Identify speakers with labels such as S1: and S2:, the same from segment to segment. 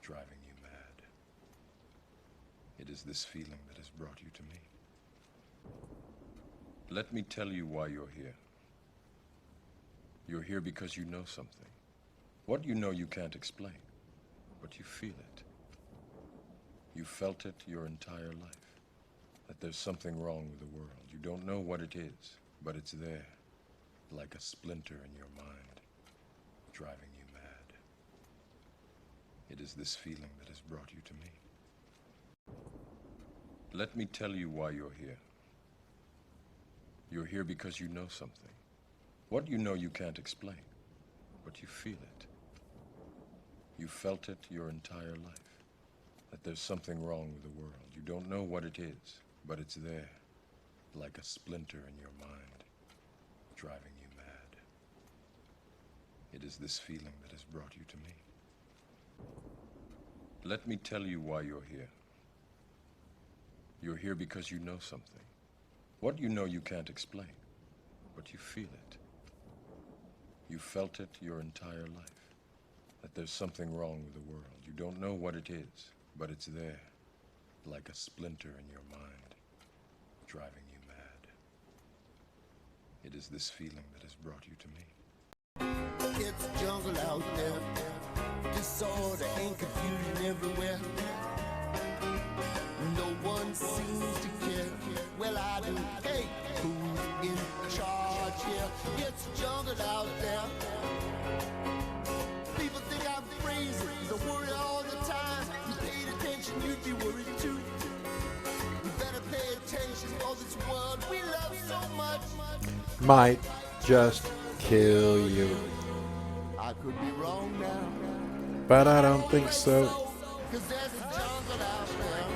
S1: driving you mad. It is this feeling that has brought you to me. Let me tell you why you're here. You're here because you know something. What you know you can't explain, but you feel it. You felt it your entire life, that there's something wrong with the world. You don't know what it is, but it's there, like a splinter in your mind, driving you mad. It is this feeling that has brought you to me. Let me tell you why you're here. You're here because you know something. What you know you can't explain, but you feel it. You felt it your entire life, that there's something wrong with the world. You don't know what it is, but it's there, like a splinter in your mind, driving you mad. It is this feeling that has brought you to me. Let me tell you why you're here. You're here because you know something. What you know you can't explain, but you feel it. You felt it your entire life, that there's something wrong with the world. You don't know what it is, but it's there, like a splinter in your mind, driving you mad. It is this feeling that has brought you to me.
S2: It's jungle out there, disorder and confusion everywhere. No one seems to care. Well, I do. Hey, who's in charge here? It's jungle out there. People think I'm crazy, I worry all the time. You paid attention, you'd be worried too. You better pay attention, for this world we love so much
S3: Might just kill you.
S2: I could be wrong now,
S3: But I don't think so.
S2: 'cause there's a jungle out there.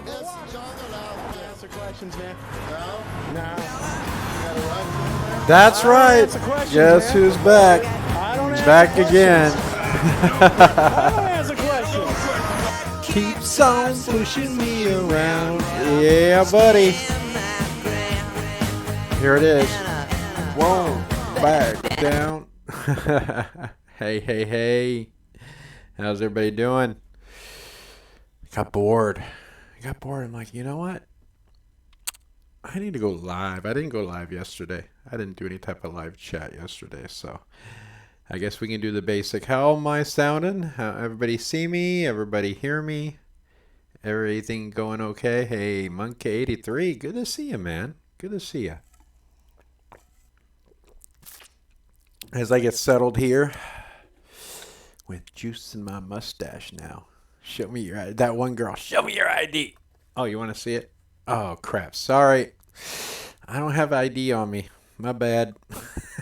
S2: There's a jungle out there.
S4: Answer questions, man.
S2: No?
S3: That's right.
S4: answer questions,
S3: Guess
S4: man.
S3: who's back?
S4: I don't
S3: He's
S4: answer
S3: back
S4: questions.
S3: again.
S4: I don't answer questions.
S3: Keeps on pushing me around. Yeah, buddy. Here it is. Whoa. Back down. Hey, hey, hey. How's everybody doing? Got bored. I'm like, you know what? I need to go live. I didn't go live yesterday. I didn't do any type of live chat yesterday, so I guess we can do the basic. How am I sounding? How everybody see me? Everybody hear me? Everything going okay? Hey, Monkey83, good to see you, man. Good to see you. As I get settled here with juice in my mustache now. Show me your ID. That one girl, show me your ID. Oh, you want to see it? Oh, crap. Sorry. I don't have ID on me. My bad.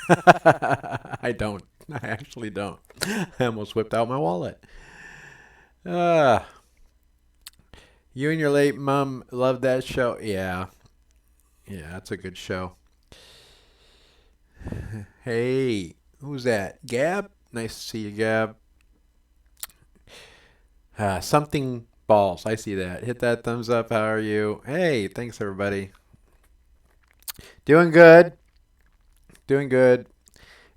S3: I don't. I actually don't. I almost whipped out my wallet. You and your late mom love that show? Yeah. Yeah, that's a good show. Hey, who's that? Gab? Nice to see you, Gab. Something balls. I see that. Hit that thumbs up. How are you? Hey, thanks everybody. Doing good. Doing good.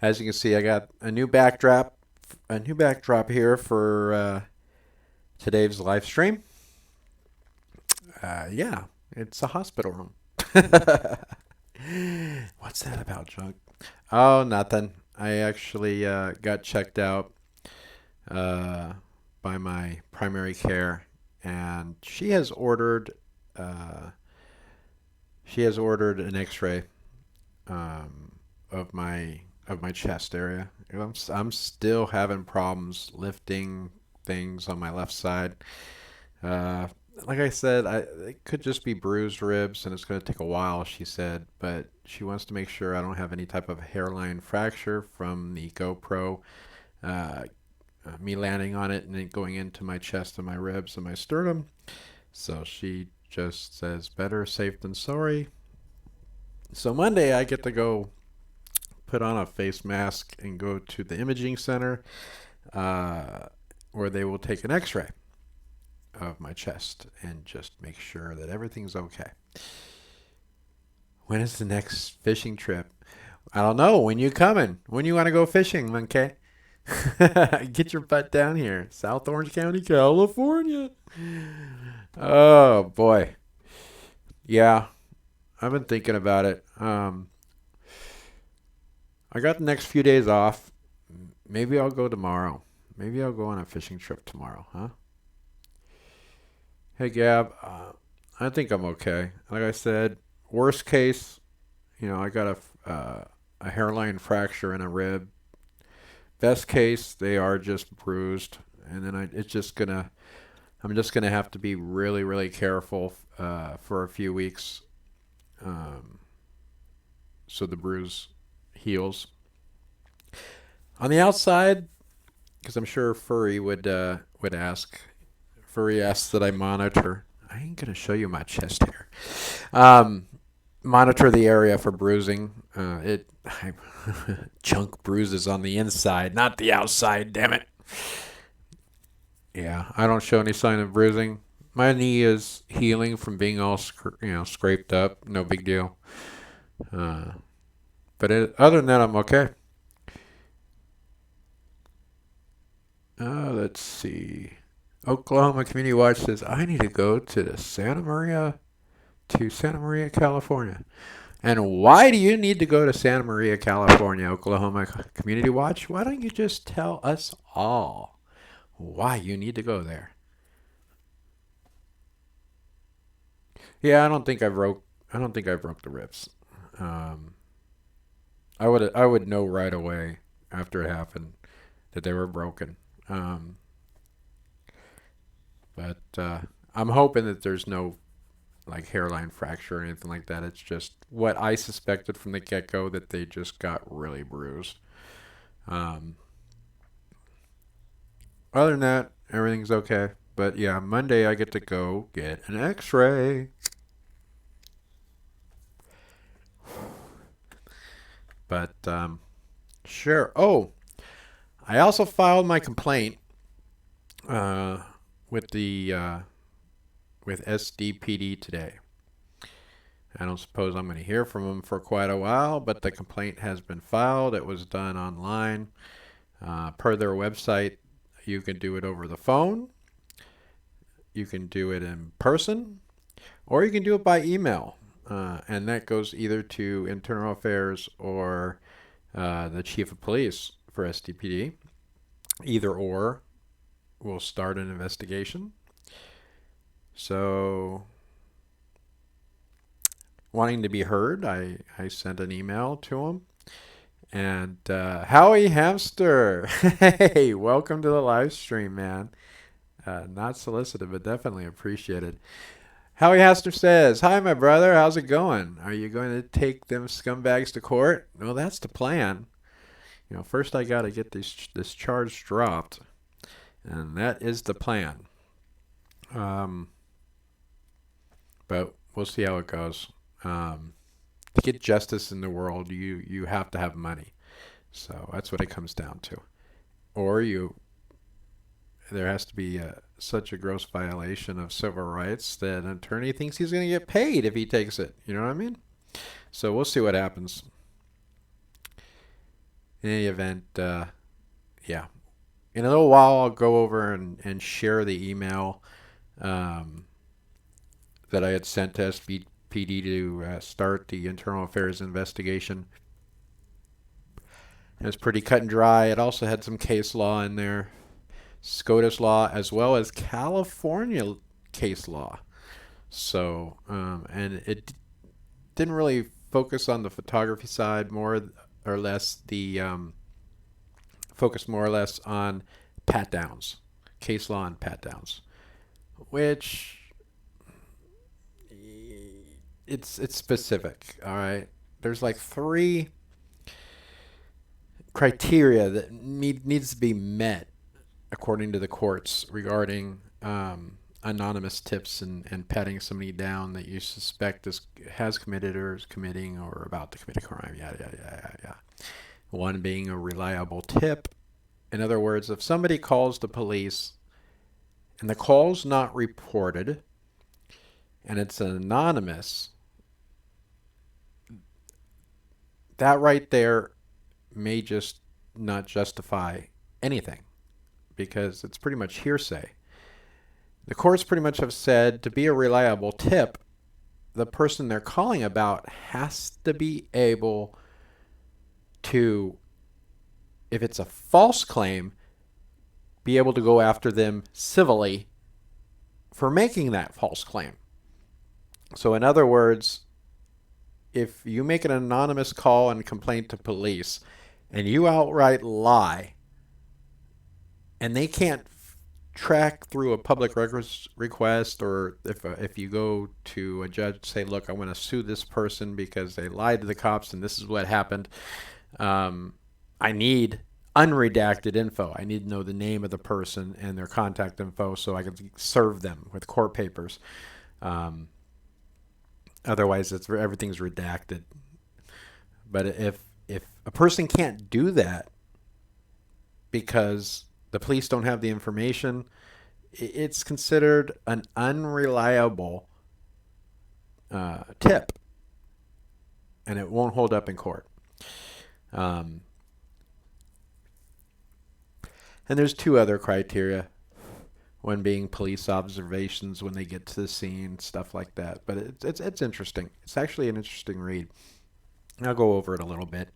S3: As you can see, I got a new backdrop. A new backdrop here for today's live stream. Yeah, it's a hospital room. What's that about, Junk? Oh, nothing. I actually got checked out by my primary care, and she has ordered an X-ray of my chest area. I'm still having problems lifting things on my left side. Like I said, it could just be bruised ribs, and it's going to take a while, she said, but she wants to make sure I don't have any type of hairline fracture from the GoPro, me landing on it and it going into my chest and my ribs and my sternum. So she just says, better safe than sorry. So Monday I get to go put on a face mask and go to the imaging center where they will take an X-ray of my chest and just make sure that everything's okay. When is the next fishing trip? I don't know. When you coming? When you want to go fishing, Monkey? Get your butt down here. South Orange County, California. Oh, boy. Yeah, I've been thinking about it. I got the next few days off. Maybe I'll go tomorrow. Maybe I'll go on a fishing trip tomorrow, huh? Hey, Gab, I think I'm okay. Like I said, worst case, I got a hairline fracture in a rib. Best case, they are just bruised, and then I'm just gonna have to be really, really careful for a few weeks, um, so the bruise heals. On the outside, because I'm sure Furry would ask. Furry asks that I monitor. I ain't gonna show you my chest hair. Monitor the area for bruising. Chunk bruises on the inside, not the outside. Damn it. Yeah, I don't show any sign of bruising. My knee is healing from being all scraped up. No big deal. But other than that, I'm okay. Let's see. Oklahoma Community Watch says I need to go to Santa Maria, California. And why do you need to go to Santa Maria, California, Oklahoma Community Watch? Why don't you just tell us all why you need to go there? Yeah, I don't think I broke the ribs. I would know right away after it happened that they were broken. But I'm hoping that there's no like hairline fracture or anything like that. It's just what I suspected from the get-go, that they just got really bruised. Other than that, everything's okay. But yeah, Monday I get to go get an x-ray. But sure. Oh, I also filed my complaint with SDPD today. I don't suppose I'm going to hear from them for quite a while, but the complaint has been filed. It was done online. Per their website, you can do it over the phone, you can do it in person, or you can do it by email. And that goes either to Internal Affairs or the Chief of Police for SDPD. Either or will start an investigation. So, wanting to be heard, I sent an email to him. And Howie Hamster, hey, welcome to the live stream, man. Not solicited, but definitely appreciated. Howie Hamster says, "Hi, my brother. How's it going? Are you going to take them scumbags to court?" Well, that's the plan. First I got to get this charge dropped, and that is the plan. But we'll see how it goes. To get justice in the world, you have to have money. So that's what it comes down to. Or there has to be such a gross violation of civil rights that an attorney thinks he's going to get paid if he takes it. You know what I mean? So we'll see what happens. In any event, yeah. In a little while, I'll go over and share the email that I had sent to SVPD to start the internal affairs investigation. It was pretty cut and dry. It also had some case law in there, SCOTUS law, as well as California case law. So, and it didn't really focus on the photography side, more or less focused more or less on pat downs, case law and pat downs, which it's specific. All right, there's like 3 criteria that needs to be met according to the courts regarding anonymous tips and patting somebody down that you suspect has committed or is committing or about to commit a crime. Yada yada yada yada. One being a reliable tip. In other words, if somebody calls the police and the call's not reported and it's anonymous, that right there may just not justify anything because it's pretty much hearsay. The courts pretty much have said to be a reliable tip, the person they're calling about has to be able to, if it's a false claim, be able to go after them civilly for making that false claim. So in other words, if you make an anonymous call and complaint to police and you outright lie and they can't track through a public records request, or if you go to a judge and say, look, I want to sue this person because they lied to the cops and this is what happened, I need unredacted info. I need to know the name of the person and their contact info so I can serve them with court papers. Otherwise, everything's redacted. But if a person can't do that because the police don't have the information, it's considered an unreliable tip, and it won't hold up in court. And there's two other criteria. One being police observations when they get to the scene, stuff like that. But it's interesting. It's actually an interesting read. I'll go over it a little bit.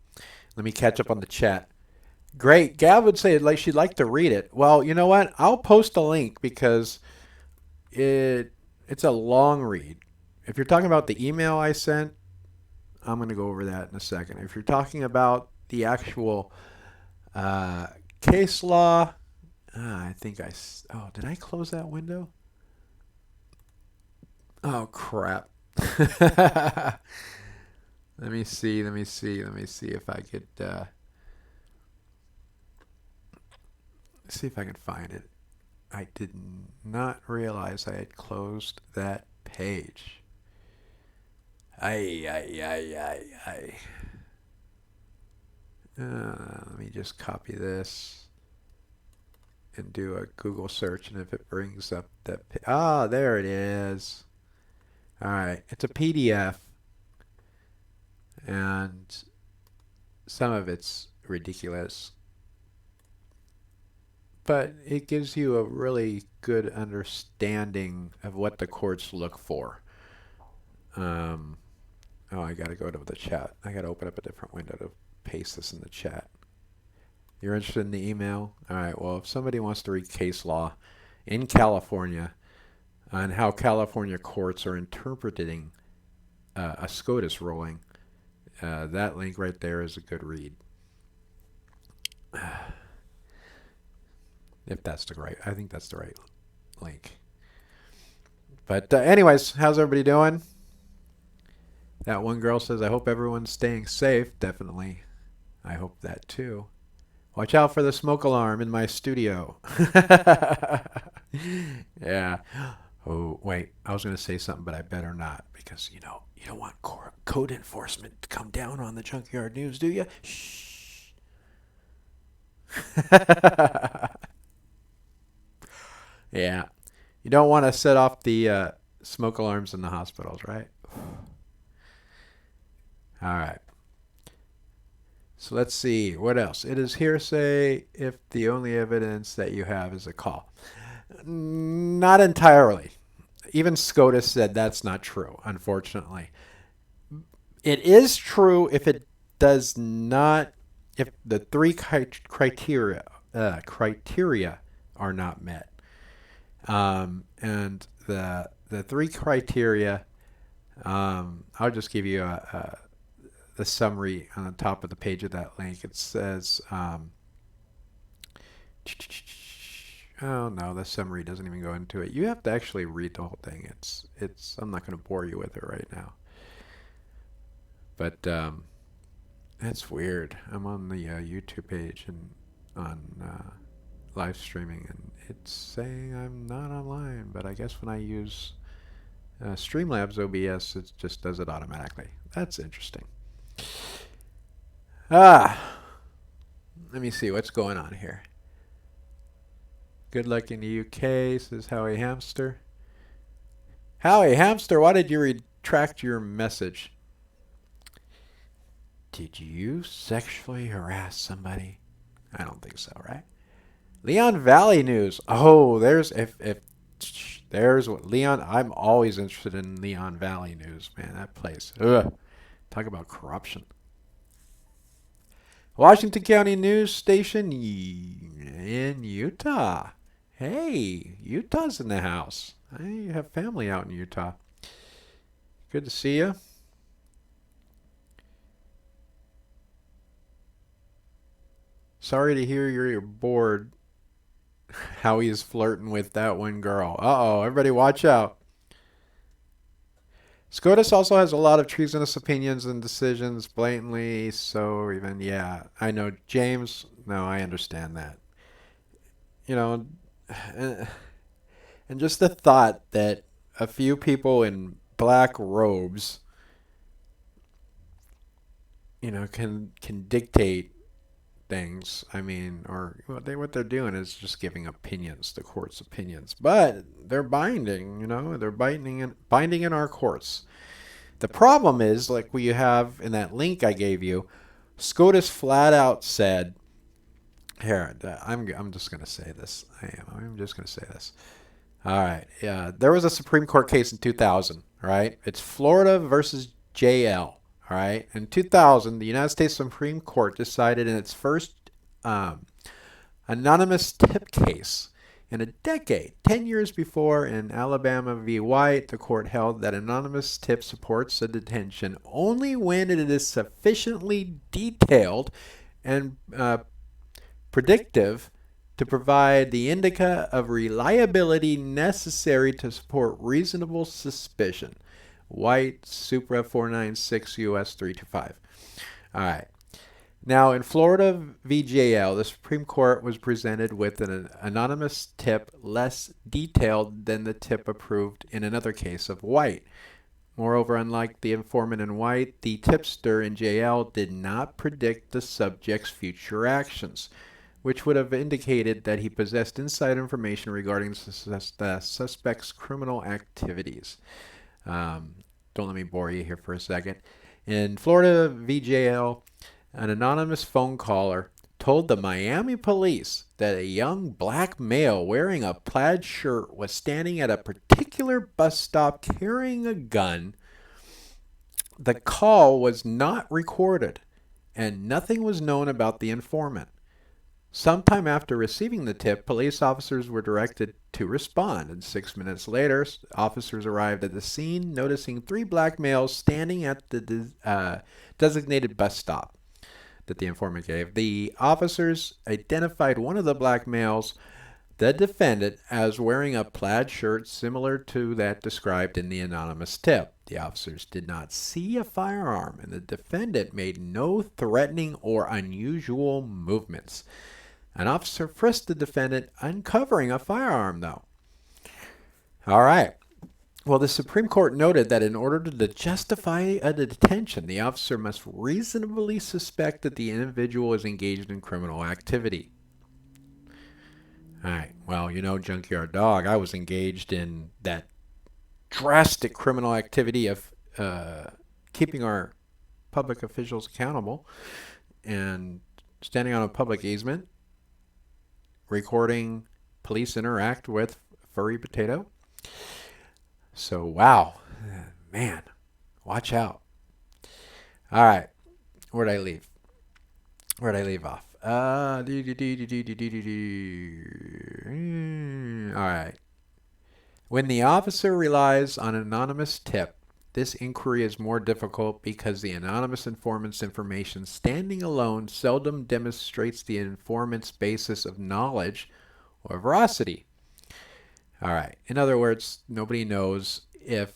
S3: Let me catch up on the chat. Great. Gav would say she'd like to read it. Well, you know what? I'll post a link because it's a long read. If you're talking about the email I sent, I'm going to go over that in a second. If you're talking about the actual case law, I think did I close that window? Oh, crap. Let me see if I could see if I can find it. I did not realize I had closed that page. Let me just copy this and do a Google search, and if it brings up that there it is. All right, it's a PDF, and some of it's ridiculous, but it gives you a really good understanding of what the courts look for. I gotta go to the chat. I gotta open up a different window to paste this in the chat. You're interested in the email? All right, well, if somebody wants to read case law in California on how California courts are interpreting a SCOTUS ruling, that link right there is a good read. If that's I think that's the right link. But anyways, how's everybody doing? That one girl says, I hope everyone's staying safe. Definitely. I hope that too. Watch out for the smoke alarm in my studio. Yeah. Oh, wait. I was going to say something, but I better not, because, you don't want code enforcement to come down on the Junkyard News, do you? Shh. Yeah. You don't want to set off the smoke alarms in the hospitals, right? All right. So let's see. What else? It is hearsay if the only evidence that you have is a call. Not entirely. Even SCOTUS said that's not true, unfortunately. It is true if it does not, if the three criteria are not met. And the three criteria, I'll just give you the summary on the top of the page of that link. It says, oh no, the summary doesn't even go into it. You have to actually read the whole thing. I'm not going to bore you with it right now. But that's weird. I'm on the YouTube page and on live streaming, and it's saying I'm not online. But I guess when I use Streamlabs OBS, it just does it automatically. That's interesting. Let me see what's going on here. Good luck in the UK, says Howie Hamster. Howie Hamster, why did you retract your message? Did you sexually harass somebody? I don't think so, right? Leon Valley news. Oh, if there's what Leon. I'm always interested in Leon Valley news, man. That place. Ugh. Talk about corruption. Washington County News Station in Utah. Hey, Utah's in the house. I have family out in Utah. Good to see you. Sorry to hear you're bored. How he is flirting with that one girl. Uh-oh, everybody watch out. SCOTUS also has a lot of treasonous opinions and decisions blatantly, so even, yeah, I know, James, no, I understand that. You know, and just the thought that a few people in black robes, can dictate things. I mean, or what they're doing is just giving opinions, the court's opinions. But they're binding, they're binding in our courts. The problem is, like we have in that link I gave you, SCOTUS flat out said, here, I'm just going to say this. I'm just going to say this. All right. Yeah, there was a Supreme Court case in 2000, right? It's Florida versus JL. All right. In 2000, the United States Supreme Court decided in its first anonymous tip case in a decade, 10 years before, in Alabama v. White, the court held that anonymous tip supports a detention only when it is sufficiently detailed and predictive to provide the indica of reliability necessary to support reasonable suspicion. White, Supra 496 U.S. 325. All right. Now, in Florida v. JL, the Supreme Court was presented with an anonymous tip less detailed than the tip approved in another case of White. Moreover, unlike the informant in White, the tipster in JL did not predict the subject's future actions, which would have indicated that he possessed inside information regarding the suspect's criminal activities. Don't let me bore you here for a second. In Florida v. JL, an anonymous phone caller told the Miami police that a young black male wearing a plaid shirt was standing at a particular bus stop carrying a gun. The call was not recorded, and nothing was known about the informant. Sometime after receiving the tip, police officers were directed to respond, and 6 minutes later, officers arrived at the scene, noticing 3 black males standing at the designated bus stop that the informant gave. The officers identified one of the black males, the defendant, as wearing a plaid shirt similar to that described in the anonymous tip. The officers did not see a firearm, and the defendant made no threatening or unusual movements. An officer frisked the defendant, uncovering a firearm, though. All right. Well, the Supreme Court noted that in order to justify a detention, the officer must reasonably suspect that the individual is engaged in criminal activity. All right. Well, Junkyard Dog, I was engaged in that drastic criminal activity of keeping our public officials accountable and standing on a public easement, recording police interact with furry potato. So, wow, man, watch out. All right, where'd I leave off? All right. When the officer relies on an anonymous tip, this inquiry is more difficult because the anonymous informant's information standing alone seldom demonstrates the informant's basis of knowledge or veracity. All right. In other words, nobody knows if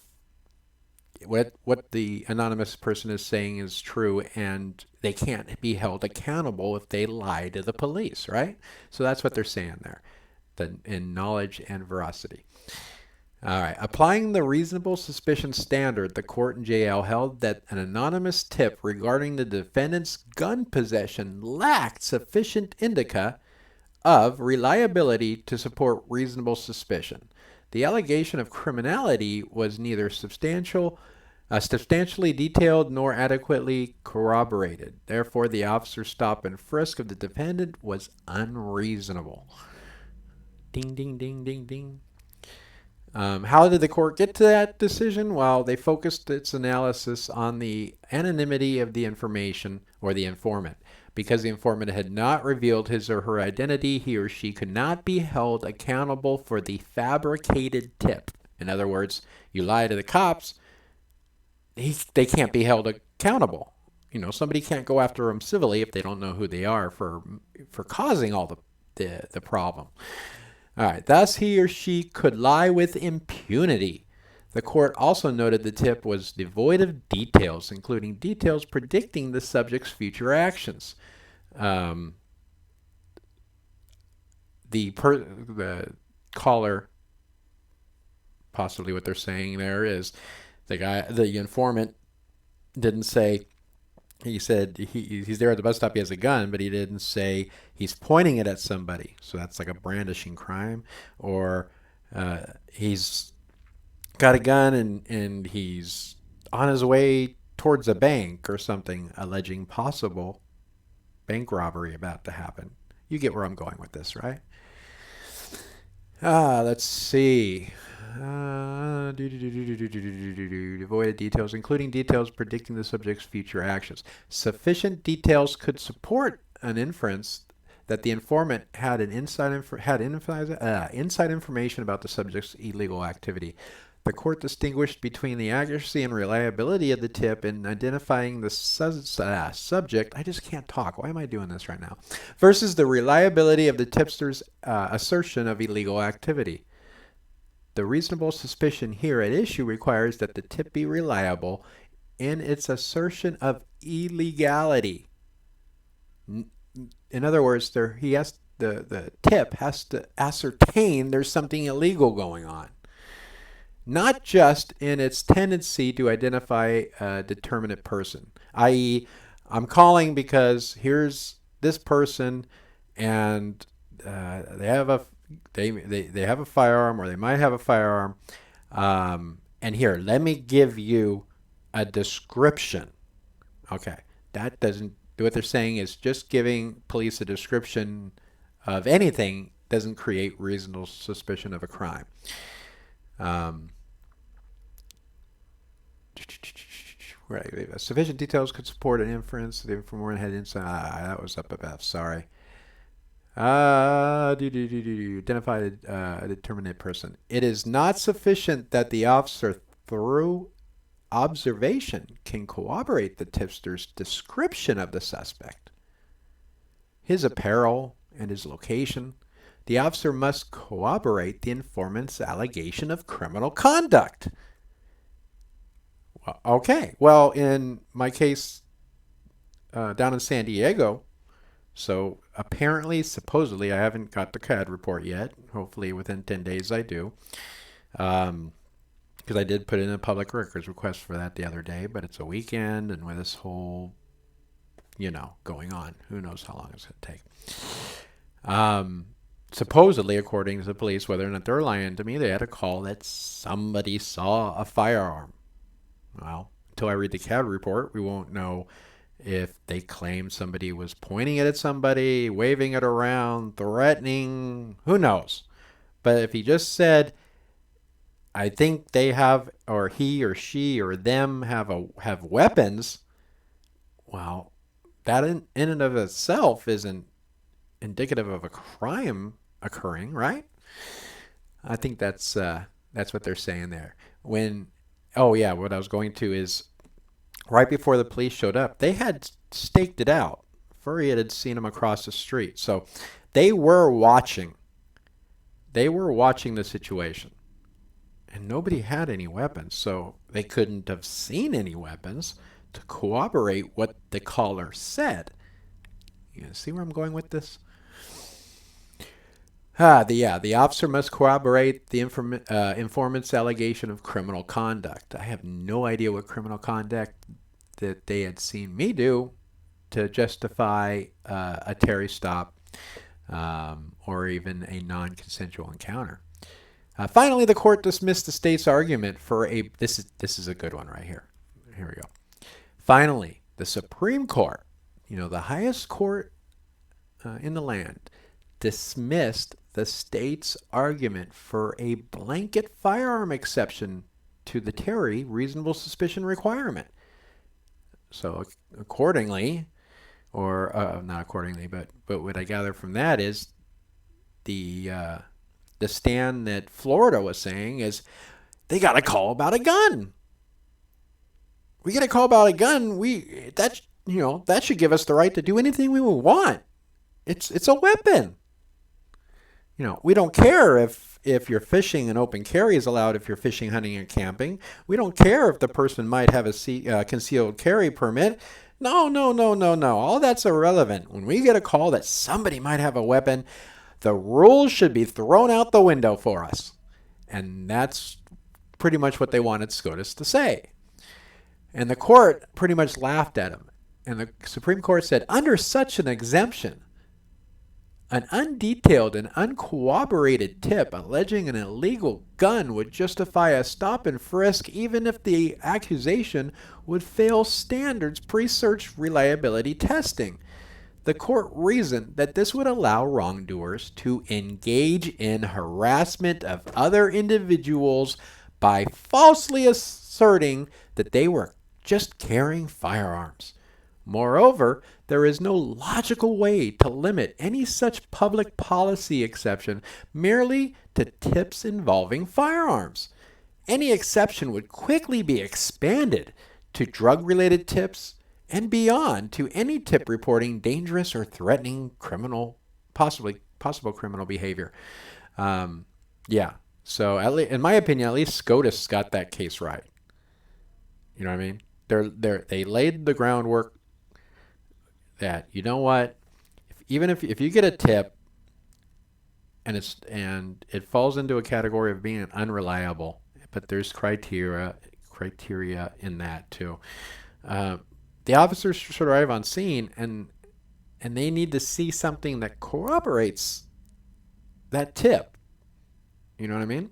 S3: what the anonymous person is saying is true, and they can't be held accountable if they lie to the police, right? So that's what they're saying there, in knowledge and veracity. All right. Applying the reasonable suspicion standard, the court in JL held that an anonymous tip regarding the defendant's gun possession lacked sufficient indicia of reliability to support reasonable suspicion. The allegation of criminality was neither substantially detailed nor adequately corroborated. Therefore, the officer's stop and frisk of the defendant was unreasonable. Ding, ding, ding, ding, ding. How did the court get to that decision? Well, they focused its analysis on the anonymity of the information or the informant. Because the informant had not revealed his or her identity, he or she could not be held accountable for the fabricated tip. In other words, you lie to the cops, they can't be held accountable. Somebody can't go after them civilly if they don't know who they are for causing all the problem. All right, thus he or she could lie with impunity. The court also noted the tip was devoid of details, including details predicting the subject's future actions. The caller, possibly what they're saying there is the informant didn't say. He said he's there at the bus stop, he has a gun, but he didn't say he's pointing it at somebody. So that's like a brandishing crime. Or he's got a gun and he's on his way towards a bank or something, alleging possible bank robbery about to happen. You get where I'm going with this, right? Let's see. Devoid of details, including details predicting the subject's future actions. Sufficient details could support an inference that the informant had inside information about the subject's illegal activity. The court distinguished between the accuracy and reliability of the tip in identifying the subject. I just can't talk. Why am I doing this right now? Versus the reliability of the tipster's assertion of illegal activity. The reasonable suspicion here at issue requires that the tip be reliable in its assertion of illegality. In other words, the tip has to ascertain there's something illegal going on, not just in its tendency to identify a determinate person, i.e., I'm calling because here's this person and they have a firearm, or they might have a firearm, and here, let me give you a description. Okay, that doesn't. What they're saying is just giving police a description of anything doesn't create reasonable suspicion of a crime. Right. Sufficient details could support an inference. The informant had inside. That was up above. Sorry. Identified a determinate person. It is not sufficient that the officer, through observation, can corroborate the tipster's description of the suspect, his apparel, and his location. The officer must corroborate the informant's allegation of criminal conduct. Okay. Well, in my case down in San Diego, so apparently, supposedly, I haven't got the CAD report yet. Hopefully within 10 days I do. Because I did put in a public records request for that the other day, but it's a weekend, and with this whole, going on, who knows how long it's going to take. Supposedly, according to the police, whether or not they're lying to me, they had a call that somebody saw a firearm. Well, until I read the CAD report, we won't know if they claim somebody was pointing it at somebody, waving it around, threatening, who knows. But if he just said, I think they have, or he or she or them have weapons, well, that in and of itself isn't indicative of a crime occurring, right? I think that's what they're saying there. What I was going to is, right before the police showed up, they had staked it out. Furry had seen him across the street. So they were watching. They were watching the situation. And nobody had any weapons, so they couldn't have seen any weapons to corroborate what the caller said. You see where I'm going with this? The officer must corroborate the informant's allegation of criminal conduct. I have no idea what criminal conduct that they had seen me do to justify a Terry stop or even a non-consensual encounter. Finally, the court dismissed the state's argument for a... This is a good one right here. Here we go. Finally, the Supreme Court, the highest court in the land, dismissed the state's argument for a blanket firearm exception to the Terry reasonable suspicion requirement. So accordingly, or not accordingly, but what I gather from that is the stand that Florida was saying is they got a call about a gun. We get a call about a gun. That should give us the right to do anything we want. It's a weapon. We don't care if you're fishing and open carry is allowed if you're fishing, hunting, and camping. We don't care if the person might have a concealed carry permit. No. All that's irrelevant. When we get a call that somebody might have a weapon, the rules should be thrown out the window for us. And that's pretty much what they wanted SCOTUS to say. And the court pretty much laughed at him. And the Supreme Court said, under such an exemption, an undetailed and uncorroborated tip alleging an illegal gun would justify a stop and frisk even if the accusation would fail standards pre-search reliability testing. The court reasoned that this would allow wrongdoers to engage in harassment of other individuals by falsely asserting that they were just carrying firearms. Moreover, there is no logical way to limit any such public policy exception merely to tips involving firearms. Any exception would quickly be expanded to drug-related tips and beyond to any tip reporting dangerous or threatening possible criminal behavior. So in my opinion, at least SCOTUS got that case right. You know what I mean? They laid the groundwork that, you know what, if you get a tip and it falls into a category of being unreliable, but there's criteria in that too. The officers should arrive on scene and they need to see something that corroborates that tip. You know what I mean?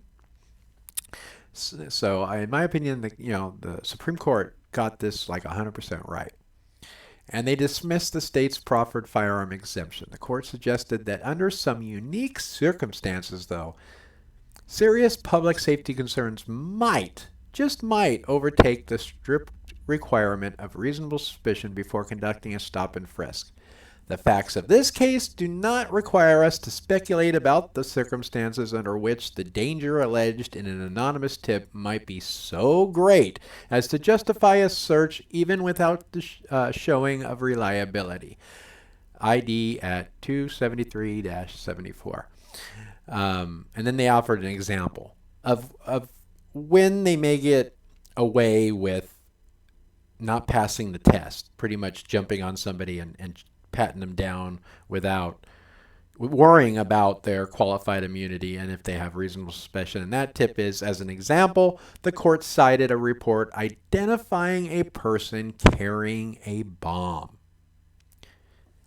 S3: So in my opinion, the Supreme Court got this like 100% right. And they dismissed the state's proffered firearm exemption. The court suggested that under some unique circumstances, though, serious public safety concerns might overtake the strict requirement of reasonable suspicion before conducting a stop and frisk. The facts of this case do not require us to speculate about the circumstances under which the danger alleged in an anonymous tip might be so great as to justify a search even without the showing of reliability. ID at 273-74. And then they offered an example of when they may get away with not passing the test, pretty much jumping on somebody and patting them down without worrying about their qualified immunity and if they have reasonable suspicion. And that tip is, as an example, the court cited a report identifying a person carrying a bomb.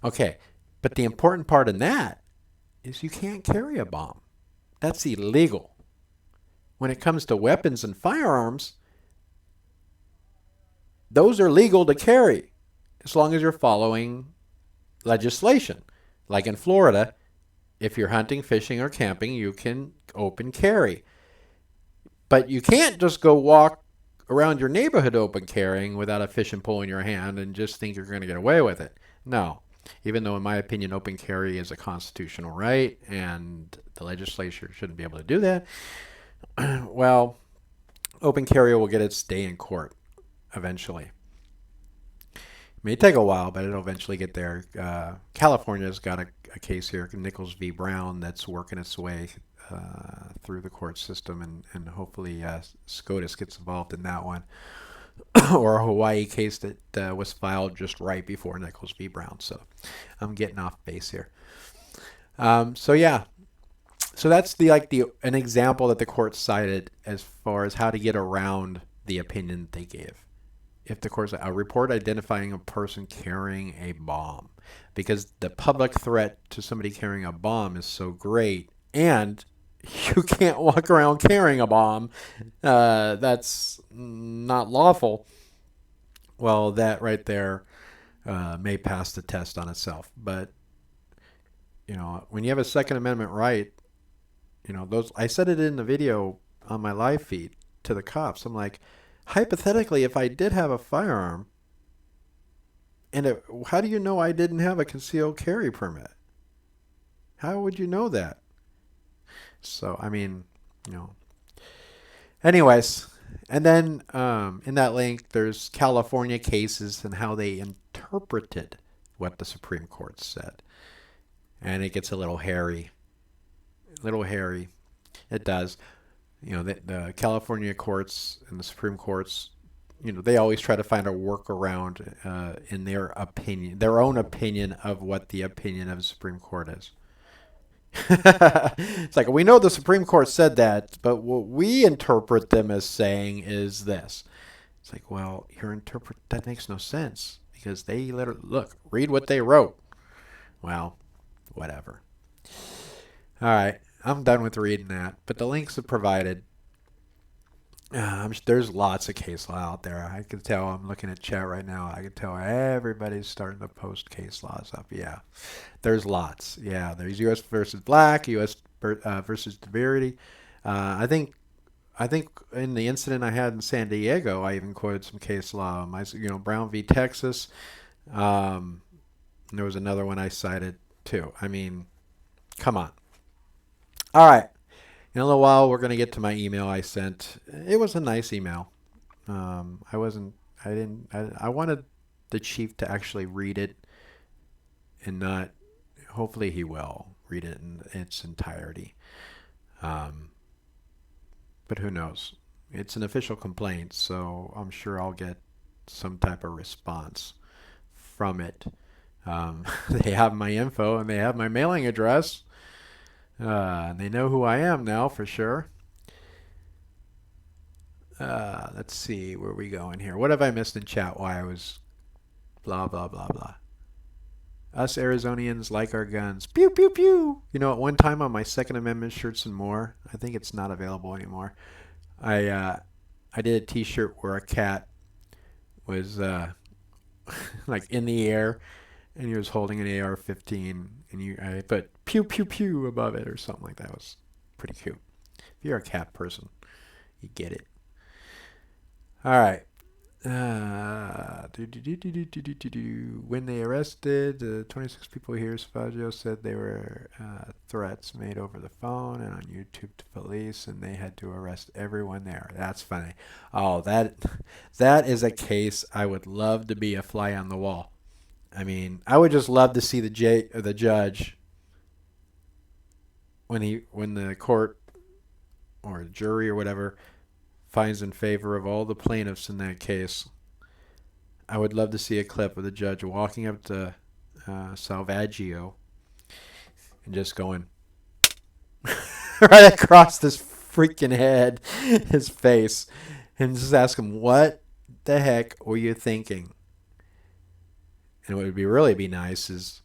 S3: Okay, but the important part in that is you can't carry a bomb. That's illegal. When it comes to weapons and firearms, those are legal to carry as long as you're following legislation. Like in Florida, if you're hunting, fishing, or camping, you can open carry. But you can't just go walk around your neighborhood open carrying without a fishing pole in your hand and just think you're going to get away with it. No. Even though, in my opinion, open carry is a constitutional right and the legislature shouldn't be able to do that, well, open carry will get its day in court eventually. It may take a while, but it'll eventually get there. California's got a case here, Nichols v. Brown, that's working its way through the court system, and hopefully SCOTUS gets involved in that one. Or a Hawaii case that was filed just right before Nichols v. Brown. So I'm getting off base here. So that's an example that the court cited as far as how to get around the opinion that they gave. If the court's a report identifying a person carrying a bomb, because the public threat to somebody carrying a bomb is so great, and you can't walk around carrying a bomb, that's not lawful. Well, that right there may pass the test on itself. But when you have a Second Amendment right those, I said it in the video on my live feed to the cops. I'm like, hypothetically, if I did have a firearm, how do you know I didn't have a concealed carry permit? How would you know that? So, I mean, anyways, and then in that link, there's California cases and how they interpreted what the Supreme Court said. And it gets a little hairy. It does. The California courts and the Supreme Courts, they always try to find a workaround in their opinion, their own opinion of what the opinion of the Supreme Court is. It's like, we know the Supreme Court said that, but what we interpret them as saying is this. It's like, well, that makes no sense because they read what they wrote. Well, whatever. All right, I'm done with reading that, but the links are provided. There's lots of case law out there. I can tell. I'm looking at chat right now. I can tell everybody's starting to post case laws up. Yeah, there's lots. Yeah, there's U.S. versus Black, U.S. versus Severity. I think in the incident I had in San Diego, I even quoted some case law. Brown v. Texas. There was another one I cited too. I mean, come on. All right. In a little while, we're going to get to my email I sent. It was a nice email. I wanted the chief to actually read it and not, hopefully he will read it in its entirety. But who knows? It's an official complaint, so I'm sure I'll get some type of response from it. They have my info and they have my mailing address. They know who I am now for sure. Let's see where we going here. What have I missed in chat? Why I was blah, blah, blah, blah. Us Arizonians like our guns. Pew, pew, pew. At one time on my Second Amendment shirts and more, I think it's not available anymore. I did a t-shirt where a cat was like in the air and he was holding an AR-15 and I put pew pew pew above it or something like that. It was pretty cute. If you're a cat person, you get it. All right. When they arrested 26 people here, Spagio said they were threats made over the phone and on YouTube to police, and they had to arrest everyone there. That's funny. Oh, that is a case I would love to be a fly on the wall. I mean, I would just love to see the judge when the court or jury or whatever finds in favor of all the plaintiffs in that case. I would love to see a clip of the judge walking up to Salvaggio and just going right across this freaking head, his face, and just ask him, what the heck were you thinking? And what would really be nice is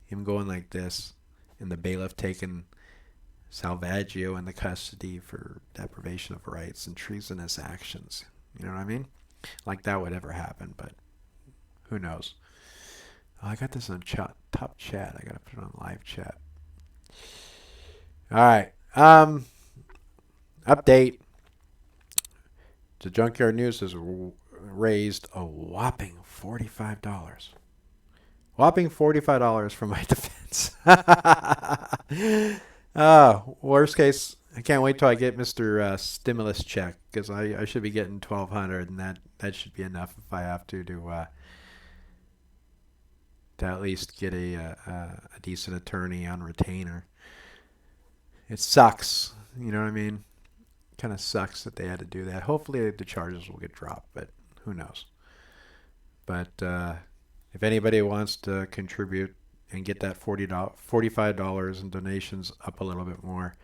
S3: him going like this and the bailiff taking Salvaggio into custody for deprivation of rights and treasonous actions. You know what I mean? Like that would ever happen, but who knows? Oh, I got this on top chat. I got to put it on live chat. All right. Update. The Junkyard News has raised a whopping $45. Whopping $45 for my defense. Worst case, I can't wait till I get Mr. Stimulus check, because I should be getting $1,200, and that should be enough if I have to at least get a decent attorney on retainer. It sucks, you know what I mean? Kind of sucks that they had to do that. Hopefully the charges will get dropped, but who knows? But if anybody wants to contribute and get that $45 in donations up a little bit more,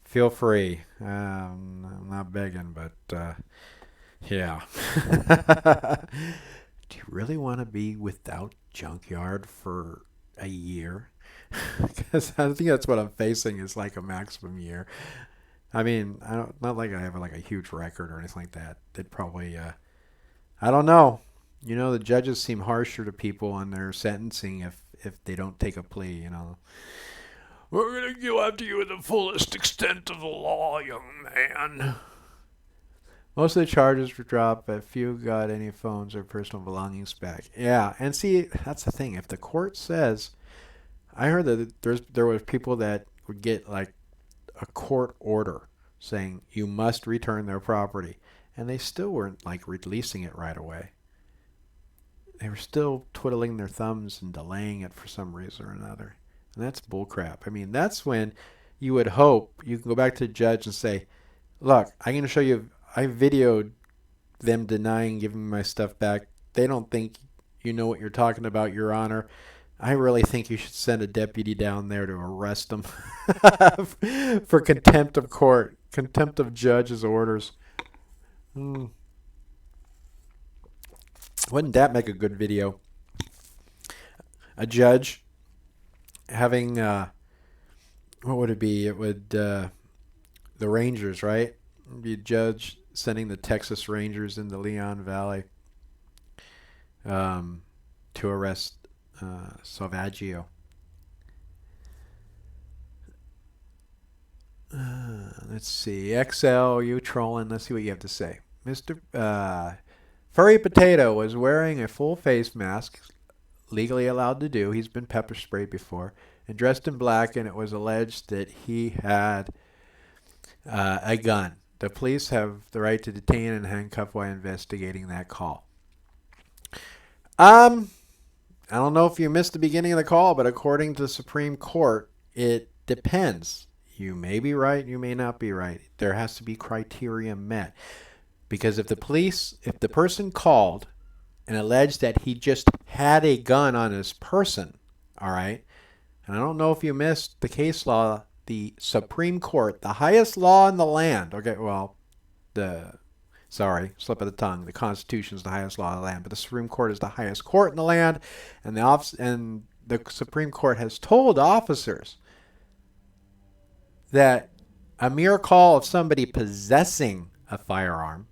S3: feel free. I'm not begging, but yeah. Do you really want to be without Junkyard for a year? Because I think that's what I'm facing is like a maximum year. I mean, not like I have like a huge record or anything like that. They'd probably, I don't know. You know, the judges seem harsher to people on their sentencing if they don't take a plea, you know. We're going to go after you in the fullest extent of the law, young man. Most of the charges were dropped, but few got any phones or personal belongings back. Yeah, and see, that's the thing. If the court says, I heard that there were people that would get like a court order saying you must return their property, and they still weren't like releasing it right away. They were still twiddling their thumbs and delaying it for some reason or another. And that's bullcrap. I mean, that's when you would hope you can go back to the judge and say, look, I'm going to show you, I videoed them denying giving me my stuff back. They don't think you know what you're talking about, Your Honor. I really think you should send a deputy down there to arrest them for contempt of court, contempt of judge's orders. Wouldn't that make a good video? A judge having, what would it be? It would, the Rangers, right? It'd be a judge sending the Texas Rangers into Leon Valley to arrest Salvaggio. Let's see. XL, you trolling. Let's see what you have to say. Mr. Furry Potato was wearing a full face mask, legally allowed to do. He's been pepper sprayed before, and dressed in black, and it was alleged that he had a gun. The police have the right to detain and handcuff while investigating that call. I don't know if you missed the beginning of the call, but according to the Supreme Court, it depends. You may be right, you may not be right. There has to be criteria met. Because if the person called and alleged that he just had a gun on his person, all right, and I don't know if you missed the case law, the Supreme Court, the highest law in the land, okay, well, slip of the tongue, the Constitution is the highest law in the land, but the Supreme Court is the highest court in the land, and the Supreme Court has told officers that a mere call of somebody possessing a firearm.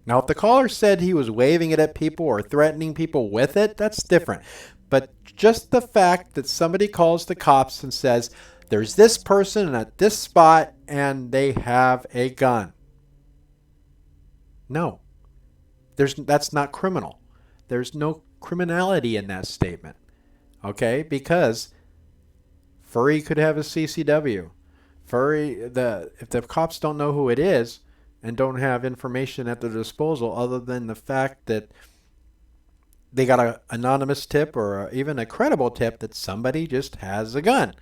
S3: Now, if the caller said he was waving it at people or threatening people with it, that's different. But just the fact that somebody calls the cops and says, there's this person at this spot and they have a gun. No, that's not criminal. There's no criminality in that statement. Okay? Because Furry could have a CCW. If the cops don't know who it is, and don't have information at their disposal other than the fact that they got an anonymous tip or even a credible tip that somebody just has a gun.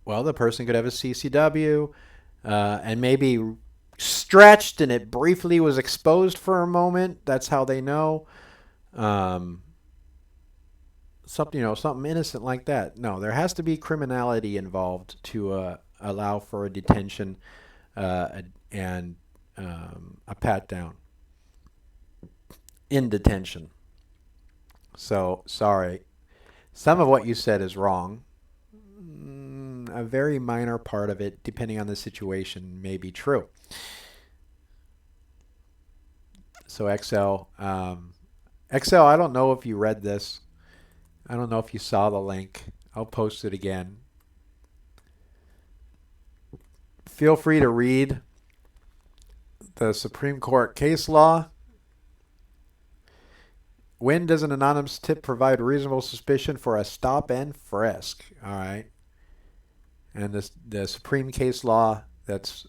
S3: Well, the person could have a CCW and maybe stretched and it briefly was exposed for a moment. That's how they know. Something innocent like that. No, there has to be criminality involved to allow for a detention and a pat down in detention. So, sorry. Some of what you said is wrong. A very minor part of it, depending on the situation, may be true. So, XL, I don't know if you read this. I don't know if you saw the link. I'll post it again. Feel free to read the Supreme Court case law. When does an anonymous tip provide reasonable suspicion for a stop and frisk? All right. And the Supreme case law that's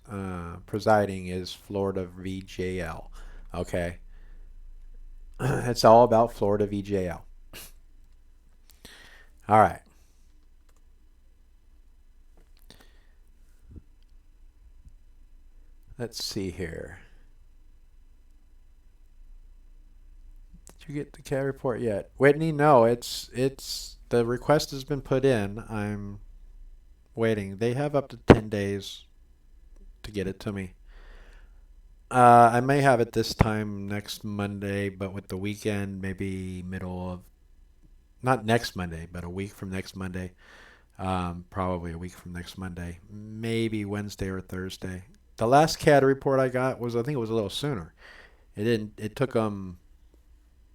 S3: presiding is Florida v. JL. Okay. It's all about Florida v. JL. All right. Let's see here. Did you get the CAD report yet? Whitney, no, it's the request has been put in. I'm waiting. They have up to 10 days to get it to me. I may have it this time next Monday, but with the weekend, maybe not next Monday, but a week from next Monday. Probably a week from next Monday. Maybe Wednesday or Thursday. The last CAD report I got I think it was a little sooner. It took them,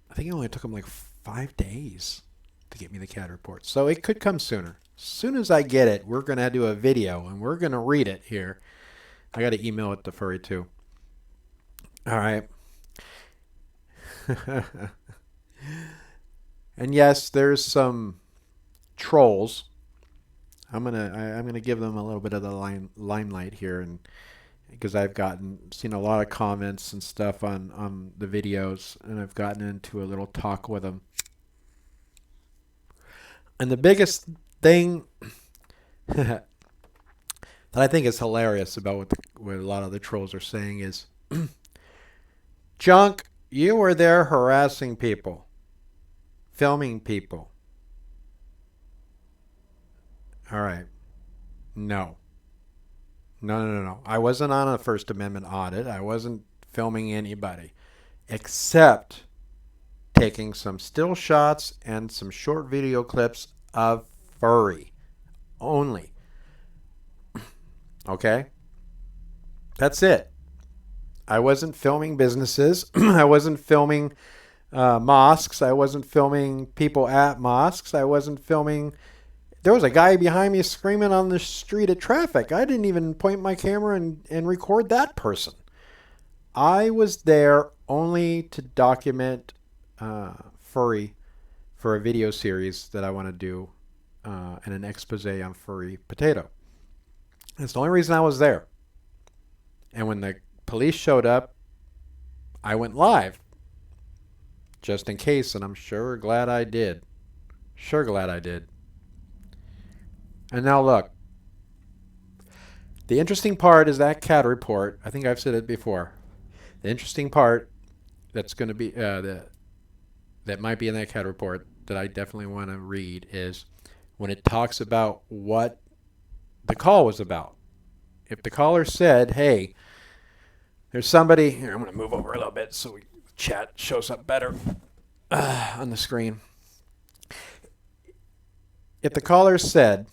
S3: I think it only took them like 5 days to get me the CAD report. So it could come sooner. As soon as I get it, we're going to do a video and we're going to read it here. I got to email it to Furry too. All right. And yes, there's some trolls. I'm gonna give them a little bit of the limelight here, and because I've seen a lot of comments and stuff on the videos, and I've gotten into a little talk with them. And the biggest thing that I think is hilarious about what a lot of the trolls are saying is, Junk, you were there harassing people, filming people. All right. No. No. I wasn't on a First Amendment audit. I wasn't filming anybody, except taking some still shots and some short video clips of Furry only. Okay? That's it. I wasn't filming businesses. I wasn't filming mosques. I wasn't filming people at mosques. I wasn't filming... There was a guy behind me screaming on the street at traffic. I didn't even point my camera and record that person. I was there only to document Furry for a video series that I want to do and an expose on Furry Potato. That's the only reason I was there. And when the police showed up, I went live. Just in case, and I'm sure glad I did. Sure glad I did. And now look. The interesting part is that CAD report. I think I've said it before. The interesting part that's going to be that might be in that CAD report that I definitely want to read is when it talks about what the call was about. If the caller said, hey, there's somebody here, I'm going to move over a little bit so chat shows up better on the screen. If the caller said,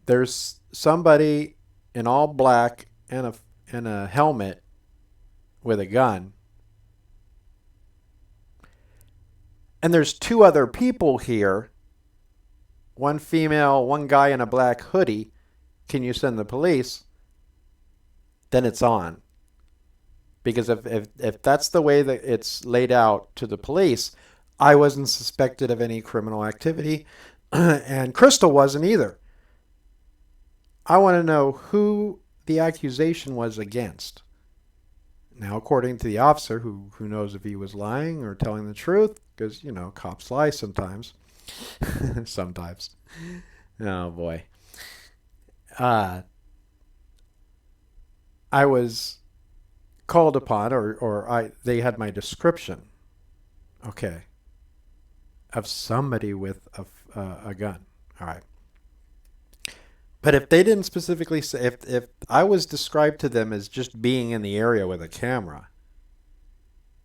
S3: there's somebody in all black and a helmet with a gun, and there's two other people here, one female, one guy in a black hoodie, can you send the police? Then it's on. Because if that's the way that it's laid out to the police, I wasn't suspected of any criminal activity, and Crystal wasn't either. I want to know who the accusation was against. Now, according to the officer, who knows if he was lying or telling the truth, because, cops lie sometimes. Sometimes. Oh, boy. I was called upon, or they had my description, okay, of somebody with a gun. All right. But if they didn't specifically say, if I was described to them as just being in the area with a camera,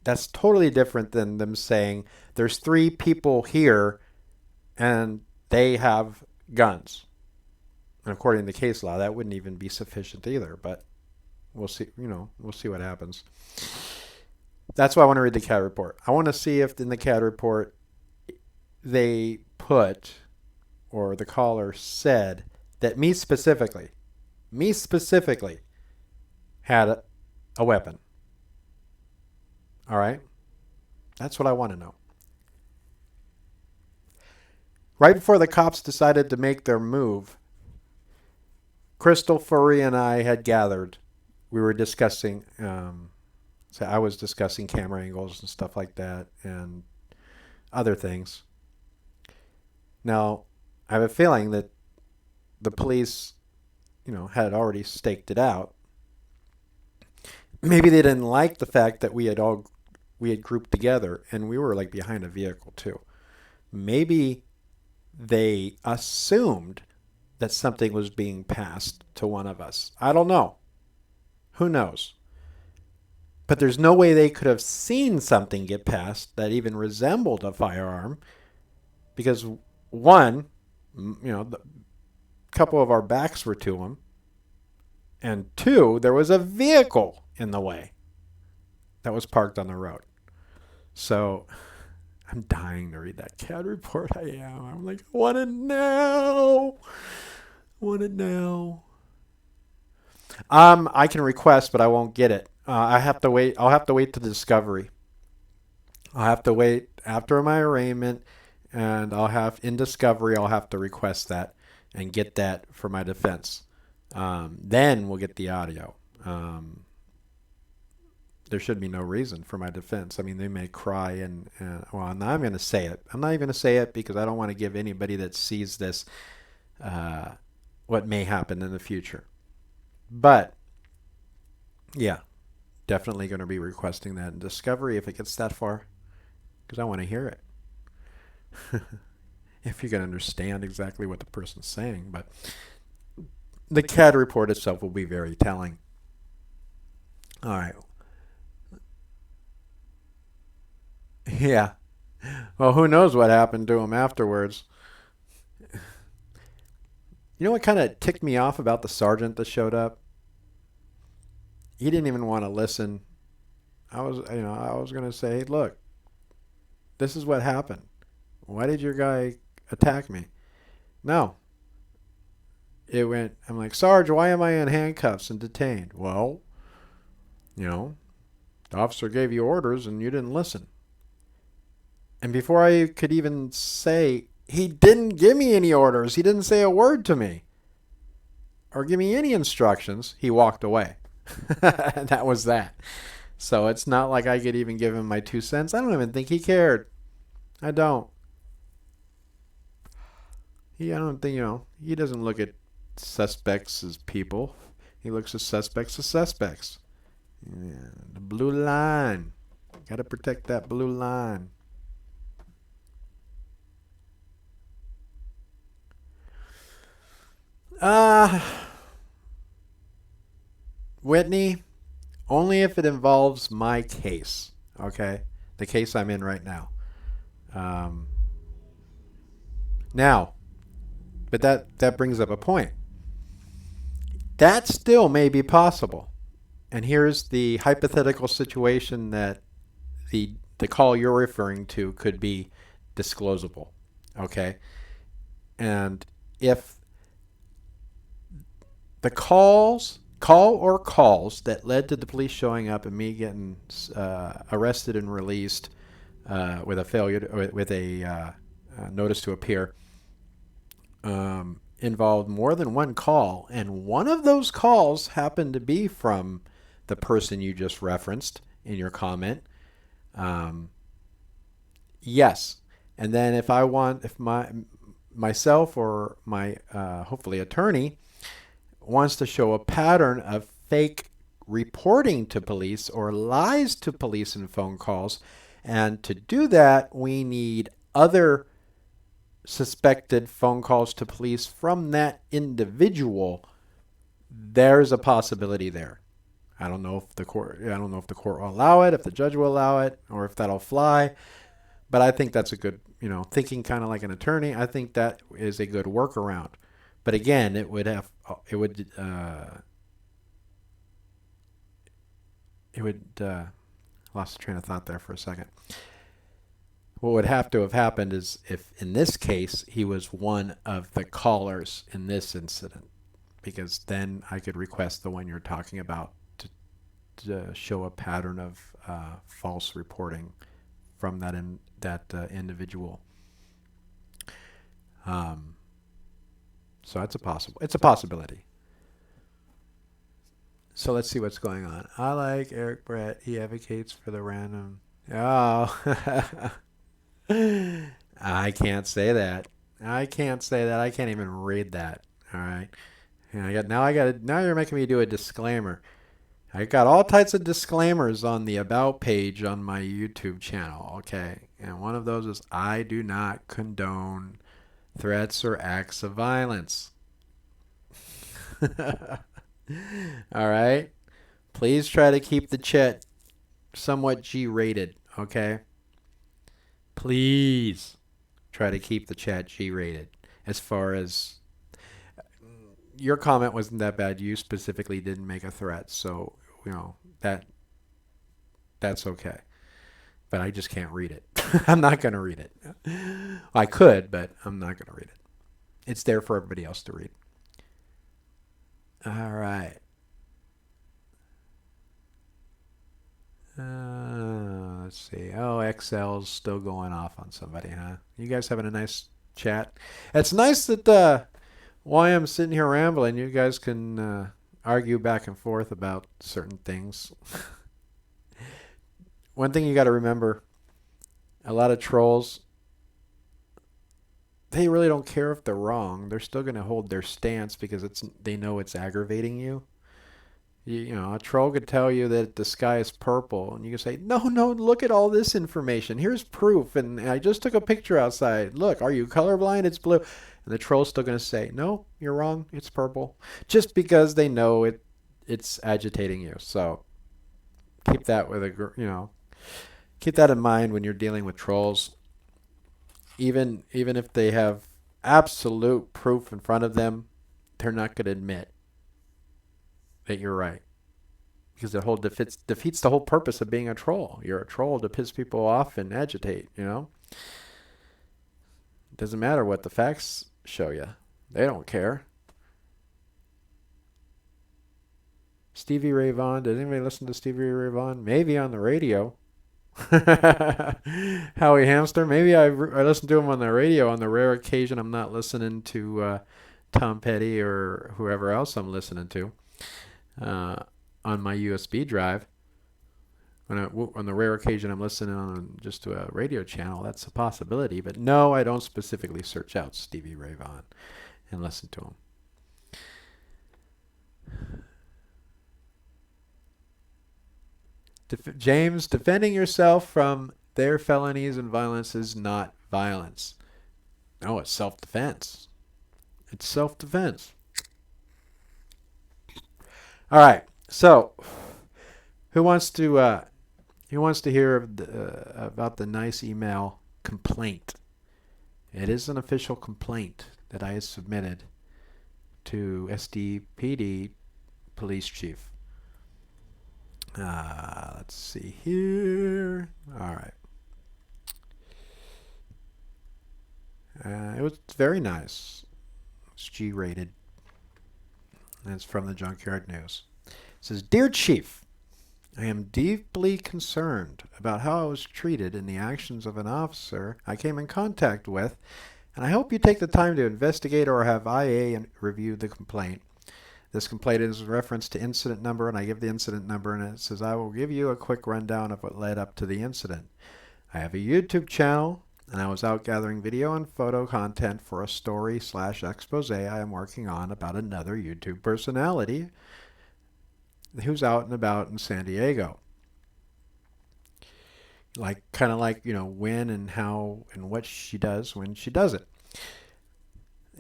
S3: that's totally different than them saying there's 3 people here and they have guns. And according to case law, that wouldn't even be sufficient either, but we'll see, we'll see what happens. That's why I want to read the CAD report. I want to see if in the CAD report they put, or the caller said, that me specifically had a weapon. All right? That's what I want to know. Right before the cops decided to make their move, Crystal, Furry, and I had gathered. We were discussing, so I was discussing camera angles and stuff like that and other things. Now, I have a feeling that the police, had already staked it out. Maybe they didn't like the fact that we had grouped together and we were like behind a vehicle too. Maybe they assumed that something was being passed to one of us. I don't know. Who knows? But there's no way they could have seen something get passed that even resembled a firearm, because one, the couple of our backs were to them, and 2, there was a vehicle in the way that was parked on the road. So I'm dying to read that CAD report. I am. I'm like, I want it now. Want it now. I can request, but I won't get it. I have to wait. I'll have to wait to the discovery. I'll have to wait after my arraignment, and in discovery, I'll have to request that and get that for my defense. Then we'll get the audio. There should be no reason for my defense. I mean, they may cry and well, I'm not going to say it. I'm not even going to say it because I don't want to give anybody that sees this what may happen in the future. But yeah, definitely going to be requesting that in discovery if it gets that far, because I want to hear it. If you can understand exactly what the person's saying, but the CAD report itself will be very telling. All right. Yeah. Well, who knows what happened to him afterwards. You know what kind of ticked me off about the sergeant that showed up? He didn't even want to listen. I was going to say, hey, look, this is what happened. Why did your guy attack me? No. I'm like, Sarge, why am I in handcuffs and detained? Well, the officer gave you orders and you didn't listen. And before I could even say, he didn't give me any orders. He didn't say a word to me or give me any instructions. He walked away. That was that. So it's not like I could even give him my 2 cents. I don't even think he cared. I don't. I don't think, he doesn't look at suspects as people. He looks at suspects as suspects. Yeah, the blue line. Got to protect that blue line. Whitney, only if it involves my case, okay? The case I'm in right now. Now, but that brings up a point. That still may be possible. And here's the hypothetical situation that the call you're referring to could be disclosable, okay? And if the calls that led to the police showing up and me getting arrested and released with a notice to appear involved more than one call, and one of those calls happened to be from the person you just referenced in your comment, yes. And then if myself or my hopefully attorney wants to show a pattern of fake reporting to police or lies to police in phone calls, and to do that we need other suspected phone calls to police from that individual, there's a possibility there. I don't know if the court will allow it, if the judge will allow it, or if that'll fly. But I think that's a good, thinking kind of like an attorney. I think that is a good workaround. But again, lost the train of thought there for a second. What would have to have happened is if, in this case, he was one of the callers in this incident, because then I could request the one you're talking about to show a pattern of false reporting from that individual. So it's a possibility. So let's see what's going on. I like Eric Brett. He advocates for the random. Oh. I can't say that. I can't even read that. All right. And now you're making me do a disclaimer. I got all types of disclaimers on the About page on my YouTube channel, okay? And one of those is I do not condone threats or acts of violence. All right? Please try to keep the chat somewhat G-rated, okay? Please try to keep the chat G-rated. As far as your comment wasn't that bad. You specifically didn't make a threat, so that's okay. But I just can't read it. I'm not going to read it. I could, but I'm not going to read it. It's there for everybody else to read. All right. Let's see. Oh, XL's still going off on somebody, huh? You guys having a nice chat? It's nice that while I'm sitting here rambling, you guys can argue back and forth about certain things. One thing you got to remember, a lot of trolls, they really don't care if they're wrong. They're still going to hold their stance because they know it's aggravating you. You know, a troll could tell you that the sky is purple, and you can say, no, look at all this information. Here's proof, and I just took a picture outside. Look, are you colorblind? It's blue. And the troll's still going to say, no, you're wrong. It's purple. Just because they know it's agitating you. So keep that keep that in mind when you're dealing with trolls. Even if they have absolute proof in front of them, they're not going to admit that you're right, because it defeats the whole purpose of being a troll. You're a troll to piss people off and agitate, you know? It doesn't matter what the facts show you. They don't care. Stevie Ray Vaughan. Did anybody listen to Stevie Ray Vaughan? Maybe on the radio. Howie Hamster. Maybe I listened to him on the radio on the rare occasion I'm not listening to Tom Petty or whoever else I'm listening to. On my USB drive. On the rare occasion I'm listening on just to a radio channel, that's a possibility. But no, I don't specifically search out Stevie Ray Vaughan and listen to him. James, defending yourself from their felonies and violence is not violence. No, it's self-defense. It's self-defense. All right, so who wants to hear about the nice email complaint? It is an official complaint that I have submitted to SDPD police chief. Let's see here. All right. It was very nice. It's G-rated. And it's from the Junkyard News. It says, Dear Chief, I am deeply concerned about how I was treated in the actions of an officer I came in contact with, and I hope you take the time to investigate or have IA review the complaint. This complaint is in reference to incident number, and I give the incident number, and it says, I will give you a quick rundown of what led up to the incident. I have a YouTube channel, and I was out gathering video and photo content for a story/expose I am working on about another YouTube personality who's out and about in San Diego. Kind of like, when and how and what she does when she does it.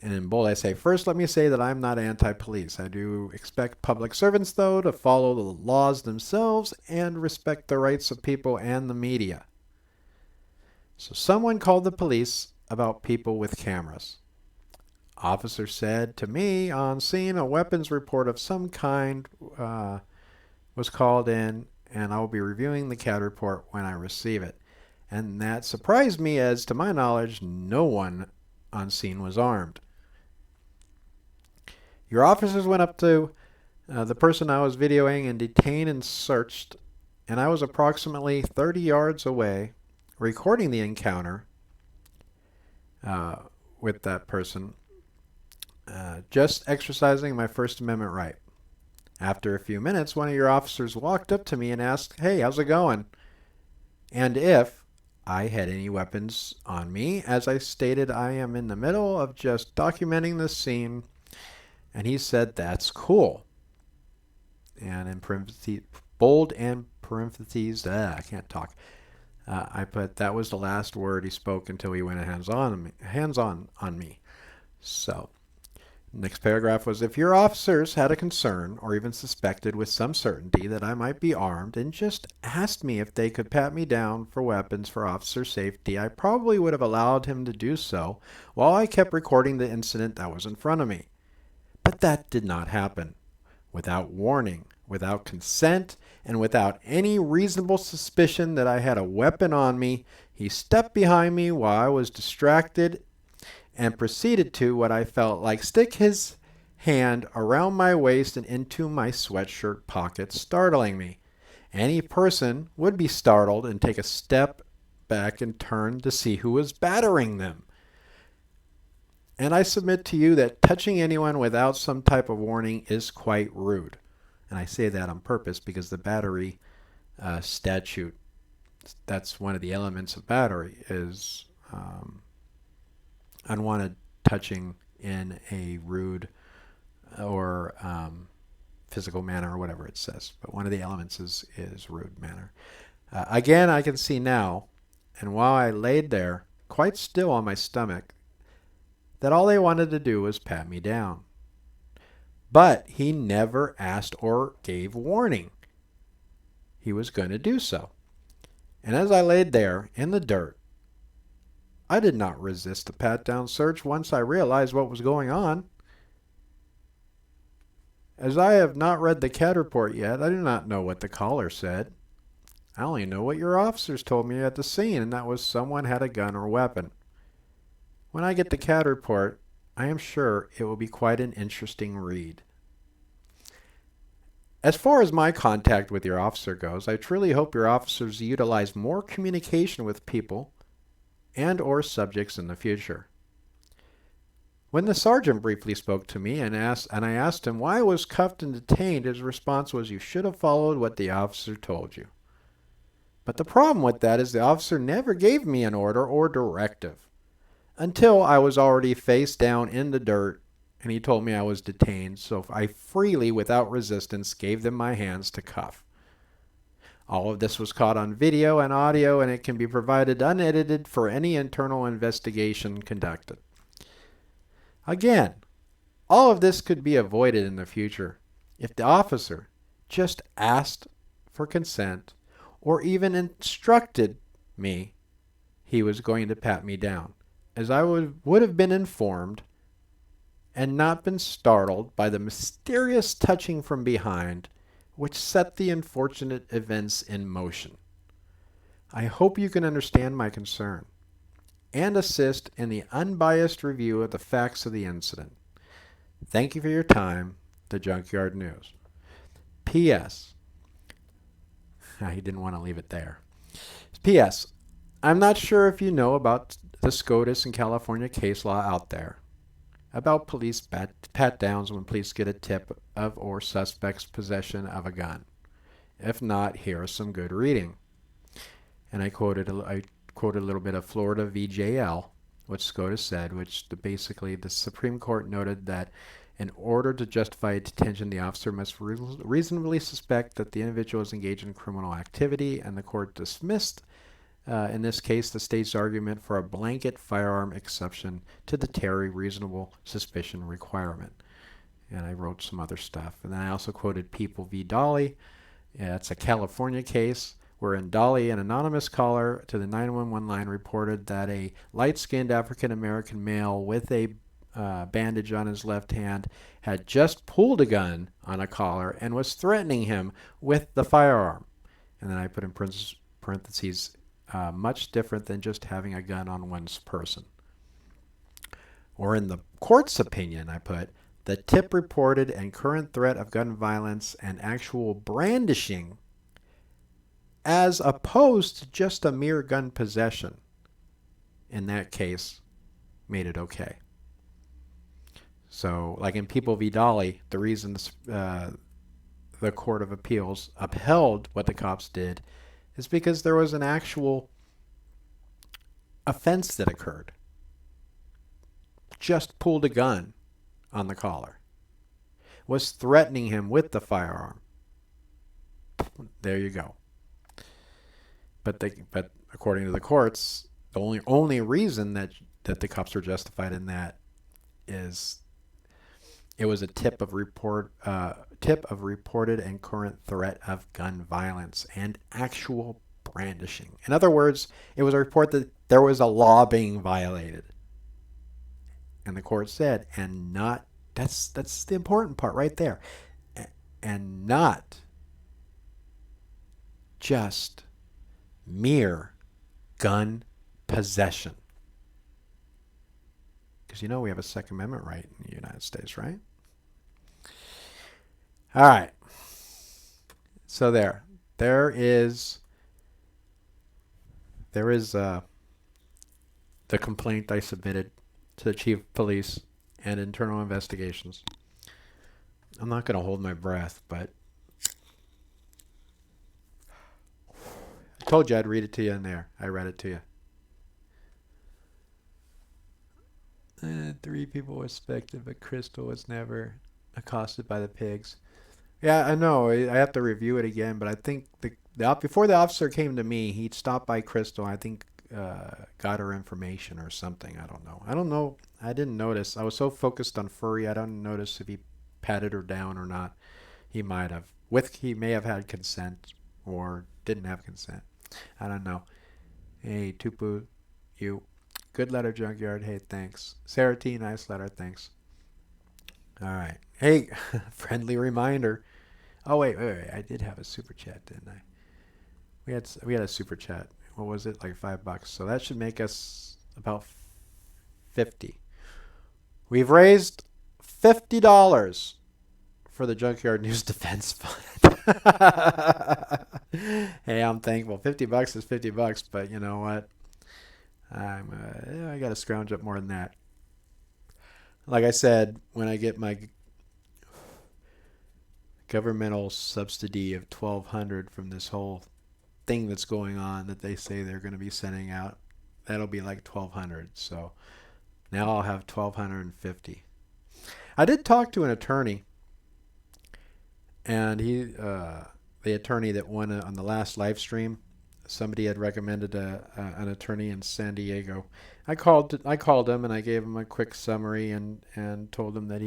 S3: And in bold I say, first let me say that I'm not anti-police. I do expect public servants, though, to follow the laws themselves and respect the rights of people and the media. So someone called the police about people with cameras. Officer said to me on scene a weapons report of some kind was called in, and I will be reviewing the CAD report when I receive it. And that surprised me, as to my knowledge, no one on scene was armed. Your officers went up to the person I was videoing and detained and searched, and I was approximately 30 yards away recording the encounter with that person, just exercising my First Amendment right. After a few minutes, one of your officers walked up to me and asked, hey, how's it going? And if I had any weapons on me. As I stated, I am in the middle of just documenting the scene, and he said, that's cool. And in parentheses, bold and parentheses, I can't talk. I put, that was the last word he spoke until he went hands on me. So, next paragraph was, if your officers had a concern or even suspected with some certainty that I might be armed and just asked me if they could pat me down for weapons for officer safety, I probably would have allowed him to do so while I kept recording the incident that was in front of me. But that did not happen. Without warning, without consent and without any reasonable suspicion that I had a weapon on me. He stepped behind me while I was distracted and proceeded to, what I felt like, stick his hand around my waist and into my sweatshirt pocket, startling me. Any person would be startled and take a step back and turn to see who was battering them. And I submit to you that touching anyone without some type of warning is quite rude. And I say that on purpose because the battery statute, that's one of the elements of battery, is unwanted touching in a rude or physical manner, or whatever it says. But one of the elements is rude manner. Again, I can see now, and while I laid there, quite still on my stomach, that all they wanted to do was pat me down. But he never asked or gave warning he was going to do so. And as I laid there in the dirt, I did not resist the pat-down search once I realized what was going on. As I have not read the CAD report yet, I do not know what the caller said. I only know what your officers told me at the scene, and that was someone had a gun or weapon. When I get the CAD report, I am sure it will be quite an interesting read. As far as my contact with your officer goes, I truly hope your officers utilize more communication with people and or subjects in the future. When the sergeant briefly spoke to me and I asked him why I was cuffed and detained, his response was, "You should have followed what the officer told you." But the problem with that is the officer never gave me an order or directive until I was already face down in the dirt and he told me I was detained, so I freely, without resistance, gave them my hands to cuff. All of this was caught on video and audio, and it can be provided unedited for any internal investigation conducted. Again, all of this could be avoided in the future if the officer just asked for consent or even instructed me he was going to pat me down, as I would have been informed and not been startled by the mysterious touching from behind, which set the unfortunate events in motion. I hope you can understand my concern and assist in the unbiased review of the facts of the incident. Thank you for your time. The Junkyard News. P.S. He didn't want to leave it there. P.S. I'm not sure if you know about the SCOTUS and California case law out there about police pat-downs when police get a tip of or suspect's possession of a gun. If not, here is some good reading. And I quoted a little bit of Florida v. JL, what SCOTUS said, which basically the Supreme Court noted that in order to justify detention, the officer must reasonably suspect that the individual is engaged in criminal activity, and the court dismissed in this case, the state's argument for a blanket firearm exception to the Terry reasonable suspicion requirement. And I wrote some other stuff. And then I also quoted People v. Dolly. It's a California case where in Dolly, an anonymous caller to the 911 line reported that a light-skinned African-American male with a bandage on his left hand had just pulled a gun on a caller and was threatening him with the firearm. And then I put in parentheses, much different than just having a gun on one's person. Or in the court's opinion, I put, the tip reported and current threat of gun violence and actual brandishing as opposed to just a mere gun possession. In that case, made it okay. So, like in People v. Dolly, the reason the Court of Appeals upheld what the cops did is because there was an actual offense that occurred. Just pulled a gun on the caller. Was threatening him with the firearm. There you go. But according to the courts, the only reason that the cops were justified in that is it was a tip of reported and current threat of gun violence and actual brandishing. In other words, it was a report that there was a law being violated. And the court said, that's the important part right there. and not just mere gun possession. Because you know we have a Second Amendment right in the United States, right? All right. So there is the complaint I submitted to the chief of police and internal investigations. I'm not going to hold my breath, but I told you I'd read it to you in there. I read it to you. 3 people were suspected, but Crystal was never accosted by the pigs. Yeah, I know. I have to review it again, but I think before the officer came to me, he'd stopped by Crystal. I think got her information or something. I don't know. I didn't notice. I was so focused on Furry, I don't notice if he patted her down or not. He might have. He may have had consent or didn't have consent. I don't know. Hey, Tupu, you. Good letter, Junkyard. Hey, thanks. Sarah T, nice letter. Thanks. All right. Hey, friendly reminder. Oh, wait. I did have a super chat, didn't I? We had a super chat. What was it? Like $5. So that should make us about 50. We've raised $50 for the Junkyard News Defense Fund. Hey, I'm thankful. $50 is $50, but you know what? I got to scrounge up more than that. Like I said, when I get my governmental subsidy of $1,200 from this whole thing that's going on that they say they're going to be sending out, that'll be like $1,200. So now I'll have $1,250. I did talk to an attorney, and the attorney that won on the last live stream, somebody had recommended an attorney in San Diego. I called him and I gave him a quick summary and told him that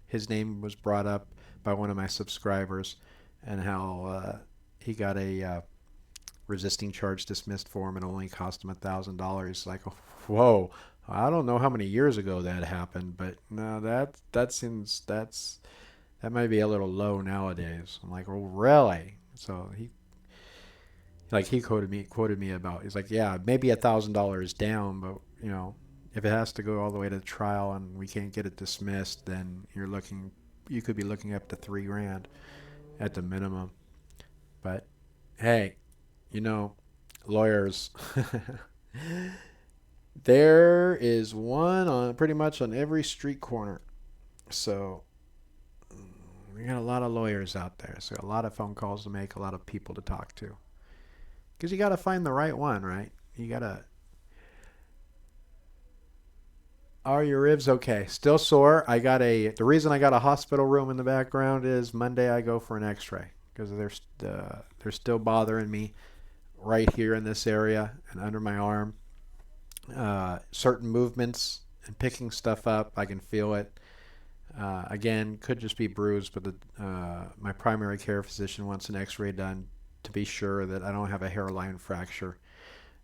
S3: his name was brought up by one of my subscribers and how he got a resisting charge dismissed for him and only cost him $1,000. Like, whoa, I don't know how many years ago that happened, but no, that might be a little low nowadays. I'm like, oh, really? So he quoted me about, he's like, yeah, maybe $1,000 down, but you know, if it has to go all the way to trial and we can't get it dismissed, then you could be looking up to $3,000 at the minimum. But hey, you know, lawyers, there is one on pretty much on every street corner. So we got a lot of lawyers out there. So a lot of phone calls to make, a lot of people to talk to. Because you got to find the right one, right? You got to... Are your ribs okay? Still sore. The reason I got a hospital room in the background is Monday I go for an x-ray. Because they're still bothering me right here in this area and under my arm. Certain movements and picking stuff up, I can feel it. Again, could just be bruised, but my primary care physician wants an x-ray done to be sure that I don't have a hairline fracture.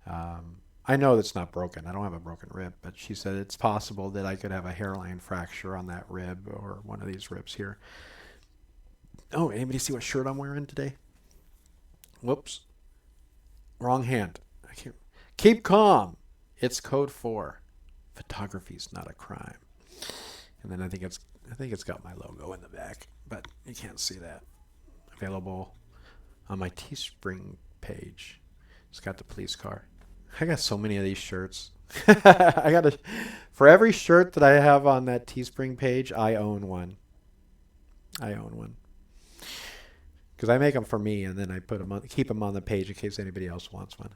S3: I know that's not broken. I don't have a broken rib, but she said it's possible that I could have a hairline fracture on that rib or one of these ribs here. Oh, anybody see what shirt I'm wearing today? Whoops. Wrong hand. I can't. Keep calm. It's code 4. Photography's not a crime. And then I think it's got my logo in the back, but you can't see that. Available on my Teespring page. It's got the police car. I got so many of these shirts. For every shirt that I have on that Teespring page, I own one. Because I make them for me, and then I keep them on the page in case anybody else wants one.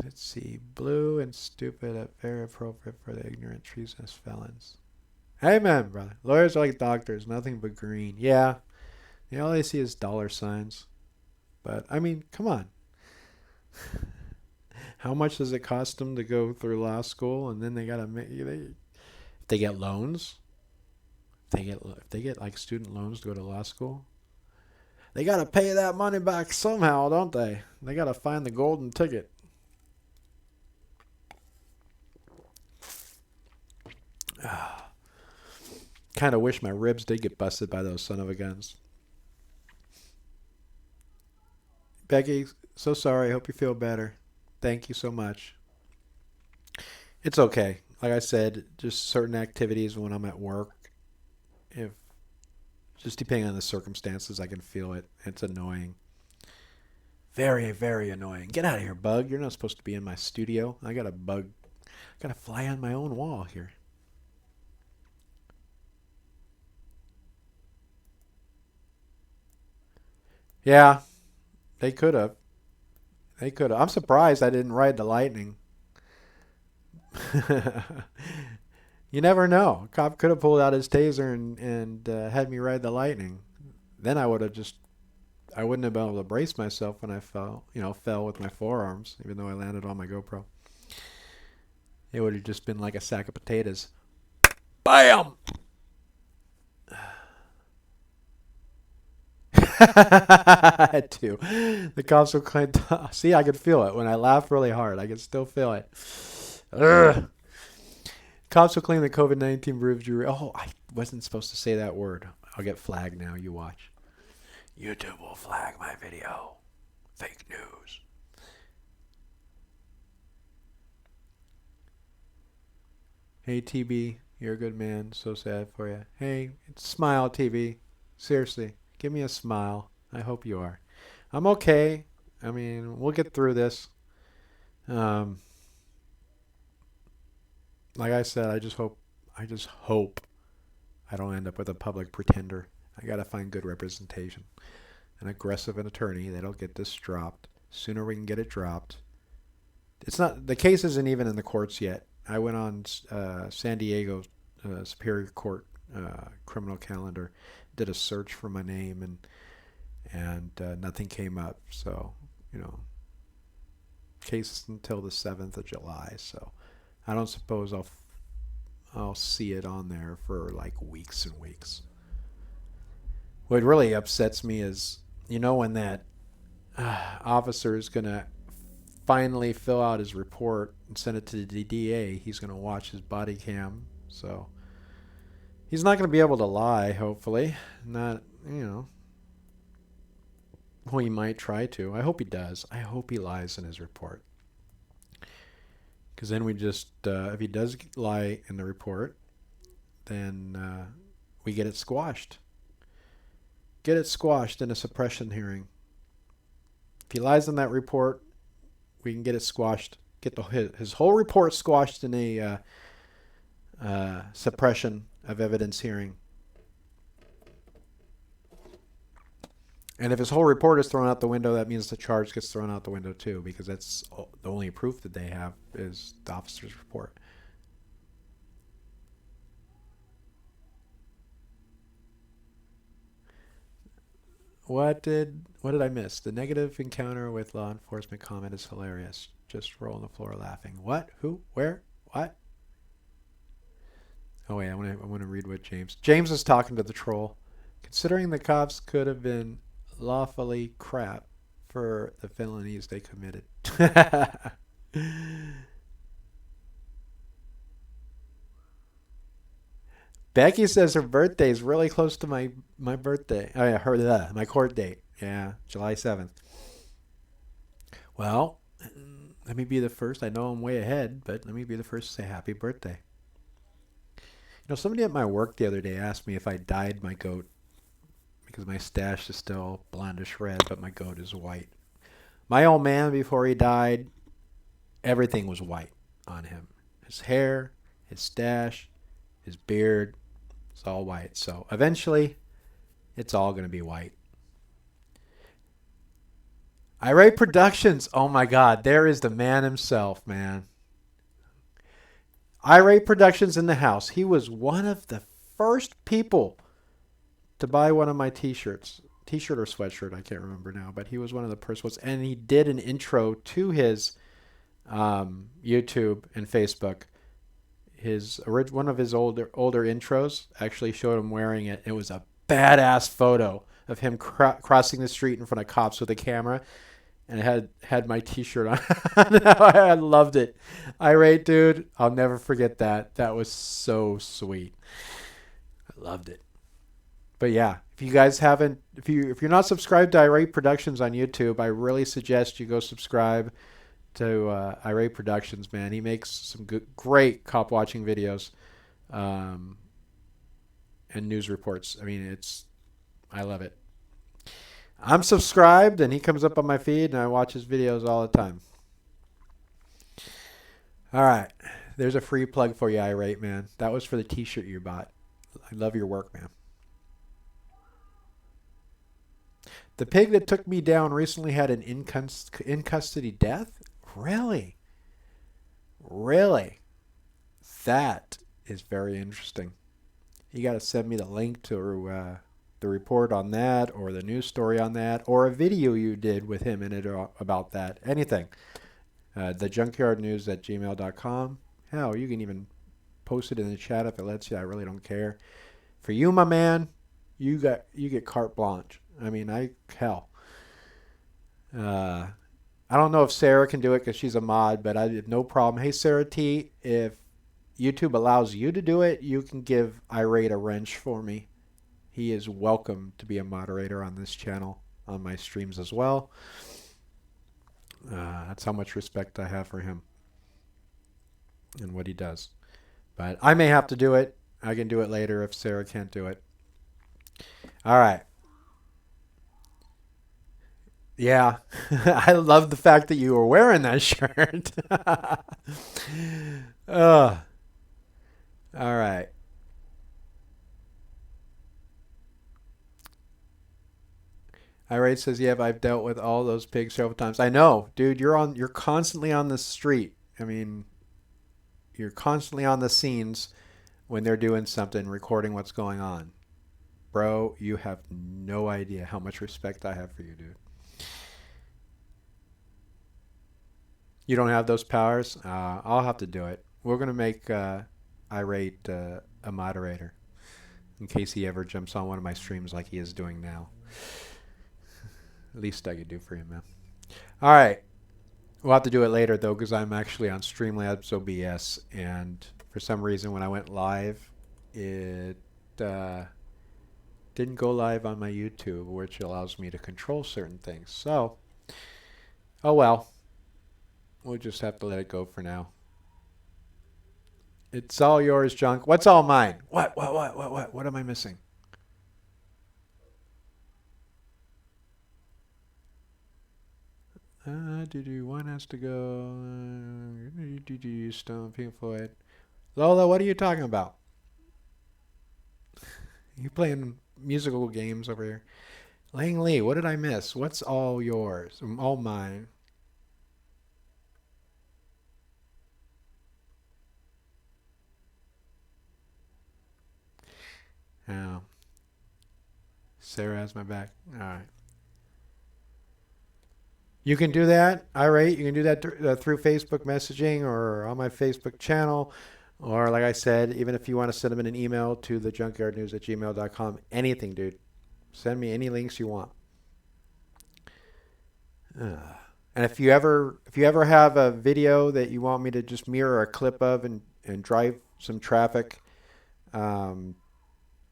S3: Let's see. Blue and stupid, very appropriate for the ignorant, treasonous felons. Amen, brother. Lawyers are like doctors, nothing but green. Yeah. All they see is dollar signs. But, I mean, come on. How much does it cost them to go through law school? And then they got to make... If they get loans, if they get like student loans to go to law school, they got to pay that money back somehow, don't they? They got to find the golden ticket. kind of wish my ribs did get busted by those son of a guns. Becky, so sorry. I hope you feel better. Thank you so much. It's okay. Like I said, just certain activities when I'm at work, if just depending on the circumstances, I can feel it. It's annoying. Very, very annoying. Get out of here, bug. You're not supposed to be in my studio. I got a bug. I got a fly on my own wall here. Yeah, they could have. They could have. I'm surprised I didn't ride the lightning. You never know. A cop could have pulled out his taser and had me ride the lightning. Then I wouldn't have been able to brace myself when I fell with my forearms, even though I landed on my GoPro. It would have just been like a sack of potatoes. BAM! Too. The cops will claim. See, I could feel it when I laugh really hard. I can still feel it. Ugh. Cops will claim that COVID-19 bruised you. Oh, I wasn't supposed to say that word. I'll get flagged now. You watch. YouTube will flag my video. Fake news. Hey, TB, you're a good man. So sad for you. Hey, smile, TB. Seriously, give me a smile. I hope you are. I'm okay. I mean, we'll get through this. Like I said, I just hope I don't end up with a public pretender. I gotta find good representation. An aggressive attorney that'll get this dropped. Sooner we can get it dropped. It's not, the case isn't even in the courts yet. I went on San Diego Superior Court criminal calendar, did a search for my name, and nothing came up. So, case until the 7th of July. So I don't suppose I'll see it on there for like weeks and weeks. What really upsets me is, when that officer is going to finally fill out his report and send it to the DA, he's going to watch his body cam. So he's not going to be able to lie, hopefully. Not, well, he might try to. I hope he does. I hope he lies in his report. Because then we just, if he does lie in the report, then we get it squashed. Get it squashed in a suppression hearing. If he lies in that report, we can get it squashed. Get his whole report squashed in a suppression of evidence hearing. And if his whole report is thrown out the window, that means the charge gets thrown out the window too, because that's the only proof that they have is the officer's report. What did I miss? The negative encounter with law enforcement comment is hilarious. Just roll on the floor laughing. What? Who? Where? What? Oh wait, I want to read what James is talking to the troll. Considering the cops could have been lawfully crap for the felonies they committed. Becky says her birthday is really close to my birthday. Oh yeah, my court date. Yeah, July 7th. Well, let me be the first. I know I'm way ahead, but let me be the first to say happy birthday. Somebody at my work the other day asked me if I dyed my goat, because my stash is still blondish red, but my goat is white. My old man, before he died, everything was white on him. His hair, his stash, his beard, it's all white. So eventually, it's all going to be white. Irate Productions. Oh my God, there is the man himself, man. Irate Productions in the house. He was one of the first people to buy one of my t-shirts. T-shirt or sweatshirt, I can't remember now, but he was one of the first ones. And he did an intro to his YouTube and Facebook. One of his older intros actually showed him wearing it. It was a badass photo of him crossing the street in front of cops with a camera, and it had my t-shirt on. I loved it. Irate dude, I'll never forget that. That was so sweet. I loved it. But yeah, if you guys haven't, if you're not subscribed to Irate Productions on YouTube, I really suggest you go subscribe to Irate Productions. Man, he makes some great cop watching videos, and news reports. I mean, I love it. I'm subscribed, and he comes up on my feed, and I watch his videos all the time. All right, there's a free plug for you, Irate, man. That was for the T-shirt you bought. I love your work, man. The pig that took me down recently had an in custody death? Really? Really? That is very interesting. You got to send me the link to the report on that, or the news story on that, or a video you did with him in it about that. Anything. The junkyardnews@gmail.com. Hell, you can even post it in the chat if it lets you. I really don't care. For you, my man, you get carte blanche. I mean, hell. I don't know if Sarah can do it because she's a mod, but I have no problem. Hey, Sarah T, if YouTube allows you to do it, you can give Irate a wrench for me. He is welcome to be a moderator on this channel, on my streams as well. That's how much respect I have for him and what he does. But I may have to do it. I can do it later if Sarah can't do it. All right. Yeah, I love the fact that you were wearing that shirt. All right. Irate says, "Yeah, I've dealt with all those pigs several times." I know, dude. You're constantly on the street. I mean, you're constantly on the scenes when they're doing something, recording what's going on. Bro, you have no idea how much respect I have for you, dude. You don't have those powers? I'll have to do it. We're going to make Irate a moderator in case he ever jumps on one of my streams like he is doing now. Least I could do for him, man. All right. We'll have to do it later, though, because I'm actually on Streamlabs OBS, and for some reason when I went live, it didn't go live on my YouTube, which allows me to control certain things. So, oh well. We'll just have to let it go for now. It's all yours, Junk. What's all mine? What am I missing? One has to go. Stone, Pink Floyd. Lola, what are you talking about? You playing musical games over here. Lang Lee, what did I miss? What's all yours? All mine. Oh. Sarah has my back. All right. You can do that, Irate. You can do that through Facebook messaging or on my Facebook channel. Or like I said, even if you want to send them an email to the junkyardnews@gmail.com. Anything, dude. Send me any links you want. And if you ever have a video that you want me to just mirror a clip of and drive some traffic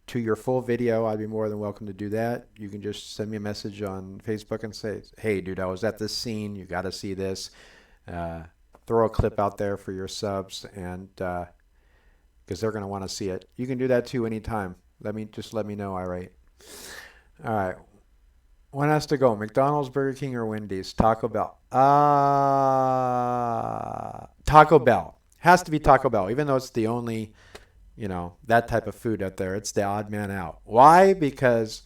S3: to your full video, I'd be more than welcome to do that. You can just send me a message on Facebook and say, "Hey, dude, I was at this scene. You got to see this." Throw a clip out there for your subs, and because they're going to want to see it. You can do that too anytime. Let me know, Irate. All right. One has to go. McDonald's, Burger King, or Wendy's? Taco Bell. Taco Bell. Has to be Taco Bell, even though it's the only, that type of food out there. It's the odd man out. Why? Because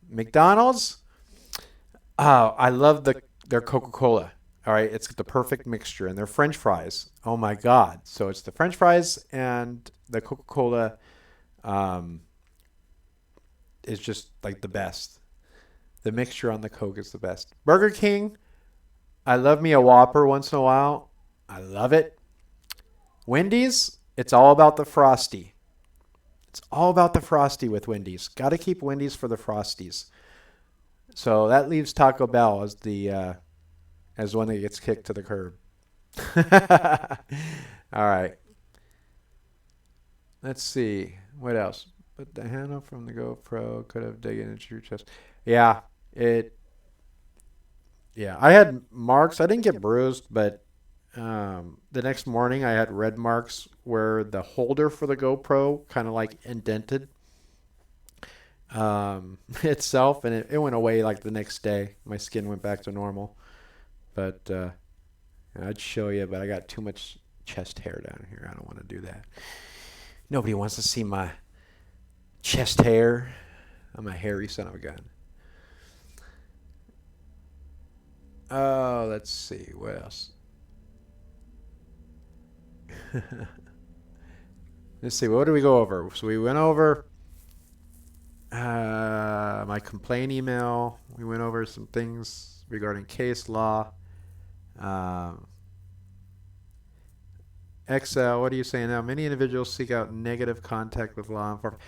S3: McDonald's, I love their Coca-Cola. All right, it's the perfect mixture. And their French fries, oh my God. So it's the French fries and the Coca-Cola is just like the best. The mixture on the Coke is the best. Burger King, I love me a Whopper once in a while. I love it. Wendy's, it's all about the Frosty. It's all about the Frosty with Wendy's. Got to keep Wendy's for the Frosties. So that leaves Taco Bell as the as one that gets kicked to the curb. All right. Let's see. What else? but the handle from the GoPro could have digged into your chest. Yeah, it. Yeah, I had marks. I didn't get bruised, but the next morning I had red marks where the holder for the GoPro kind of like indented itself, and it went away like the next day. My skin went back to normal. But I'd show you, but I got too much chest hair down here. I don't want to do that. Nobody wants to see my chest hair. I'm a hairy son of a gun. Oh, let's see. What else? Let's see. What did we go over? So we went over my complaint email. We went over some things regarding case law. XL, what are you saying now? Many individuals seek out negative contact with law enforcement.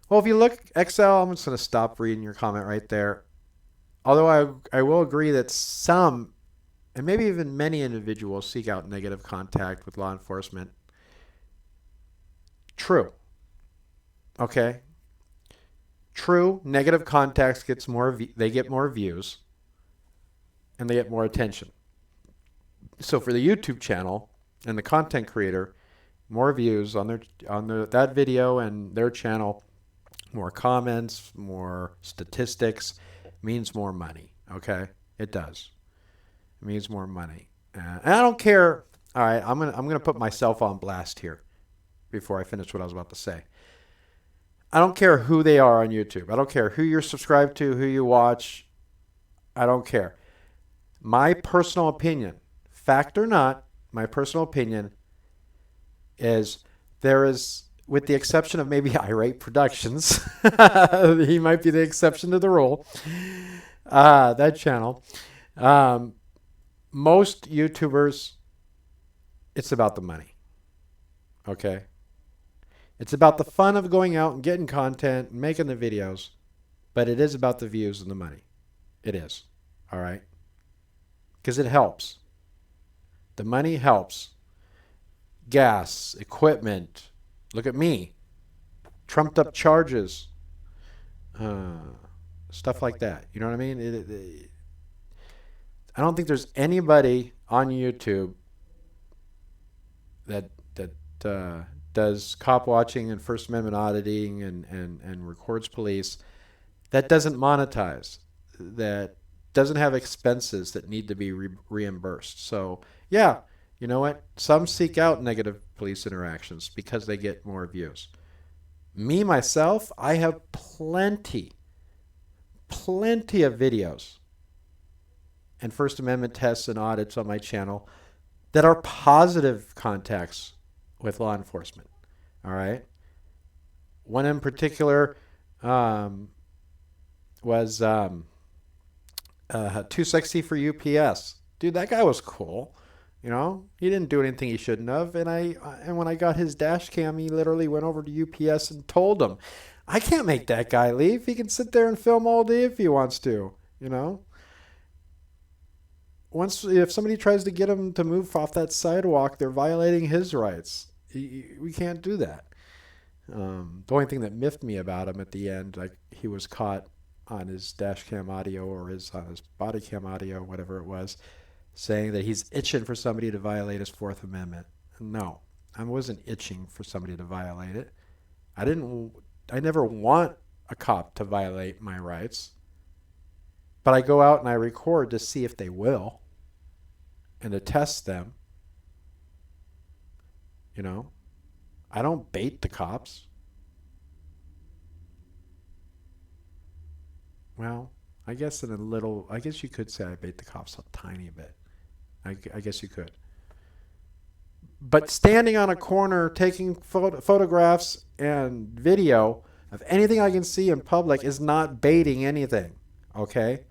S3: Well, if you look, XL, I'm just going to stop reading your comment right there. Although I will agree that some, and maybe even many individuals seek out negative contact with law enforcement. True. Okay. True. Negative contacts gets more. They get more views, and they get more attention. So for the YouTube channel and the content creator, more views on that video and their channel, more comments, more statistics, means more money. Okay, it does. It means more money, and I don't care. All right, I'm gonna put myself on blast here before I finish what I was about to say. I don't care who they are on YouTube. I don't care who you're subscribed to, who you watch. I don't care. My personal opinion, fact or not, my personal opinion is there is, with the exception of maybe Irate Productions, he might be the exception to the rule, that channel, most YouTubers, it's about the money, okay? It's about the fun of going out and getting content and making the videos, but it is about the views and the money. It is, all right? Because it helps. The money helps. Gas, equipment. Look at me. Trumped up charges. Stuff like that. You know what I mean? I don't think there's anybody on YouTube that does cop watching and First Amendment auditing and records police that doesn't monetize, that doesn't have expenses that need to be reimbursed. So, yeah, you know what? Some seek out negative police interactions because they get more views. Me, myself, I have plenty of videos and First Amendment tests and audits on my channel that are positive contacts with law enforcement. All right? One in particular was Too Sexy for UPS. Dude, that guy was cool. You know, he didn't do anything he shouldn't have. And when I got his dash cam, he literally went over to UPS and told them, I can't make that guy leave. He can sit there and film all day if he wants to, you know. If somebody tries to get him to move off that sidewalk, they're violating his rights. We can't do that. The only thing that miffed me about him at the end, like he was caught on his dash cam audio or on his body cam audio, whatever it was, saying that he's itching for somebody to violate his Fourth Amendment. No, I wasn't itching for somebody to violate it. I never want a cop to violate my rights, but I go out and I record to see if they will and to test them. You know, I don't bait the cops. Well, I guess you could say I bait the cops a tiny bit. I guess you could. But standing on a corner taking photographs and video of anything I can see in public is not baiting anything, okay?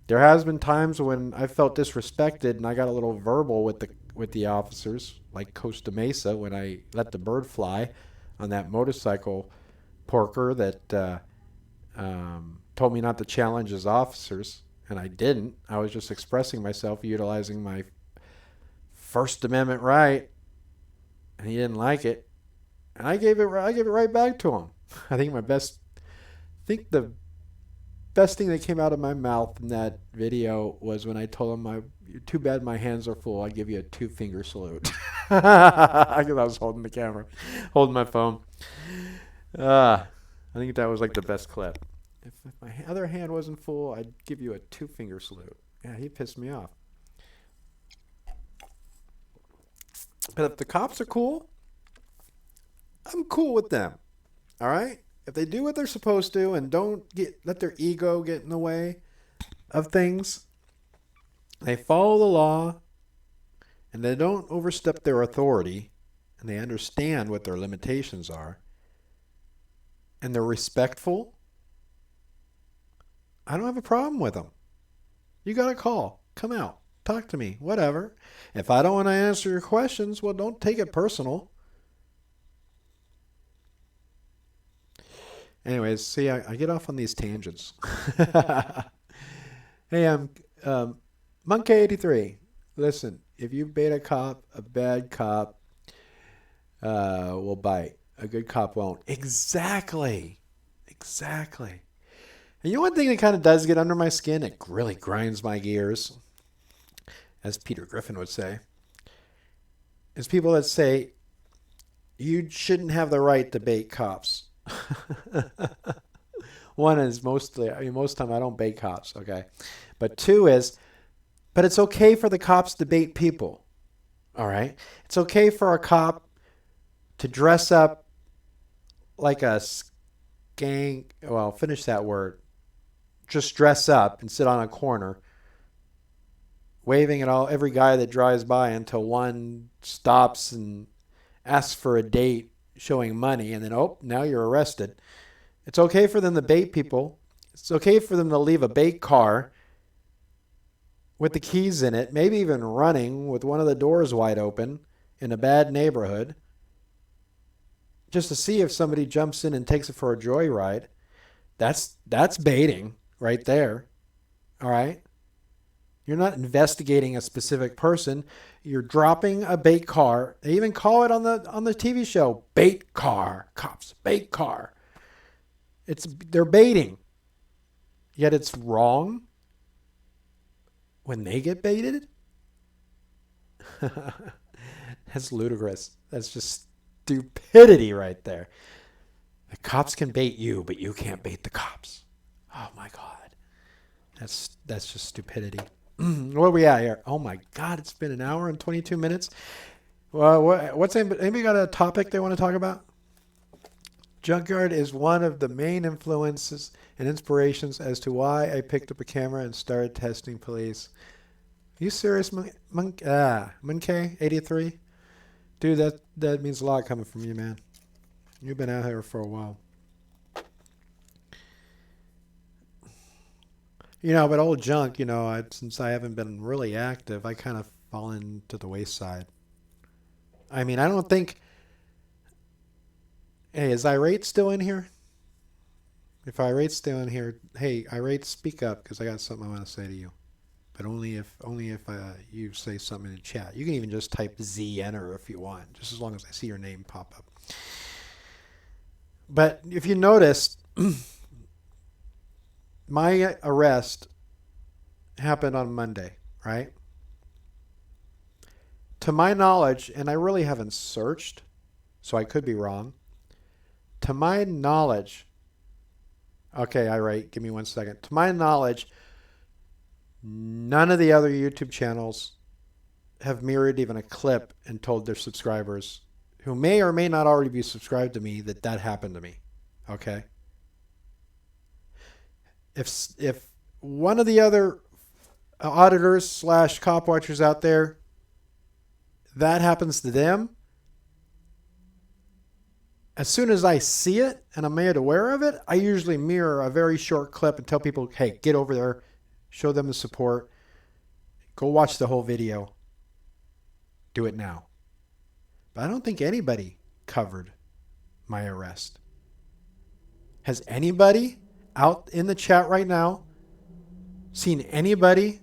S3: There has been times when I felt disrespected and I got a little verbal with the officers, like Costa Mesa when I let the bird fly on that motorcycle porker that told me not to challenge his officers, and I didn't. I was just expressing myself, utilizing my First Amendment right, and he didn't like it. And I gave it right back to him. I think the best thing that came out of my mouth in that video was when I told him, too bad my hands are full. I give you a 2-finger salute. Because I was holding the camera, holding my phone. I think that was like the best clip. If my other hand wasn't full, I'd give you a 2-finger salute. Yeah, he pissed me off. But if the cops are cool, I'm cool with them. All right? If they do what they're supposed to and don't let their ego get in the way of things, they follow the law, and they don't overstep their authority, and they understand what their limitations are, and they're respectful, I don't have a problem with them. You got a call. Come out. Talk to me. Whatever. If I don't want to answer your questions, well, don't take it personal. Anyways, see, I get off on these tangents. Hey, I'm Monkey83. Listen, if you bait a cop, a bad cop will bite. A good cop won't. Exactly. And you know one thing that kind of does get under my skin? It really grinds my gears, as Peter Griffin would say, is people that say, you shouldn't have the right to bait cops. One is most time I don't bait cops, okay? But two is, but it's okay for the cops to bait people, all right? It's okay for a cop to dress up like a skank, well, finish that word. Just dress up and sit on a corner, waving at every guy that drives by until one stops and asks for a date, showing money, and then, oh, now you're arrested. It's okay for them to bait people. It's okay for them to leave a bait car with the keys in it, maybe even running with one of the doors wide open in a bad neighborhood, just to see if somebody jumps in and takes it for a joyride. That's baiting right there. All right? You're not investigating a specific person. You're dropping a bait car. They even call it on the TV show, bait car. Cops, bait car. They're baiting. Yet it's wrong when they get baited? That's ludicrous. That's just stupidity right there. The cops can bait you, but you can't bait the cops. Oh my God. That's just stupidity. Where are we at here? Oh my God, it's been an hour and 22 minutes. Well, anybody got a topic they want to talk about? Junkyard is one of the main influences and inspirations as to why I picked up a camera and started testing police. Are you serious, Monkey83? Dude, that means a lot coming from you, man. You've been out here for a while. But old Junk, since I haven't been really active, I kind of fallen to the wayside. I mean, I don't think... Hey, is Irate still in here? If Irate's still in here, hey, Irate, speak up, because I got something I want to say to you. But only if you say something in the chat. You can even just type Z enter if you want, just as long as I see your name pop up. But if you noticed, my arrest happened on Monday, right? To my knowledge, and I really haven't searched, so I could be wrong. To my knowledge, okay, Irate, give me 1 second. To my knowledge, none of the other YouTube channels have mirrored even a clip and told their subscribers, who may or may not already be subscribed to me, that happened to me. Okay? If one of the other auditors / cop watchers out there, that happens to them, as soon as I see it and I'm made aware of it, I usually mirror a very short clip and tell people, hey, get over there, show them the support, go watch the whole video, do it now. But I don't think anybody covered my arrest. Has anybody out in the chat right now seen anybody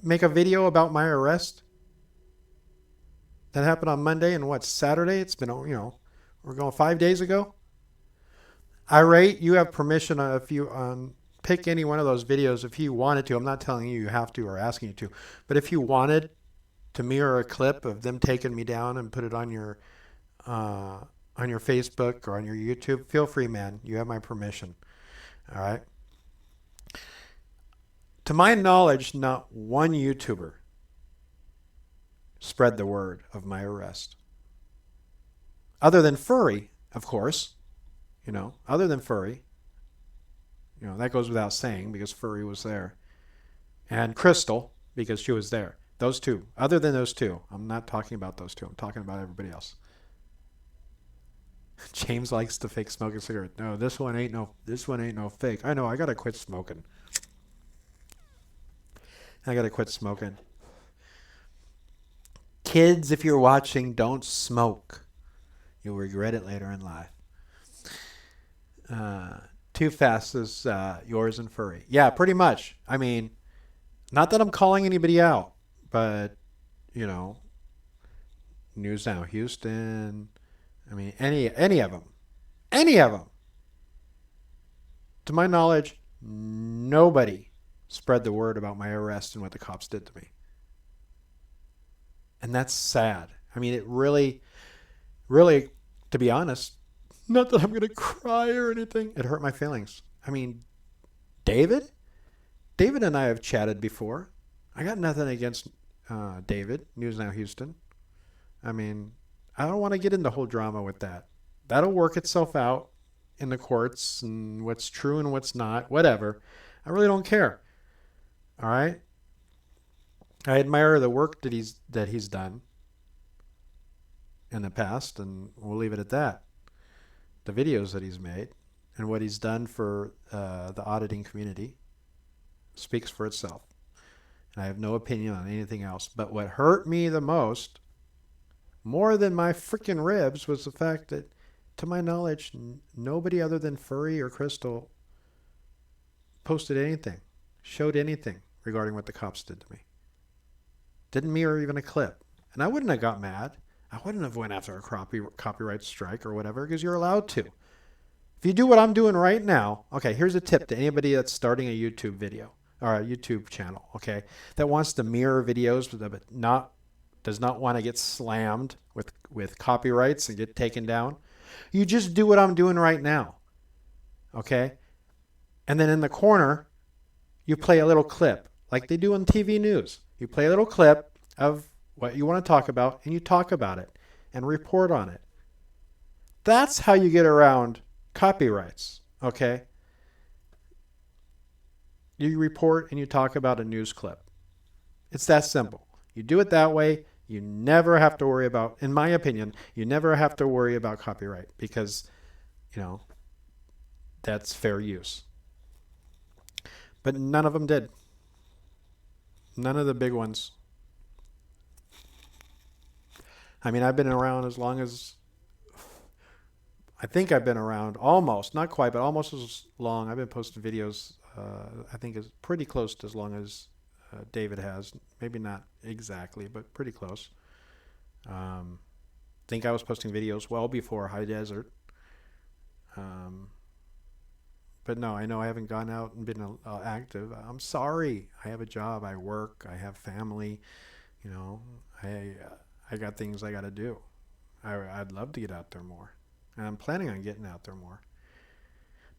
S3: make a video about my arrest? That happened on Monday, and Saturday? It's been, we're We're going 5 days ago. Irate, you have permission if you pick any one of those videos if you wanted to. I'm not telling you you have to or asking you to, but if you wanted to mirror a clip of them taking me down and put it on your Facebook or on your YouTube, feel free, man. You have my permission. All right. To my knowledge, not one YouTuber spread the word of my arrest. Other than Furry, of course. Other than Furry. That goes without saying because Furry was there. And Crystal, because she was there. Those two. Other than those two. I'm not talking about those two. I'm talking about everybody else. James likes to fake smoke a cigarette. No, this one ain't no fake. I know, I gotta quit smoking. Kids, if you're watching, don't smoke. You'll regret it later in life. Too fast is yours and Furry. Yeah, pretty much. I mean, not that I'm calling anybody out, but, News Now Houston. I mean, any of them. To my knowledge, nobody spread the word about my arrest and what the cops did to me. And that's sad. I mean, it really, to be honest, not that I'm going to cry or anything. It hurt my feelings. I mean, David and I have chatted before. I got nothing against David, News Now Houston. I mean, I don't want to get into the whole drama with that. That'll work itself out in the courts and what's true and what's not, whatever. I really don't care. All right? I admire the work that he's done in the past, and we'll leave it at that. The videos that he's made and what he's done for the auditing community speaks for itself. And I have no opinion on anything else. But what hurt me the most, more than my freaking ribs, was the fact that, to my knowledge, nobody other than Furry or Crystal posted anything, showed anything regarding what the cops did to me. Didn't mirror even a clip. And I wouldn't have got mad. I wouldn't have went after a copyright strike or whatever, because you're allowed to. If you do what I'm doing right now, okay, here's a tip to anybody that's starting a YouTube video or a YouTube channel, okay, that wants to mirror videos but does not want to get slammed with copyrights and get taken down. You just do what I'm doing right now, okay? And then in the corner, you play a little clip like they do on TV news. You play a little clip of what you want to talk about, and you talk about it and report on it. That's how you get around copyrights, okay? You report and you talk about a news clip. It's that simple. You do it that way, you never have to worry about, in my opinion, you never have to worry about copyright because, that's fair use. But none of them did. None of the big ones. I mean, I've been around as long as, I think I've been around almost, not quite, but almost as long. I've been posting videos, I think is pretty close to as long as David has. Maybe not exactly, but pretty close. I think I was posting videos well before High Desert. But no, I know I haven't gone out and been active. I'm sorry. I have a job. I work. I have family. I got things I got to do. I'd love to get out there more. And I'm planning on getting out there more.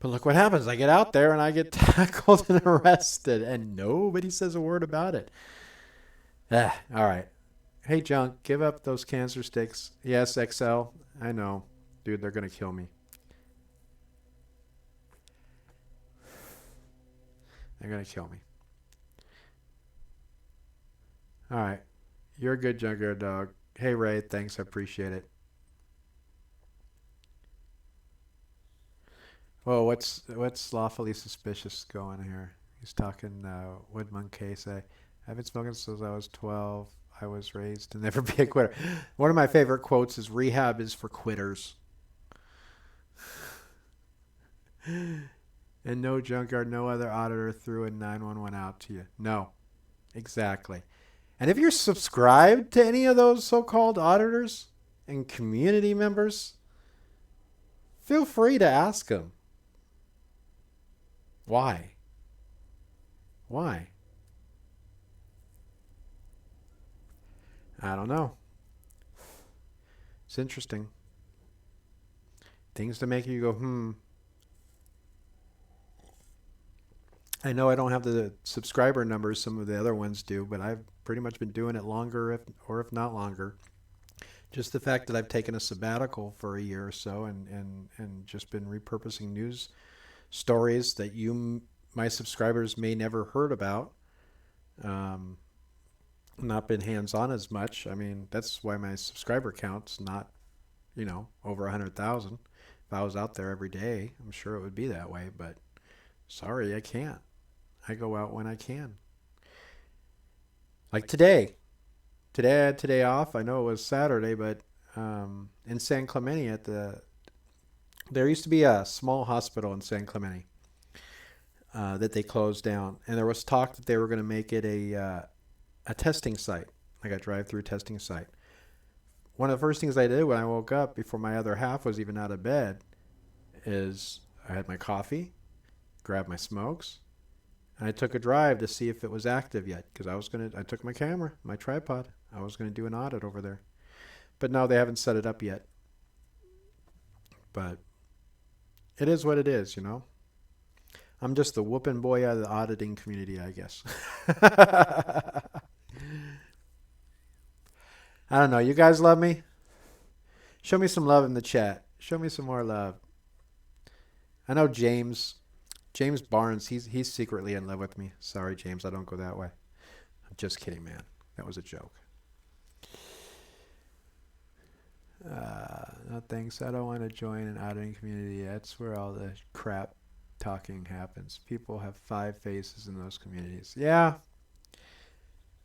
S3: But look what happens. I get out there and I get tackled and arrested. And nobody says a word about it. All right. Hey, Junk, give up those cancer sticks. Yes, XL. I know. Dude, they're going to kill me. They're going to kill me. All right. You're a good Junkyard dog. Hey, Ray, thanks. I appreciate it. Well, what's lawfully suspicious going here? He's talking Woodman case. I've been smoking since I was 12. I was raised to never be a quitter. One of my favorite quotes is, rehab is for quitters. And no, Junkyard, no other auditor threw a 911 out to you. No, exactly. And if you're subscribed to any of those so-called auditors and community members, Feel free to ask him. Why? Why? I don't know. It's interesting. Things to make you go, I know I don't have the subscriber numbers some of the other ones do, but I've pretty much been doing it longer, if not longer. Just the fact that I've taken a sabbatical for a year or so and just been repurposing news stories that my subscribers may never heard about. Not been hands-on as much. I mean, that's why my subscriber count's not, over 100,000. If I was out there every day, I'm sure it would be that way, but sorry, I can't. I go out when I can. Like today. Today I had today off. I know it was Saturday, but in San Clemente there used to be a small hospital in San Clemente that they closed down, and there was talk that they were going to make it a testing site, like a drive-through testing site. One of the first things I did when I woke up before my other half was even out of bed is I had my coffee, grabbed my smokes, and I took a drive to see if it was active yet, because I took my camera, my tripod. I was going to do an audit over there. But no, they haven't set it up yet. But it is what it is, I'm just the whooping boy out of the auditing community, I guess. I don't know. You guys love me? Show me some love in the chat. Show me some more love. I know James Barnes, he's secretly in love with me. Sorry, James, I don't go that way. I'm just kidding, man. That was a joke. No thanks. I don't want to join an auditing community. That's where all the crap talking happens. People have 5 faces in those communities. Yeah.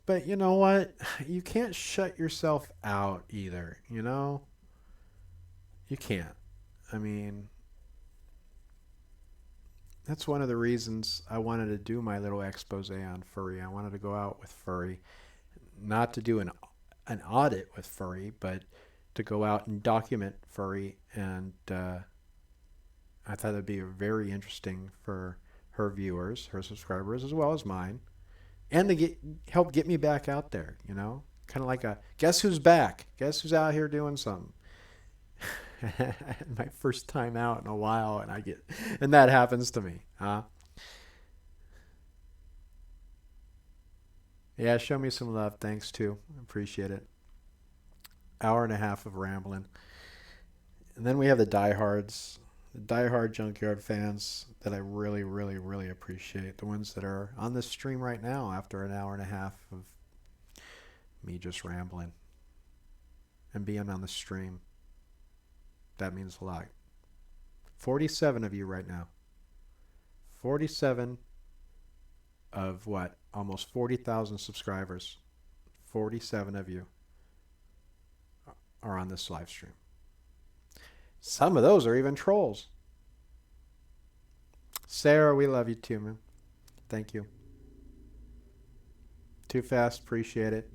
S3: But you know what? You can't shut yourself out either, You can't. I mean, that's one of the reasons I wanted to do my little expose on furry. I wanted to go out with furry. Not to do an audit with furry, but to go out and document furry. And I thought it would be very interesting for her viewers, her subscribers, as well as mine. And to help get me back out there, Kind of like a, guess who's back? Guess who's out here doing something? My first time out in a while, and that happens to me, huh? Yeah, show me some love. Thanks, too. Appreciate it. Hour and a half of rambling. And then we have the diehards. The diehard Junkyard fans that I really, really, really appreciate. The ones that are on this stream right now after an hour and a half of me just rambling and being on the stream. That means a lot. 47 of you right now. 47 of what? Almost 40,000 subscribers. 47 of you are on this live stream. Some of those are even trolls. Sarah, we love you too, man. Thank you. Too fast, appreciate it.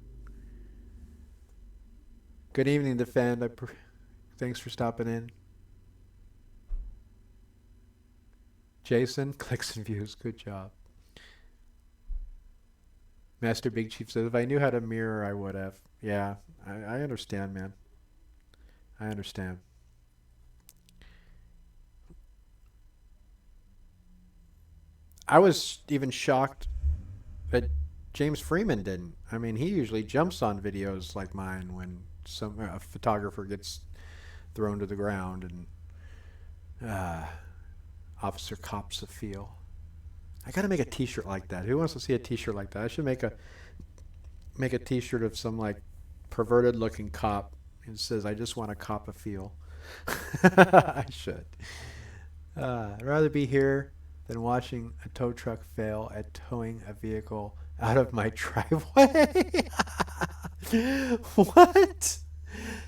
S3: Good evening, Defend. Thanks for stopping in. Jason, clicks and views. Good job. Master Big Chief says, if I knew how to mirror, I would have. Yeah, I understand, man. I understand. I was even shocked that James Freeman didn't. I mean, he usually jumps on videos like mine when a photographer gets thrown to the ground and officer cops a feel. I gotta make a t-shirt like that. Who wants to see a t-shirt like that? I should make a t-shirt of some like perverted looking cop. It says, I just want to cop a feel. I should. I'd rather be here than watching a tow truck fail at towing a vehicle out of my driveway. What?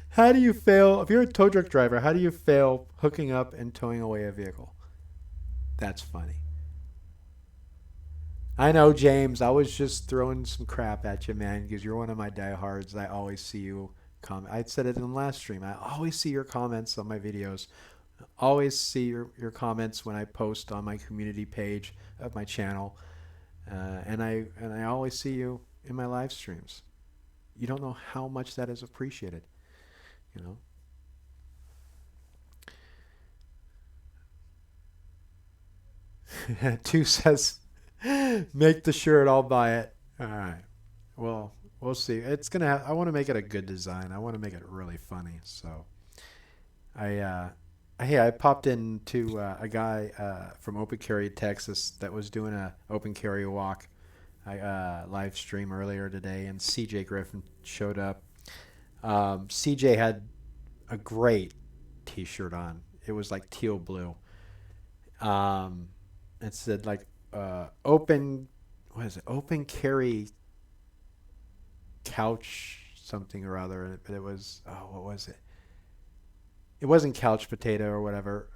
S3: How do you fail? If you're a tow truck driver, how do you fail hooking up and towing away a vehicle? That's funny. I know, James. I was just throwing some crap at you, man, because you're one of my diehards. I always see you comment. I said it in the last stream. I always see your comments on my videos Always see your comments when I post on my community page of my channel, and I always see you in my live streams. You don't know how much that is appreciated. You know. Two says, make the shirt. I'll buy it. All right. Well, we'll see. It's gonna. I want to make it a good design. I want to make it really funny. So, I popped into a guy from Open Carry, Texas, that was doing a open carry walk. I live stream earlier today, and CJ Griffin showed up. CJ had a great T-shirt on. It was like teal blue. It said like open. What is it? Open carry couch something or other. But it was what was it? It wasn't couch potato or whatever.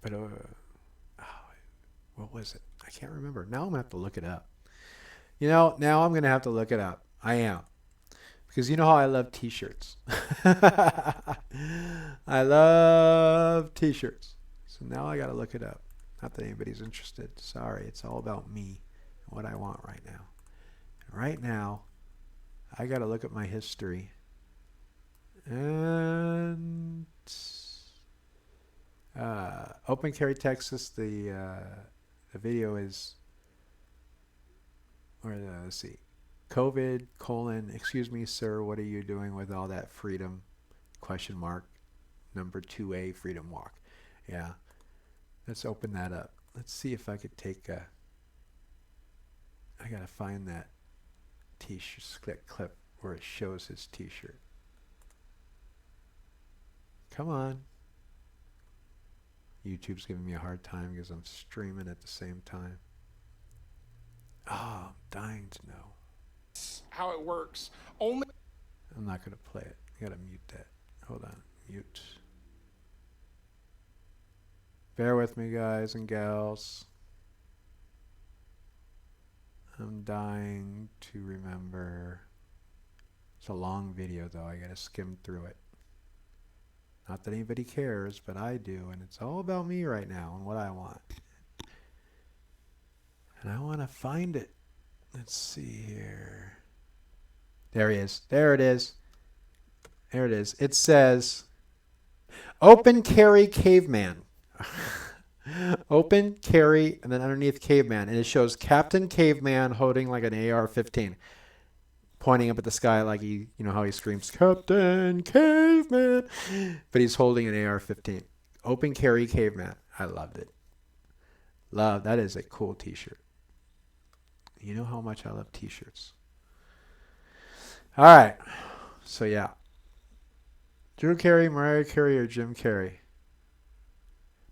S3: But what was it? I can't remember. Now I'm gonna have to look it up. Now I'm gonna have to look it up. I am. Because you know how I love T-shirts. I love T-shirts. So now I got to look it up. Not that anybody's interested. Sorry, it's all about me and what I want right now. Right now, I got to look at my history. And Open Carry, Texas. The video is. Let's see. COVID, excuse me, sir, what are you doing with all that freedom? Question mark. Number 2A, Freedom Walk. Yeah. Let's open that up. Let's see if I could take I gotta find that T-shirt clip where it shows his T-shirt. Come on. YouTube's giving me a hard time because I'm streaming at the same time. Oh, I'm dying to know.
S5: How it works. Only
S3: I'm not going to play it. I got to mute that. Hold on. Mute. Bear with me, guys and gals. I'm dying to remember. It's a long video, though. I got to skim through it. Not that anybody cares, but I do. And it's all about me right now and what I want. And I want to find it. Let's see here. There he is. There it is. There it is. It says, Open Carry Caveman. Open Carry, and then underneath Caveman. And it shows Captain Caveman holding like an AR-15. Pointing up at the sky like you know how he screams, Captain Caveman. But he's holding an AR-15. Open Carry Caveman. I loved it. That is a cool T-shirt. You know how much I love T-shirts. All right. So, yeah. Drew Carey, Mariah Carey, or Jim Carrey?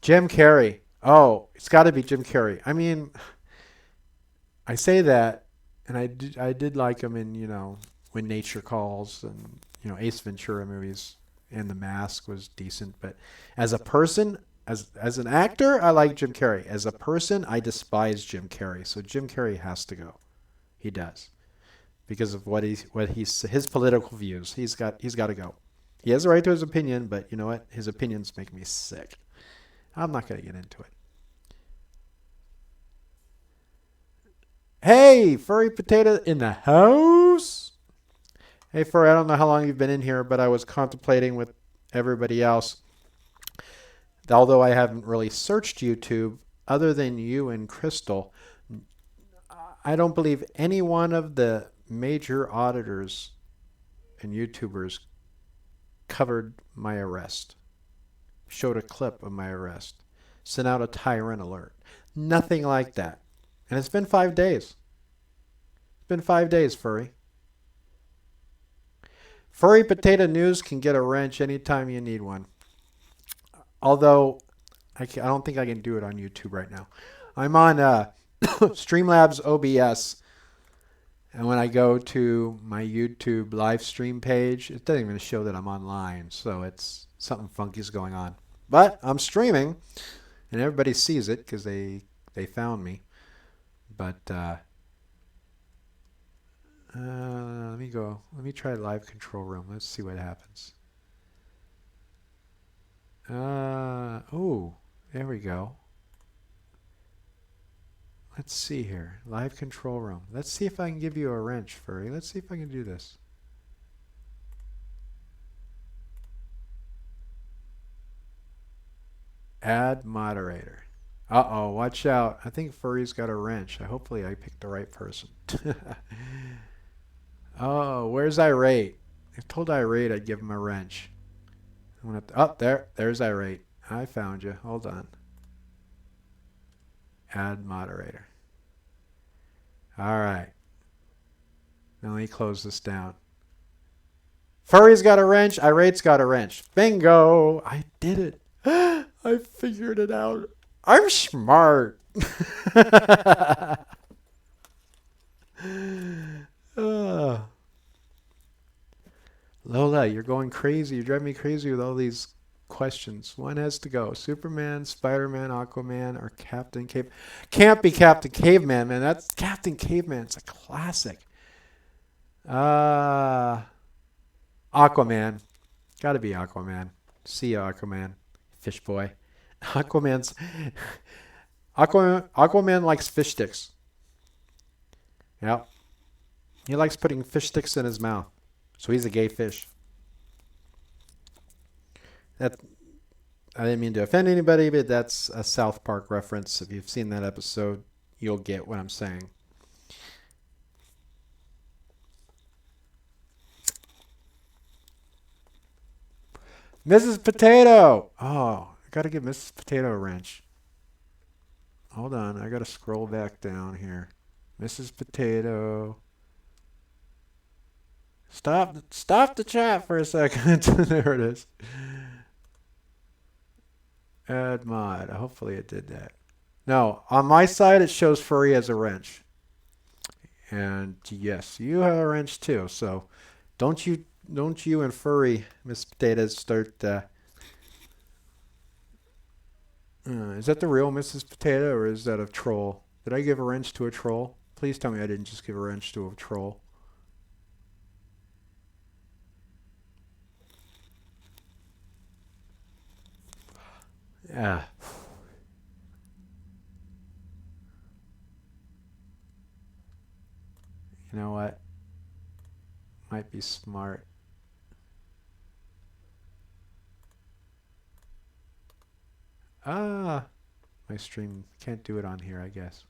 S3: Jim Carrey. Oh, it's got to be Jim Carrey. I mean, I say that, and I did like him in, When Nature Calls and, Ace Ventura movies, and The Mask was decent. But as a person, as an actor, I like Jim Carrey. As a person, I despise Jim Carrey. So Jim Carrey has to go. He does. Because of his political views. He's got to go. He has a right to his opinion, but you know what? His opinions make me sick. I'm not going to get into it. Hey, Furry Potato in the house. Hey, Furry, I don't know how long you've been in here, but I was contemplating with everybody else. Although I haven't really searched YouTube, other than you and Crystal, I don't believe any one of the major auditors and YouTubers covered my arrest, showed a clip of my arrest, sent out a tyrant alert. Nothing like that. And it's been 5 days. It's been 5 days, Furry. Furry Potato News can get a wrench anytime you need one. Although, I don't think I can do it on YouTube right now. I'm on Streamlabs OBS. And when I go to my YouTube live stream page, it doesn't even show that I'm online. So it's something funky is going on. But I'm streaming, and everybody sees it because they found me. But let me try live control room. Let's see what happens. Oh, there we go. Let's see here. Live control room. Let's see if I can give you a wrench, furry. Let's see if I can do this. Add moderator. Uh-oh, watch out. I think furry's got a wrench. Hopefully I picked the right person. Oh, where's Irate? I told Irate I'd give him a wrench. I'm gonna oh, there's Irate. I found you. Hold on. Add moderator. All right. Now let me close this down. Furry's got a wrench. Irate's got a wrench. Bingo! I did it. I figured it out. I'm smart. Lola, you're going crazy. You're driving me crazy with all these questions. One has to go. Superman, Spider-Man, Aquaman, or Captain Cave. Can't be Captain Caveman, man. That's Captain Caveman. It's a classic. Aquaman. Gotta be Aquaman. See ya, Aquaman. Fish boy. Aquaman likes fish sticks. Yep. He likes putting fish sticks in his mouth. So he's a gay fish. That I didn't mean to offend anybody, but that's a South Park reference. If you've seen that episode, you'll get what I'm saying. Mrs. Potato! Oh, I gotta give Mrs. Potato a wrench. Hold on, I gotta scroll back down here. Mrs. Potato. Stop the chat for a second. There it is. Add mod. Hopefully it did that. No, on my side it shows furry as a wrench. And yes, you have a wrench too. So don't you and furry, Miss Potatoes, start is that the real Mrs. Potato or is that a troll? Did I give a wrench to a troll? Please tell me I didn't just give a wrench to a troll. Yeah. You know what? Might be smart. My stream can't do it on here, I guess.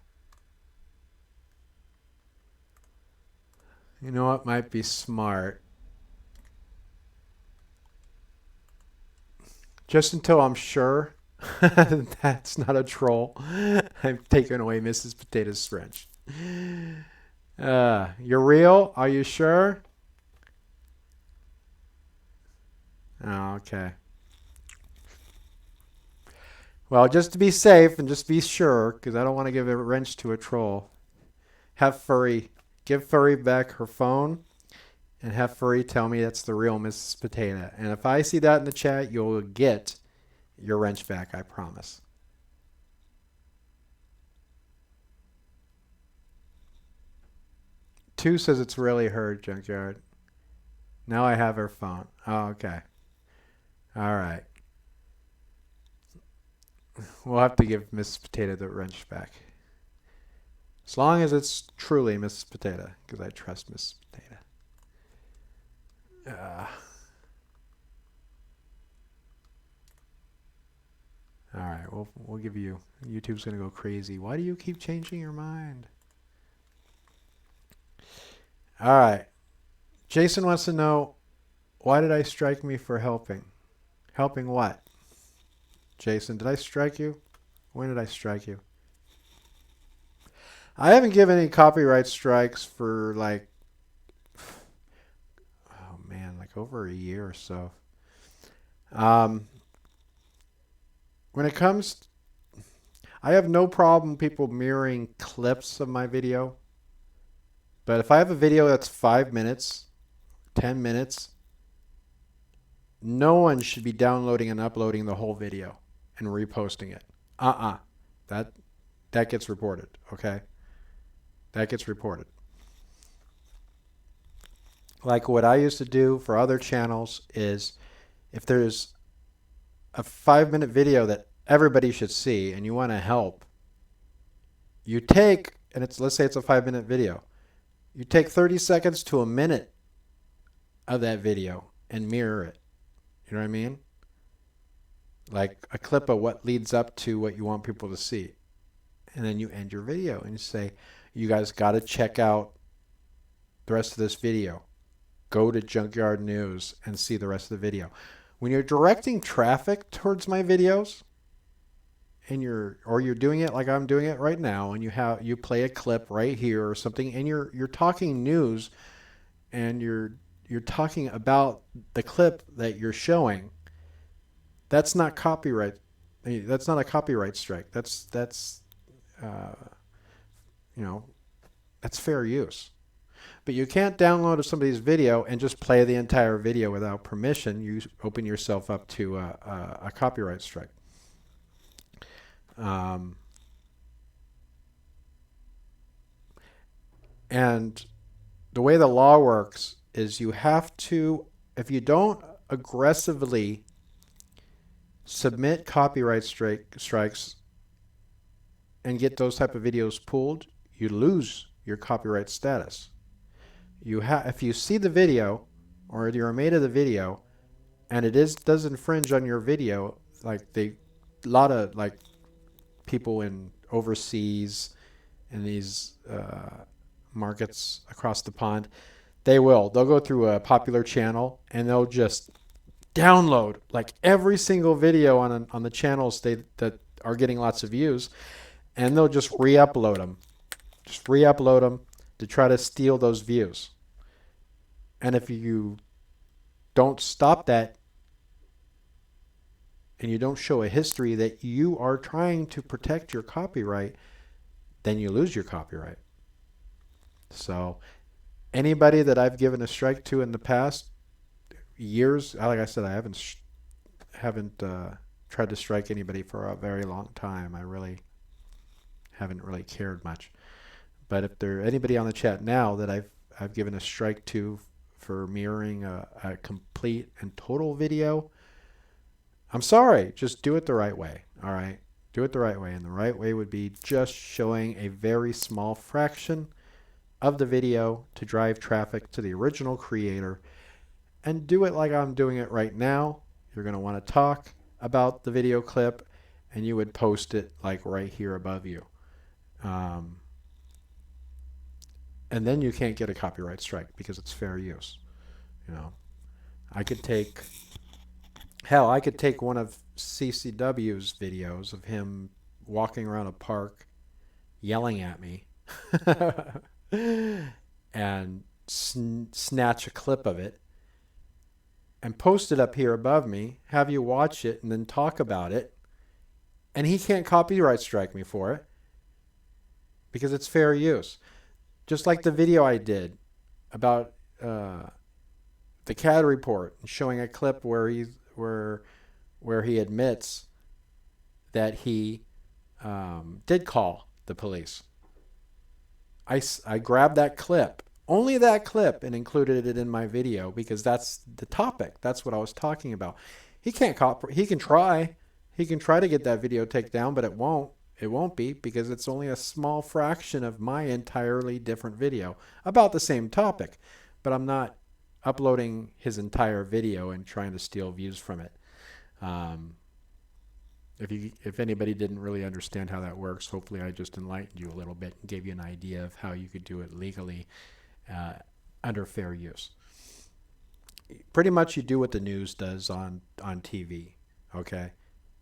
S3: You know what might be smart? Just until I'm sure that's not a troll, I'm taking away Mrs. Potato's wrench. You're real? Are you sure? Oh, okay. Well, just to be safe and just be sure, because I don't want to give a wrench to a troll, give Furry back her phone, and have Furry tell me that's the real Mrs. Potato. And if I see that in the chat, you'll get your wrench back, I promise. Two says it's really her, Junkyard. Now I have her phone. Oh, okay. All right. We'll have to give Mrs. Potato the wrench back. As long as it's truly Mrs. Potato, because I trust Mrs. Potato. All right, we'll give you. YouTube's gonna go crazy. Why do you keep changing your mind? All right. Jason wants to know, why did I strike me for helping? Helping what? Jason, did I strike you? When did I strike you? I haven't given any copyright strikes for like, oh man, like over a year or so. When it comes, I have no problem people mirroring clips of my video. But if I have a video that's 5 minutes, 10 minutes, no one should be downloading and uploading the whole video and reposting it. That gets reported, okay? That gets reported. Like what I used to do for other channels is if there's a 5-minute video that everybody should see and you want to help, you take, and let's say it's a 5-minute video, you take 30 seconds to a minute of that video and mirror it. You know what I mean? Like a clip of what leads up to what you want people to see. And then you end your video and you say, you guys got to check out the rest of this video. Go to Junkyard News and see the rest of the video. When you're directing traffic towards my videos, and you're doing it like I'm doing it right now, and you play a clip right here or something, and you're talking news, and you're talking about the clip that you're showing, that's not copyright. That's not a copyright strike. That's that's fair use. But you can't download somebody's video and just play the entire video without permission. You open yourself up to a copyright strike. And the way the law works is you have to, if you don't aggressively submit copyright strikes and get those type of videos pulled, you lose your copyright status. If you see the video or you're made of the video and it does infringe on your video, like a lot of like people in overseas in these markets across the pond, they'll go through a popular channel and they'll just download like every single video on the channels that are getting lots of views, and they'll just re-upload them to try to steal those views. And if you don't stop that and you don't show a history that you are trying to protect your copyright, then you lose your copyright. So anybody that I've given a strike to in the past years, like I said, I haven't tried to strike anybody for a very long time. I really haven't really cared much. But if there's anybody on the chat now that I've given a strike to for mirroring a complete and total video, I'm sorry. Just do it the right way. All right? Do it the right way. And the right way would be just showing a very small fraction of the video to drive traffic to the original creator, and do it like I'm doing it right now. You're going to want to talk about the video clip, and you would post it like right here above you. And then you can't get a copyright strike because it's fair use. I could take one of CCW's videos of him walking around a park yelling at me and snatch a clip of it and post it up here above me, have you watch it, and then talk about it. And he can't copyright strike me for it because it's fair use. Just like the video I did about the CAD report, showing a clip where he admits that he did call the police. I grabbed that clip, only that clip, and included it in my video because that's the topic. That's what I was talking about. He can't he can try to get that video taken down, but it won't be because it's only a small fraction of my entirely different video about the same topic. But I'm not uploading his entire video and trying to steal views from it. If anybody didn't really understand how that works, hopefully I just enlightened you a little bit and gave you an idea of how you could do it legally under fair use. Pretty much you do what the news does on TV, okay?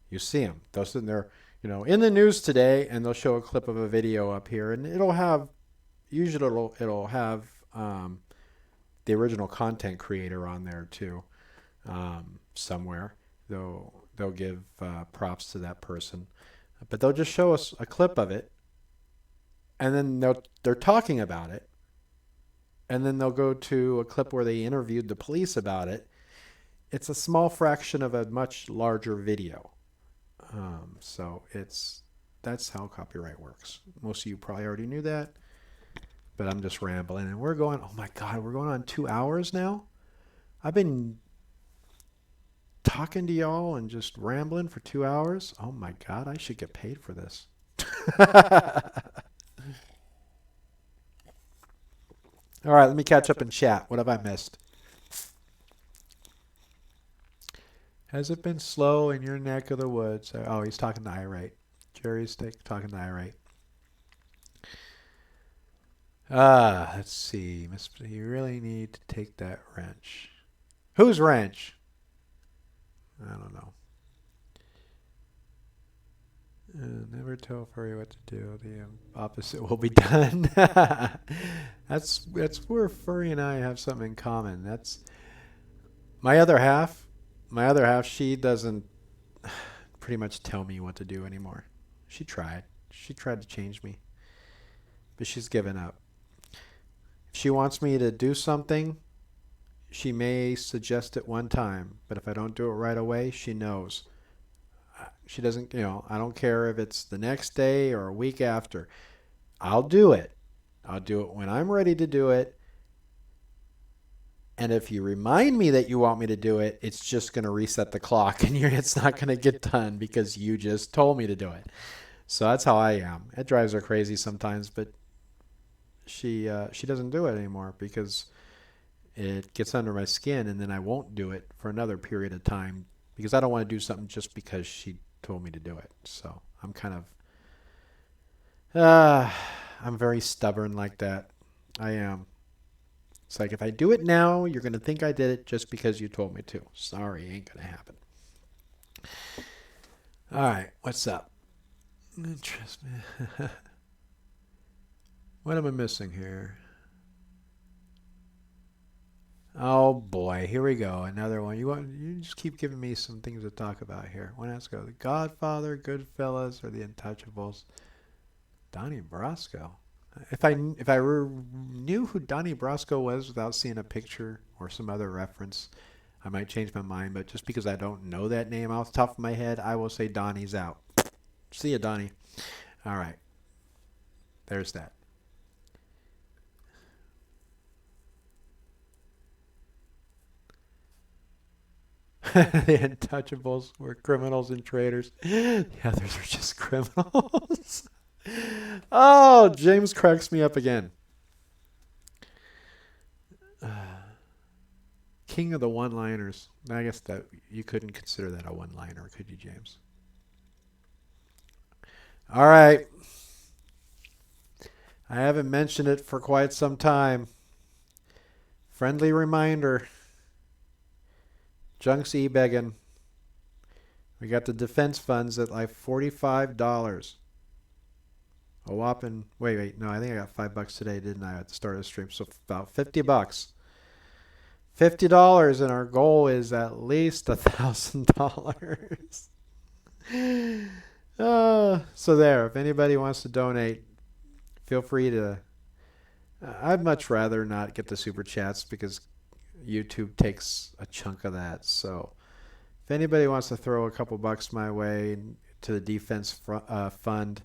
S3: You see them. They'll sit there, in the news today, and they'll show a clip of a video up here, and it'll have the original content creator on there too, somewhere. They'll give props to that person, but they'll just show us a clip of it, and then they're talking about it, and then they'll go to a clip where they interviewed the police about it. It's a small fraction of a much larger video. So that's how copyright works. Most of you probably already knew that, but I'm just rambling. And we're going, oh my God, we're going on 2 hours now? I've been talking to y'all and just rambling for 2 hours. Oh my God, I should get paid for this. All right, let me catch up in chat. What have I missed? Has it been slow in your neck of the woods? Oh, he's talking to Irate. Jerry's talking to Irate. Let's see. You really need to take that wrench. Whose wrench? I don't know. Never tell furry what to do. The opposite will be done. That's where furry and I have something in common. That's my other half. My other half, she doesn't pretty much tell me what to do anymore. She tried. She tried to change me. But she's given up. If she wants me to do something, she may suggest it one time. But if I don't do it right away, she knows. She doesn't, I don't care if it's the next day or a week after. I'll do it. I'll do it when I'm ready to do it. And if you remind me that you want me to do it, it's just going to reset the clock and it's not going to get done because you just told me to do it. So that's how I am. It drives her crazy sometimes, but she doesn't do it anymore because it gets under my skin, and then I won't do it for another period of time because I don't want to do something just because she told me to do it. So I'm kind of I'm very stubborn like that. I am. It's like, if I do it now, you're going to think I did it just because you told me to. Sorry, ain't going to happen. All right, what's up? Interest me. What am I missing here? Oh boy, here we go. Another one. You just keep giving me some things to talk about here. When else go? The Godfather, Goodfellas, or The Untouchables? Donnie Brasco. If I knew who Donnie Brasco was without seeing a picture or some other reference, I might change my mind. But just because I don't know that name off the top of my head, I will say Donnie's out. See ya, Donnie. All right. There's that. The Untouchables were criminals and traitors. The others are just criminals. Oh, James cracks me up again. King of the one-liners. I guess that you couldn't consider that a one-liner, could you, James? All right. I haven't mentioned it for quite some time. Friendly reminder. Junk's e-begging. We got the defense funds at like $45. A whopping, wait, no, I think I got $5 today, didn't I, at the start of the stream? So about $50. $50, and our goal is at least $1,000. So there, if anybody wants to donate, feel free to. I'd much rather not get the super chats because YouTube takes a chunk of that. So if anybody wants to throw a couple bucks my way to the defense fund,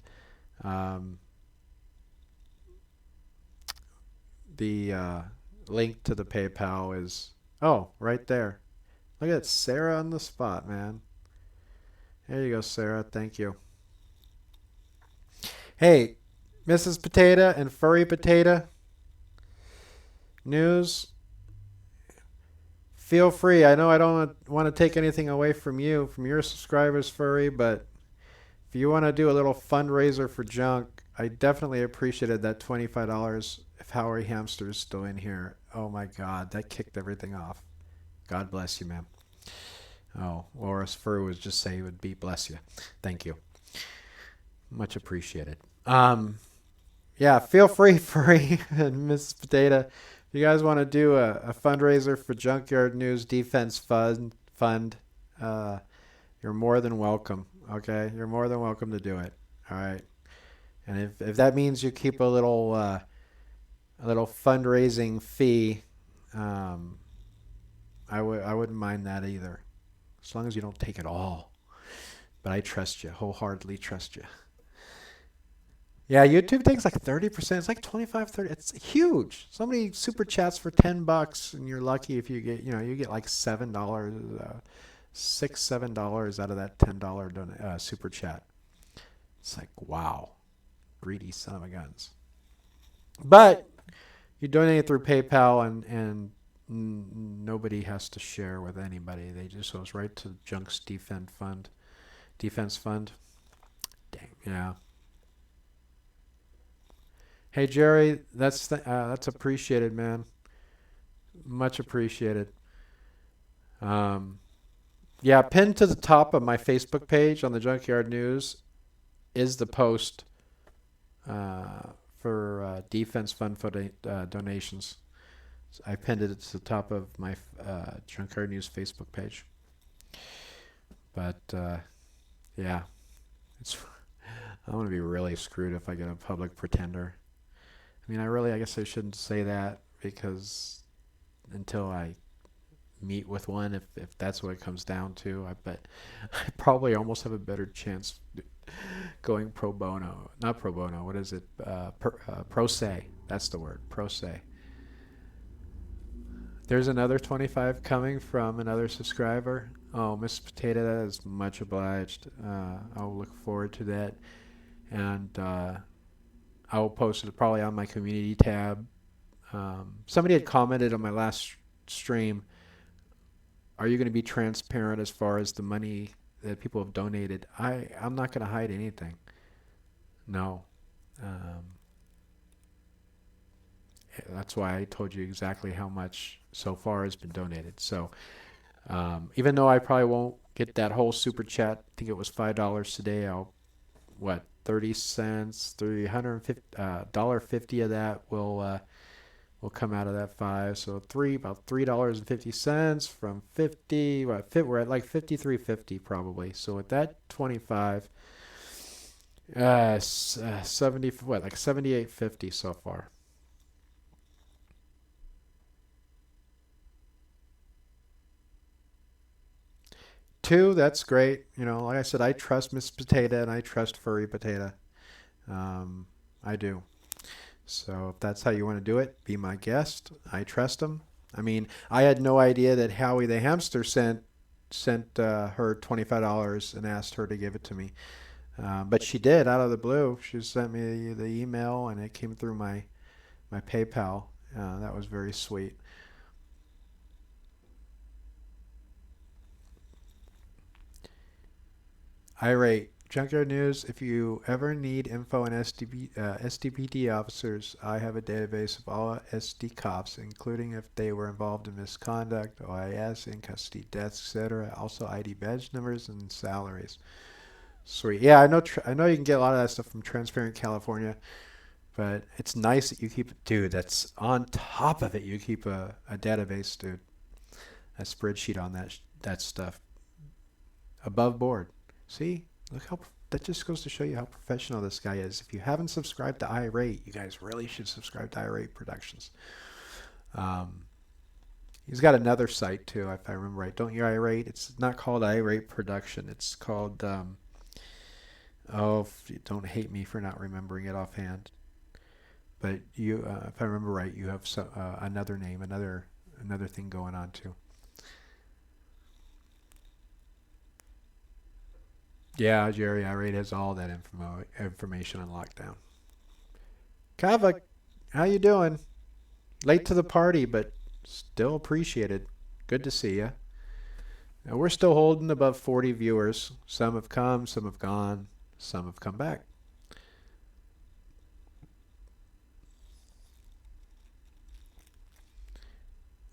S3: the link to the PayPal is right there. Look at Sarah on the spot, man. There you go, Sarah. Thank you. Hey, Mrs. Potato and Furry Potato News. Feel free. I know I don't want to take anything away from you, from your subscribers, Furry, but if you want to do a little fundraiser for Junk, I definitely appreciated that $25 if Howie Hamster is still in here. Oh my God, that kicked everything off. God bless you, ma'am. Oh, or as Furry was just saying, would be bless you. Thank you. Much appreciated. Yeah, feel free, Furry and Mrs. Potato. If you guys want to do a fundraiser for Junkyard News Defense Fund, you're more than welcome. Okay, you're more than welcome to do it. All right, and if that means you keep a little fundraising fee, I wouldn't mind that either, as long as you don't take it all. But I trust you, wholeheartedly trust you. Yeah, YouTube takes like 30%. It's like 25, 30. It's huge. Somebody super chats for $10, and you're lucky if you get, you get like $7. $6-7 out of that $10 super chat. It's like, wow, greedy son of a guns. But you donate through PayPal, and nobody has to share with anybody. They just goes right to Junk's Defense Fund. Dang, yeah. Hey Jerry, that's appreciated, man. Much appreciated. Yeah, pinned to the top of my Facebook page on the Junkyard News is the post for Defense Fund donations. So I pinned it to the top of my Junkyard News Facebook page. But yeah, I'm gonna be really screwed if I get a public pretender. I mean, I guess I shouldn't say that, because until I meet with one, if that's what it comes down to, I bet I probably almost have a better chance going pro bono. Not pro bono, what is it? Pro se. That's the word, pro se. There's another 25 coming from another subscriber. Oh, Miss Potato, that is much obliged. I'll look forward to that. And I will post it probably on my community tab. Somebody had commented on my last stream, are you going to be transparent as far as the money that people have donated? I'm not going to hide anything. No. That's why I told you exactly how much so far has been donated. So even though I probably won't get that whole super chat, I think it was $5 today, 30 cents, $350 of that will come out of that 5. So about $3.50 from 50. We're at like 53.50 probably. So with that 25, 70, like 78.50 so far. Two, that's great. You know, like I said, I trust Miss Potato and I trust Furry Potato. I do. So if that's how you want to do it, be my guest. I trust him. I mean, I had no idea that Howie the hamster sent her $25 and asked her to give it to me. But she did, out of the blue. She sent me the email and it came through my PayPal. That was very sweet. Irate. Junkyard News, if you ever need info on SDPD officers, I have a database of all SD cops, including if they were involved in misconduct, OIS, in custody deaths, etc. Also ID badge numbers and salaries. Sweet. Yeah, I know you can get a lot of that stuff from Transparent California, but it's nice that you keep, dude, that's on top of it. You keep a database, dude. A spreadsheet on that stuff. Above board. See? Look how that just goes to show you how professional this guy is. If you haven't subscribed to Irate, you guys really should subscribe to Irate Productions. He's got another site too, if I remember right. Don't you, Irate? It's not called Irate Production. It's called don't hate me for not remembering it offhand. But you, if I remember right, you have another name, another thing going on too. Yeah, Jerry, Irate has all that information on lockdown. Kava, how you doing? Late to the party, but still appreciated. Good to see you. Now, we're still holding above 40 viewers. Some have come, some have gone, some have come back.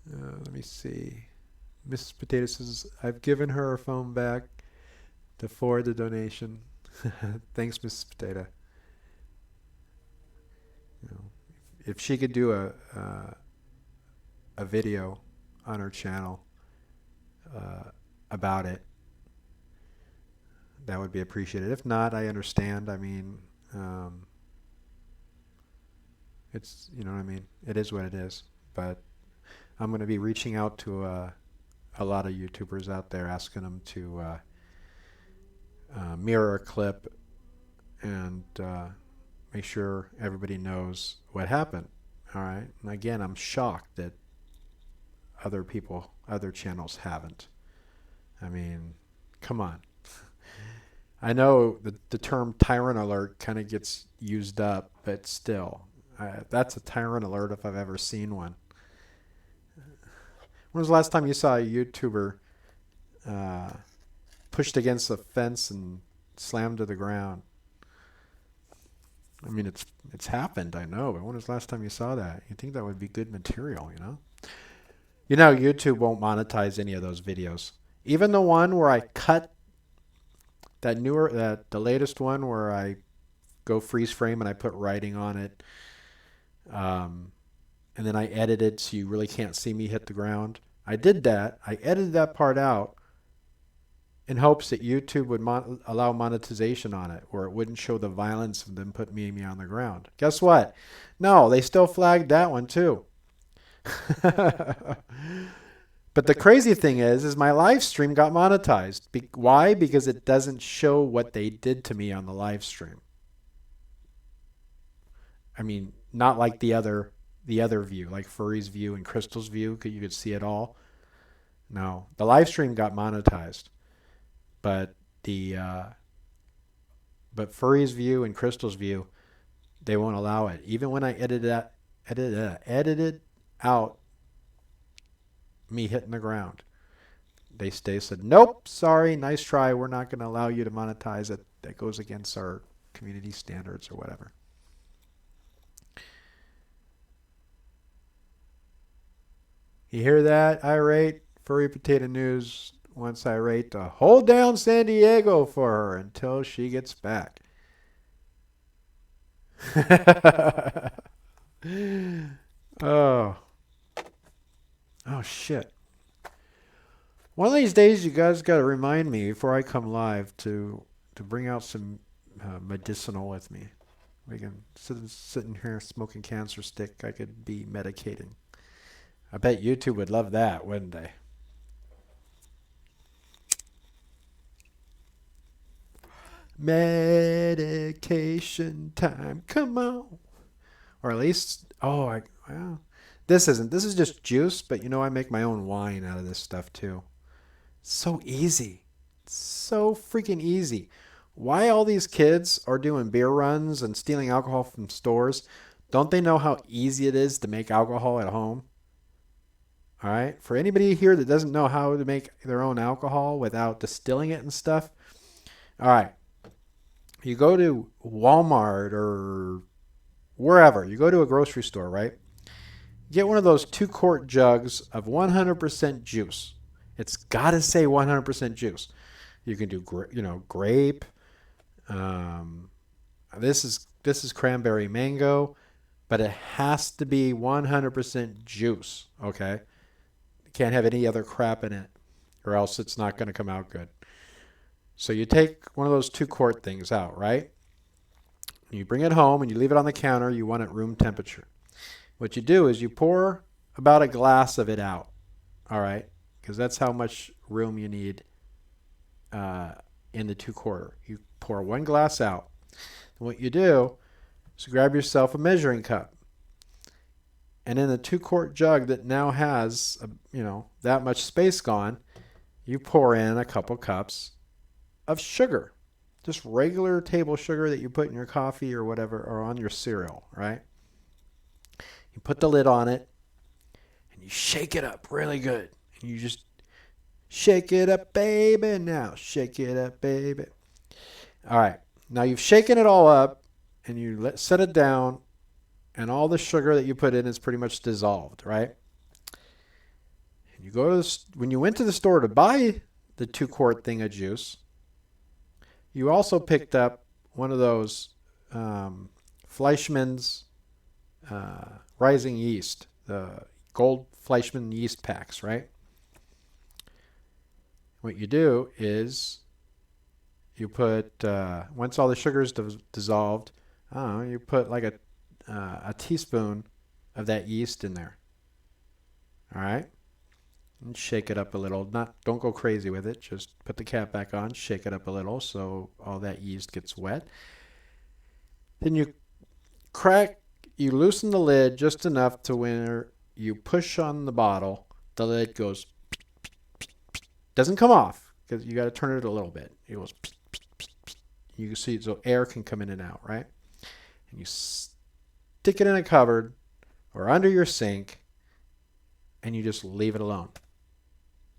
S3: Let me see. Mrs. Potato says, I've given her her phone back to forward the donation. Thanks, Mrs. Potato. You know, if she could do a video on her channel about it, that would be appreciated. If not, I understand. I mean, it's, you know what I mean? It is what it is. But I'm going to be reaching out to a lot of YouTubers out there, asking them to mirror a clip and make sure everybody knows what happened. All right. And again, I'm shocked that other channels haven't. I mean, come on. I know the term tyrant alert kind of gets used up, but still, that's a tyrant alert if I've ever seen one. When was the last time you saw a YouTuber pushed against a fence and slammed to the ground? I mean, it's happened, I know, but when was the last time you saw that? You'd think that would be good material, you know? You know, YouTube won't monetize any of those videos. Even the one where I cut the latest one where I go freeze frame and I put writing on it, and then I edit it so you really can't see me hit the ground. I did that. I edited that part out in hopes that YouTube would allow monetization on it, or it wouldn't show the violence of them putting me on the ground. Guess what? No, they still flagged that one too. But the crazy thing is my live stream got monetized. Why? Because it doesn't show what they did to me on the live stream. I mean, not like the other view, like Furry's view and Crystal's view, you could see it all. No, the live stream got monetized, but but Furry's view and Crystal's view, they won't allow it. Even when I edited out me hitting the ground, they said, nope, sorry, nice try, we're not going to allow you to monetize it. That goes against our community standards or whatever. You hear that, irate? Furry Potato News wants irate to hold down San Diego for her until she gets back. Oh, shit. One of these days, you guys got to remind me before I come live to bring out some medicinal with me. We can sitting here smoking cancer stick. I could be medicating. I bet YouTube would love that, wouldn't they? Medication time. Come on. Or at least, this is just juice, but you know, I make my own wine out of this stuff too. So easy. So freaking easy. Why all these kids are doing beer runs and stealing alcohol from stores? Don't they know how easy it is to make alcohol at home? All right. For anybody here that doesn't know how to make their own alcohol without distilling it and stuff. All right. You go to Walmart or wherever. You go to a grocery store, right? Get one of those 2-quart jugs of 100% juice. It's got to say 100% juice. You can do, grape. This is cranberry mango, but it has to be 100% juice. Okay, you can't have any other crap in it, or else it's not going to come out good. So you take one of those 2-quart things out, right? You bring it home and you leave it on the counter. You want it room temperature. What you do is you pour about a glass of it out, all right? Because that's how much room you need in the 2-quart. You pour 1 glass out. And what you do is grab yourself a measuring cup. And in the 2-quart jug that now has, that much space gone, you pour in a couple cups of sugar. Just regular table sugar that you put in your coffee or whatever, or on your cereal, right? You put the lid on it, and you shake it up really good. And you just shake it up, baby. Now, shake it up, baby. All right. Now you've shaken it all up, and you set it down, and all the sugar that you put in is pretty much dissolved, right? And you go to when you went to the store to buy the 2-quart thing of juice, you also picked up one of those Fleischmann's Rising Yeast, the gold Fleischmann yeast packs, right? What you do is you put, once all the sugar is dissolved, you put like a teaspoon of that yeast in there. All right? And shake it up a little. Don't go crazy with it. Just put the cap back on, shake it up a little so all that yeast gets wet. Then you loosen the lid just enough to where you push on the bottle, the lid goes, doesn't come off. because you got to turn it a little bit. It goes. Psst, psst, psst, psst. You can see so air can come in and out, right? And you stick it in a cupboard or under your sink, and you just leave it alone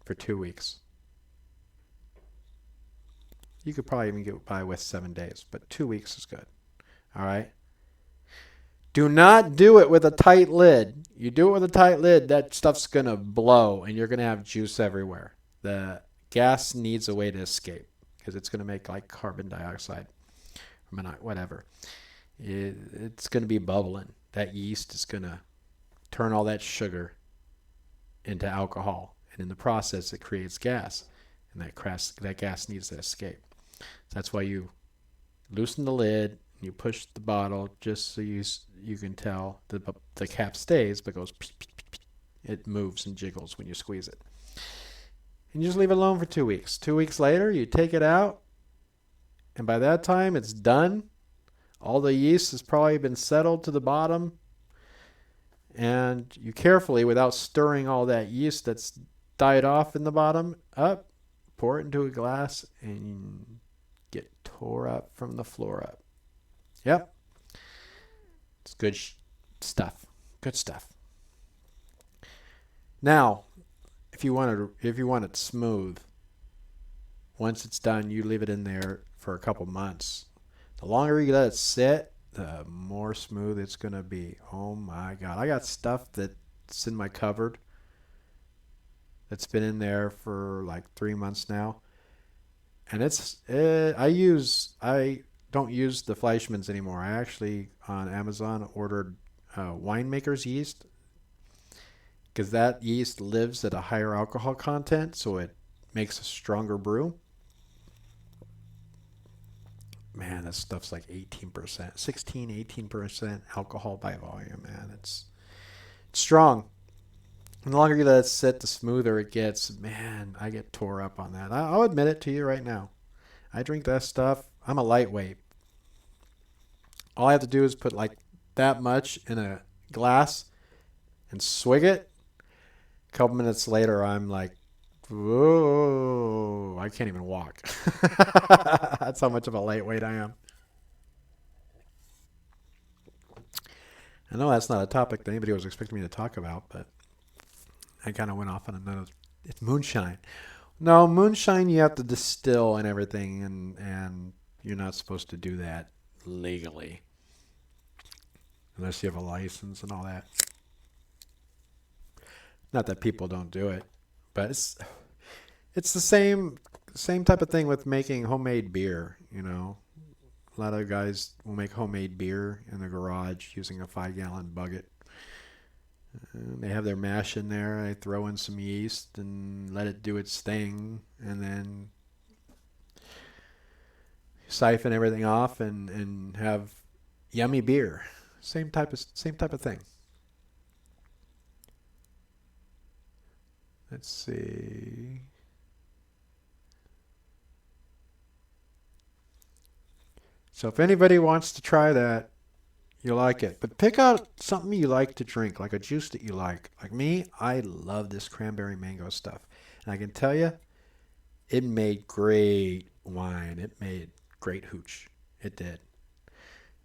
S3: for 2 weeks. You could probably even get by with 7 days, but 2 weeks is good. All right. Do not do it with a tight lid. You do it with a tight lid, that stuff's going to blow and you're going to have juice everywhere. The gas needs a way to escape because it's going to make like carbon dioxide or whatever. It's going to be bubbling. That yeast is going to turn all that sugar into alcohol. And in the process, it creates gas. And that gas needs to escape. So that's why you loosen the lid. You push the bottle just so you can tell the cap stays, but goes. It moves and jiggles when you squeeze it. And you just leave it alone for 2 weeks. 2 weeks later, you take it out, and by that time, it's done. All the yeast has probably been settled to the bottom, and you carefully, without stirring all that yeast that's died off in the bottom, pour it into a glass, and get tore up from the floor up. Yep. It's good stuff. Good stuff. Now, if you want it smooth, once it's done, you leave it in there for a couple months. The longer you let it sit, the more smooth it's going to be. Oh my God. I got stuff that's in my cupboard that's been in there for like 3 months now. And I don't use the Fleischmann's anymore. I actually on Amazon ordered winemaker's yeast because that yeast lives at a higher alcohol content, so it makes a stronger brew. Man, that stuff's like 18%, 18% alcohol by volume, man. It's strong. And the longer you let it sit, the smoother it gets. Man, I get tore up on that. I'll admit it to you right now. I drink that stuff. I'm a lightweight. All I have to do is put like that much in a glass and swig it. A couple minutes later, I'm like, whoa, I can't even walk. That's how much of a lightweight I am. I know that's not a topic that anybody was expecting me to talk about, but I kind of went off on another. It's moonshine. No, moonshine you have to distill and everything, and you're not supposed to do that legally unless you have a license and all that. Not that people don't do it, but it's the same type of thing with making homemade beer, you know. A lot of guys will make homemade beer in the garage using a 5-gallon bucket. They have their mash in there. They throw in some yeast and let it do its thing, and then siphon everything off and have yummy beer. Same type of thing. Let's see. So if anybody wants to try that, you'll like it. But pick out something you like to drink, like a juice that you like. Like me, I love this cranberry mango stuff. And I can tell you, it made great wine. It made great hooch. It did.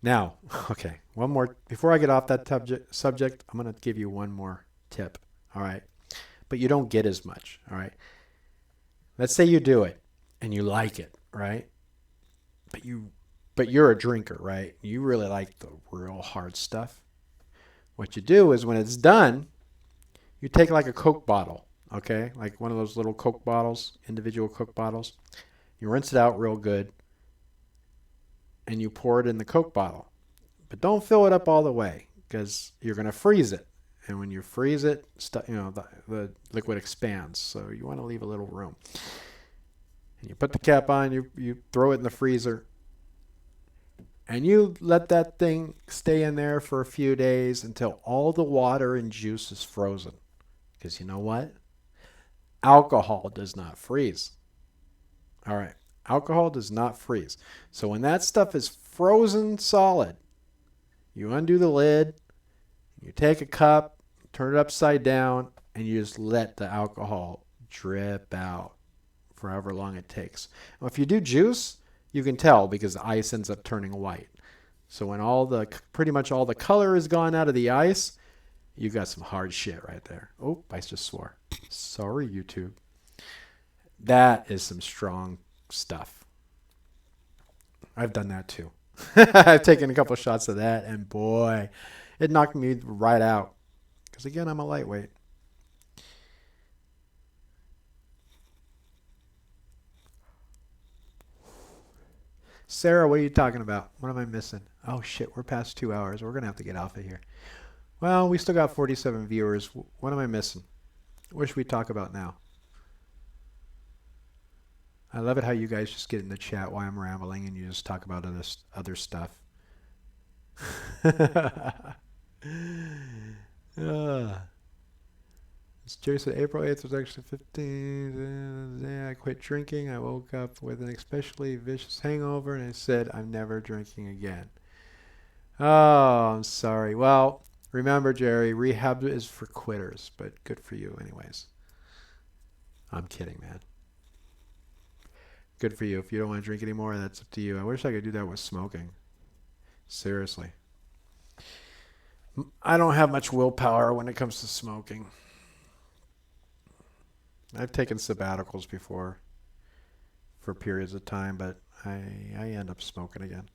S3: Now, okay, one more. Before I get off that subject, I'm going to give you one more tip. All right. But you don't get as much. All right. Let's say you do it and you like it, right? But you're a drinker, right? You really like the real hard stuff. What you do is when it's done, you take like a Coke bottle, okay? Like one of those little Coke bottles, individual Coke bottles. You rinse it out real good, and you pour it in the Coke bottle. But don't fill it up all the way because you're going to freeze it. And when you freeze it, the liquid expands. So you want to leave a little room. And you put the cap on, you throw it in the freezer. And you let that thing stay in there for a few days until all the water and juice is frozen. Because you know what? Alcohol does not freeze. All right. Alcohol does not freeze. So when that stuff is frozen solid, you undo the lid, you take a cup, turn it upside down, and you just let the alcohol drip out for however long it takes. Well, if you do juice, you can tell because the ice ends up turning white. So when pretty much all the color is gone out of the ice, you got some hard shit right there. Oh, I just swore. Sorry, YouTube. That is some strong stuff. I've done that too. I've taken a couple shots of that, and boy, it knocked me right out. Because again, I'm a lightweight. Sarah, what are you talking about? What am I missing? Oh shit, we're past 2 hours. We're going to have to get off of here. Well, we still got 47 viewers. What am I missing? What should we talk about now? I love it how you guys just get in the chat while I'm rambling and you just talk about other stuff. As Jerry said, April 8th was actually 15. I quit drinking. I woke up with an especially vicious hangover and I said, I'm never drinking again. Oh, I'm sorry. Well, remember, Jerry, rehab is for quitters, but good for you anyways. I'm kidding, man. Good for you. If you don't want to drink anymore, that's up to you. I wish I could do that with smoking. Seriously. I don't have much willpower when it comes to smoking. I've taken sabbaticals before for periods of time, but I end up smoking again.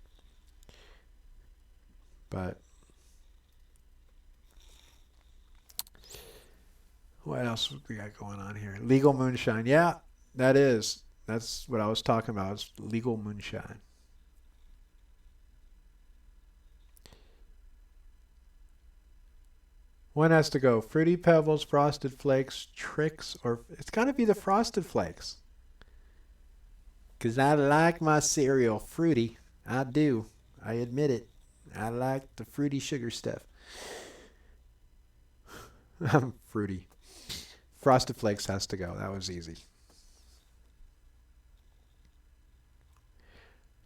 S3: But what else we got going on here? Legal moonshine. Yeah, that's what I was talking about. It's legal moonshine. One has to go. Fruity Pebbles, Frosted Flakes, Tricks, or it's got to be the Frosted Flakes. Because I like my cereal fruity. I do. I admit it. I like the fruity sugar stuff. I'm fruity. Frosted Flakes has to go. That was easy.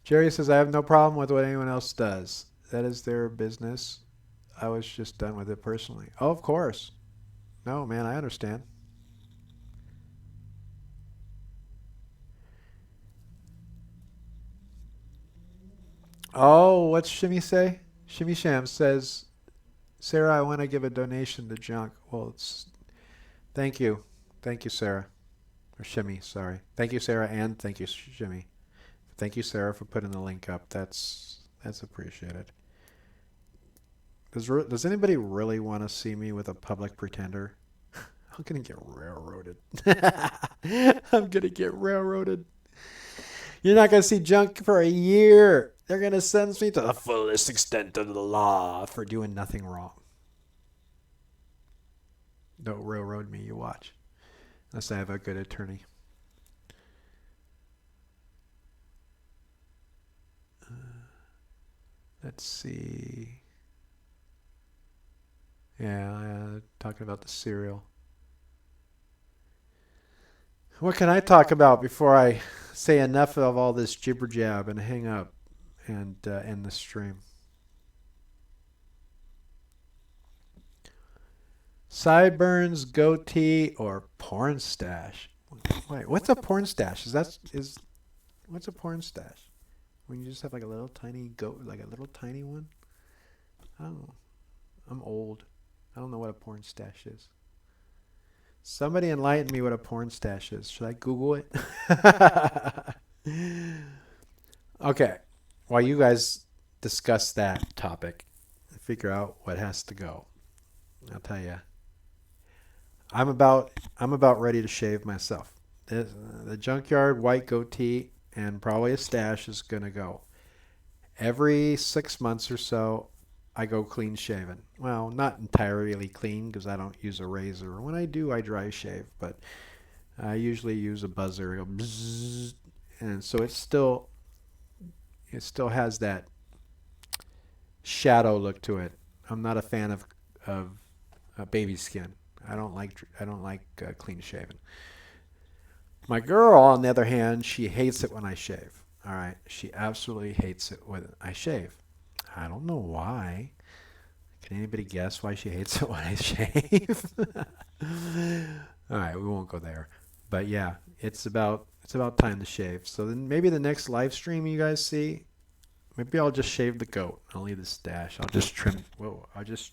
S3: Jerry says, I have no problem with what anyone else does. That is their business. I was just done with it personally. Oh, of course. No, man, I understand. Oh, what's Shimmy say? Shimmy Sham says, Sarah, I want to give a donation to Junk. Well, thank you. Thank you, Sarah. Or Shimmy, sorry. Thank you, Sarah, and thank you, Shimmy. Thank you, Sarah, for putting the link up. That's appreciated. Does anybody really want to see me with a public pretender? I'm going to get railroaded. I'm going to get railroaded. You're not going to see Junk for a year. They're going to sentence me to the fullest extent of the law for doing nothing wrong. Don't railroad me, you watch. Unless I have a good attorney. Let's see. Yeah, talking about the cereal. What can I talk about before I say enough of all this jibber jab and hang up and end the stream? Sideburns, goatee, or porn stash? Wait, what's a porn stash? What's a porn stash? When you just have like a little tiny like a little tiny one? I don't know. I'm old. I don't know what a porn stash is. Somebody enlighten me what a porn stash is. Should I Google it? Okay. While you guys discuss that topic and figure out what has to go, I'll tell you. I'm about ready to shave myself. The Junkyard white goatee and probably a stash is going to go. Every 6 months or so, I go clean shaven. Well, not entirely clean because I don't use a razor. When I do, I dry shave, but I usually use a buzzer. It'll bzzz, and so it still has that shadow look to it. I'm not a fan of baby skin. I don't like clean shaven. My girl, on the other hand, she hates it when I shave. All right, she absolutely hates it when I shave. I don't know why. Can anybody guess why she hates it when I shave? All right, we won't go there. But yeah, it's about It's about time to shave. So then maybe the next live stream you guys see, maybe I'll just shave the goat. I'll leave the stash. I'll just trim. Whoa! I'll just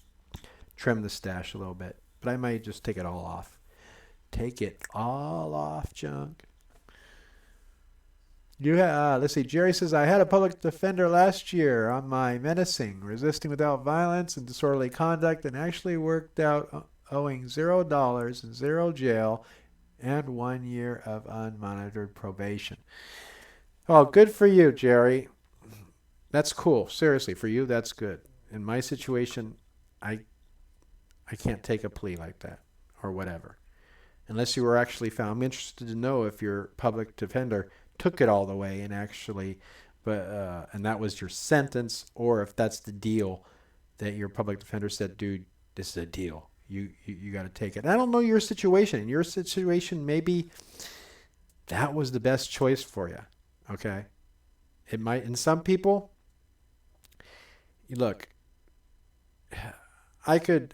S3: trim the stash a little bit. But I might just take it all off. Take it all off, Junk. Let's see. Jerry says, I had a public defender last year on my menacing, resisting without violence, and disorderly conduct, and actually worked out owing $0 and 0 jail and 1 year of unmonitored probation. Oh, good for you, Jerry. That's cool. Seriously, for you, that's good. In my situation, I can't take a plea like that or whatever. Unless you were actually found. I'm interested to know if your public defender took it all the way and actually, and that was your sentence, or if that's the deal that your public defender said, dude, this is a deal. You got to take it. And I don't know your situation. In your situation, maybe that was the best choice for you. Okay, it might. In some people, look, I could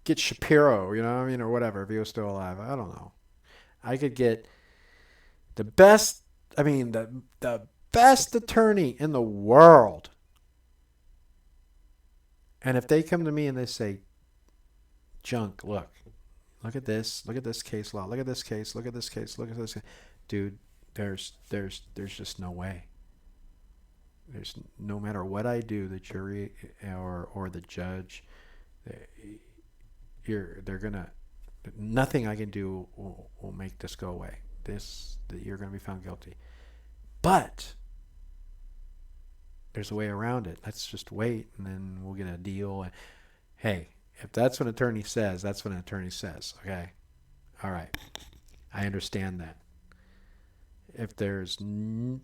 S3: get Shapiro, or whatever, if he was still alive. I don't know. I could get the best attorney in the world. And if they come to me and they say, Junk, look at this case law, look at this case, look at this case, look at this case. Dude, there's just no way. There's no matter what I do, the jury or the judge, nothing I can do will make this go away. You're going to be found guilty. But there's a way around it. Let's just wait, and then we'll get a deal. And hey, if that's what an attorney says, that's what an attorney says. Okay, all right, I understand that. If there's no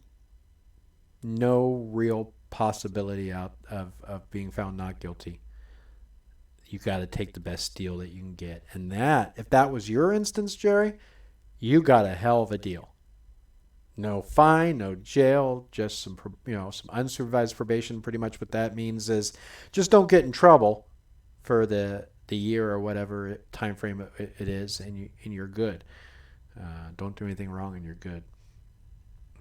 S3: real possibility out of being found not guilty, you got to take the best deal that you can get. And if that was your instance, Jerry, you got a hell of a deal. No fine, no jail, just some unsupervised probation. Pretty much what that means is just don't get in trouble for the year or whatever time frame it is, and you're good. Don't do anything wrong and you're good.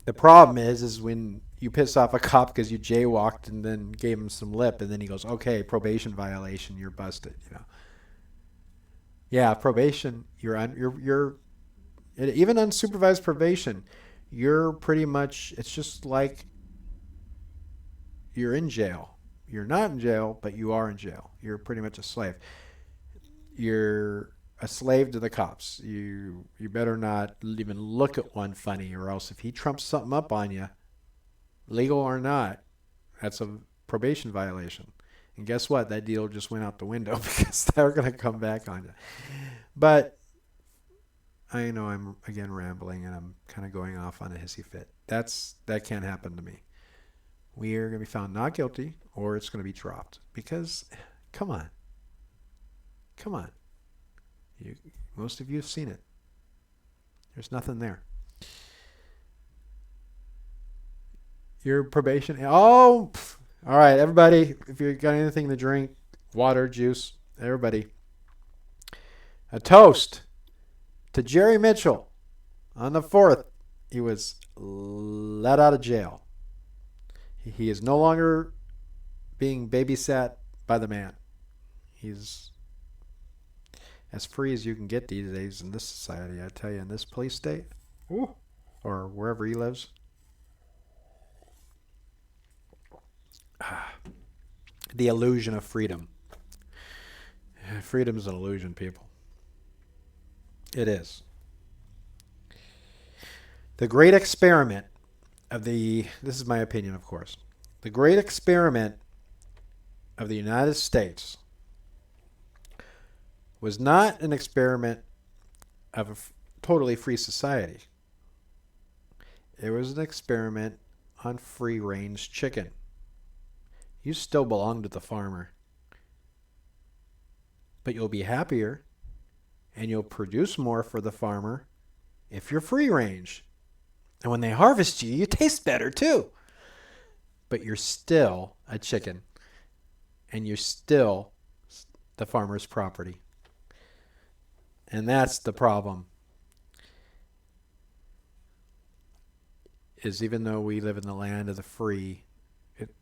S3: The problem is when you piss off a cop because you jaywalked and then gave him some lip, and then he goes, okay, probation violation, you're busted. Yeah, probation, you're even unsupervised probation, you're pretty much, it's just like you're in jail. You're not in jail, but you are in jail. You're pretty much a slave. You're a slave to the cops. You better not even look at one funny, or else if he trumps something up on you, legal or not, that's a probation violation. And guess what? That deal just went out the window because they're going to come back on you. But I know I'm again rambling and I'm kind of going off on a hissy fit. That can't happen to me. We are going to be found not guilty, or it's going to be dropped. Because, come on. Most of you have seen it. There's nothing there. Your probation. Oh, all right, everybody. If you got anything to drink, water, juice, everybody. A toast to Jerry Mitchell. On the 4th, he was let out of jail. He is no longer being babysat by the man. He's as free as you can get these days in this society, I tell you, in this police state, or wherever he lives. The illusion of freedom. Freedom is an illusion, people. It is. The great experiment this is my opinion, of course. The great experiment of the United States was not an experiment of a totally free society. It was an experiment on free-range chicken. You still belong to the farmer. But you'll be happier and you'll produce more for the farmer if you're free-range. And when they harvest you, you taste better too. But you're still a chicken. And you're still the farmer's property. And that's the problem. is even though we live in the land of the free,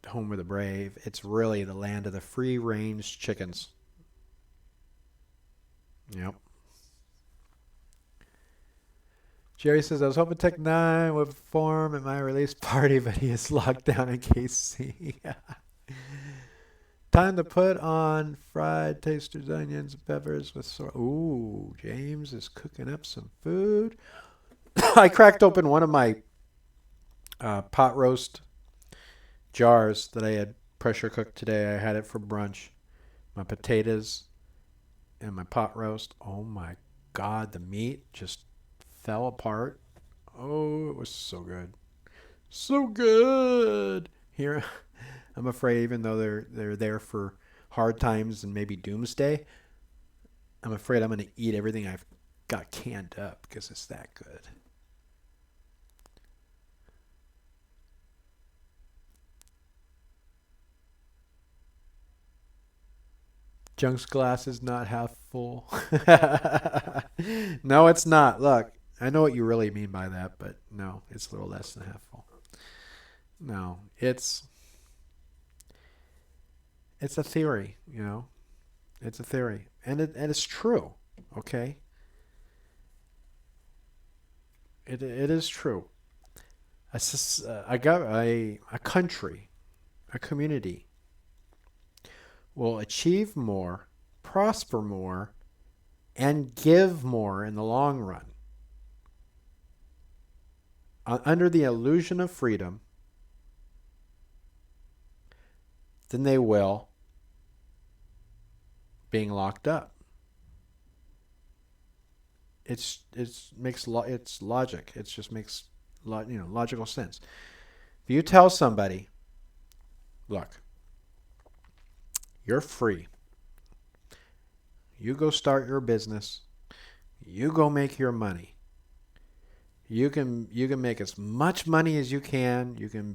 S3: home of the brave, it's really the land of the free-range chickens. Yep. Jerry says, I was hoping Tech 9 would perform at my release party, but he is locked down in KC. Time to put on fried tasters, onions, and peppers with soy. Ooh, James is cooking up some food. I cracked open one of my pot roast jars that I had pressure cooked today. I had it for brunch. My potatoes and my pot roast. Oh my God, the meat just fell apart. Oh, it was so good. So good. Here, I'm afraid even though they're there for hard times and maybe doomsday, I'm afraid I'm going to eat everything I've got canned up because it's that good. Junk's glass is not half full. No, it's not. Look, I know what you really mean by that, but no, it's a little less than half full. No, it's a theory, you know. It's a theory, and it's true. Okay, it is true. A country, a community will achieve more, prosper more, and give more in the long run under the illusion of freedom than they will being locked up. It's logic. It just makes logical sense. If you tell somebody, look, you're free. You go start your business. You go make your money. You can make as much money as you can. You can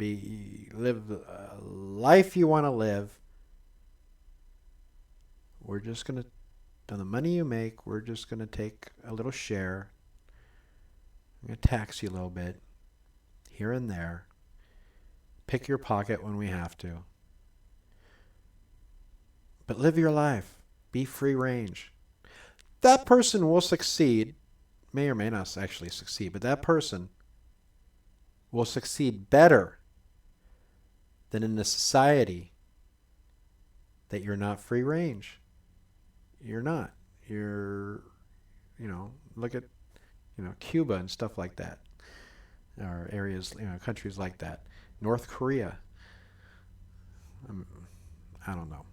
S3: live a life you want to live. We're just going to, on the money you make, we're just going to take a little share. I'm going to tax you a little bit here and there. Pick your pocket when we have to. But live your life. Be free range. That person will succeed, may or may not actually succeed, but that person will succeed better than in a society that you're not free range. You're not. You're, look at, Cuba and stuff like that. Or areas, countries like that. North Korea. I don't know.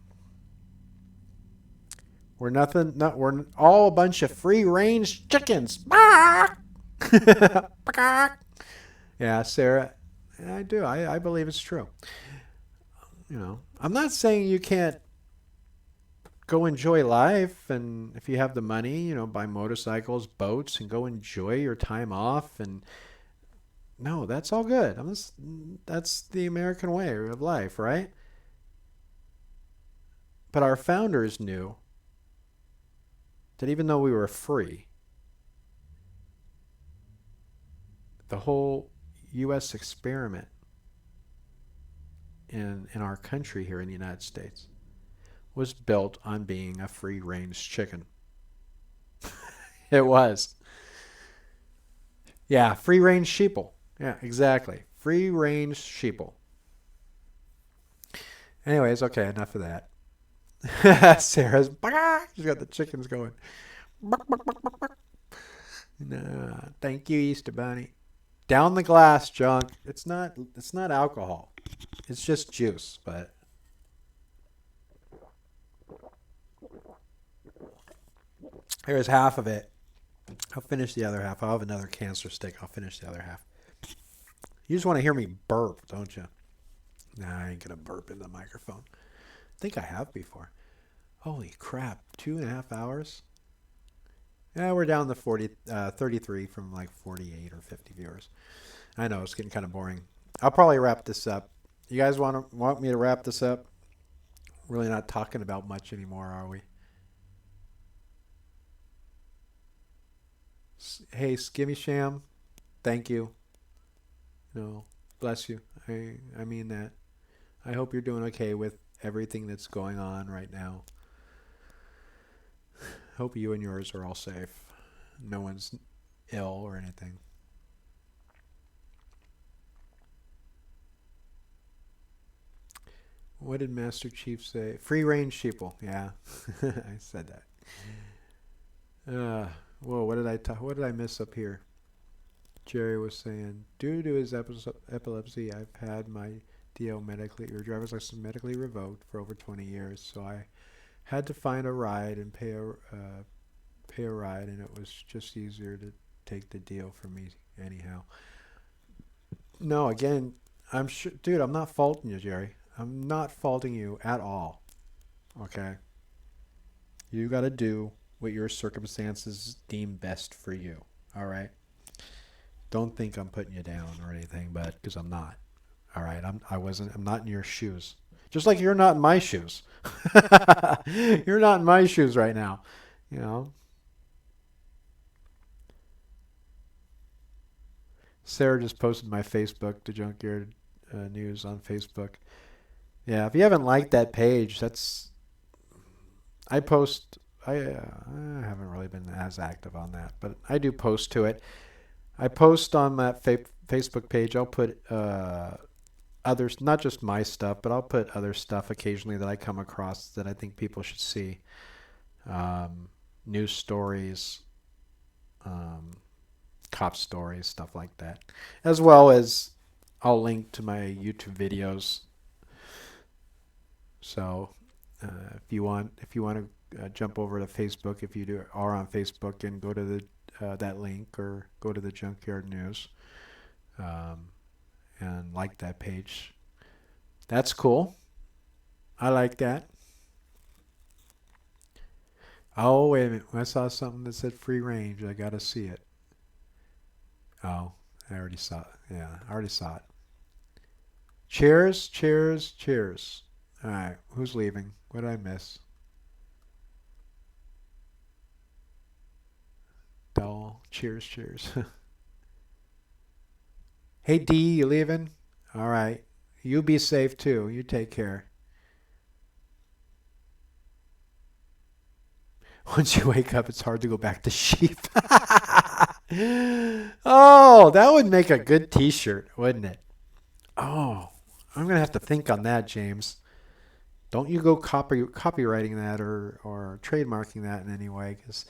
S3: We're we're all a bunch of free-range chickens. Yeah, Sarah, I do. I believe it's true. I'm not saying you can't go enjoy life, and if you have the money, buy motorcycles, boats, and go enjoy your time off. And no, that's all good. That's the American way of life, right? But our founders knew that even though we were free, the whole U.S. experiment in our country here in the United States was built on being a free-range chicken. It was. Yeah, free-range sheeple. Yeah, exactly. Free-range sheeple. Anyways, okay, enough of that. Sarah's, she's got the chickens going. No, thank you, Easter Bunny. Down the glass, Junk. It's not alcohol. It's just juice, but here's half of it. I'll finish the other half. I'll have another cancer stick. I'll finish the other half. You just want to hear me burp, don't you? Nah, I ain't gonna burp in the microphone. I think I have before. Holy crap, 2.5 hours? Yeah, we're down to 33 from like 48 or 50 viewers. I know, it's getting kind of boring. I'll probably wrap this up. You guys want me to wrap this up? Really not talking about much anymore, are we? Hey, Skimmy Sham, thank you. No, bless you. I mean that. I hope you're doing okay with everything that's going on right now. Hope you and yours are all safe. No one's ill or anything. What did Master Chief say? Free range sheeple. Yeah, I said that. Whoa, what did what did I miss up here? Jerry was saying, due to his epilepsy, I've had my your driver's license medically revoked for over 20 years. So I had to find a ride and pay a ride, and it was just easier to take the deal for me anyhow. No, again, I'm sure, dude. I'm not faulting you, Jerry. I'm not faulting you at all. Okay. You got to do what your circumstances deem best for you. All right. Don't think I'm putting you down or anything, but because I'm not. All right. I'm not in your shoes. Just like you're not in my shoes. You're not in my shoes right now. You know. Sarah just posted my Facebook, the Junkyard News on Facebook. Yeah, if you haven't liked that page, I haven't really been as active on that, but I do post to it. I post on that Facebook page. I'll put others, not just my stuff, but I'll put other stuff occasionally that I come across that I think people should see. News stories, cop stories, stuff like that. As well as I'll link to my YouTube videos. So if you want to jump over to Facebook, if you are on Facebook, and go to that link, or go to the Junkyard News and like that page. That's cool. I like that. Oh, wait a minute. I saw something that said free range. I got to see it. Oh, I already saw it. Yeah, I already saw it. Cheers, cheers, cheers. All right, who's leaving? What did I miss? Dull. Cheers, cheers. Hey, D, you leaving? All right. You be safe, too. You take care. Once you wake up, it's hard to go back to sheep. Oh, that would make a good t-shirt, wouldn't it? Oh, I'm going to have to think on that, James. Don't you go copywriting that or trademarking that in any way, because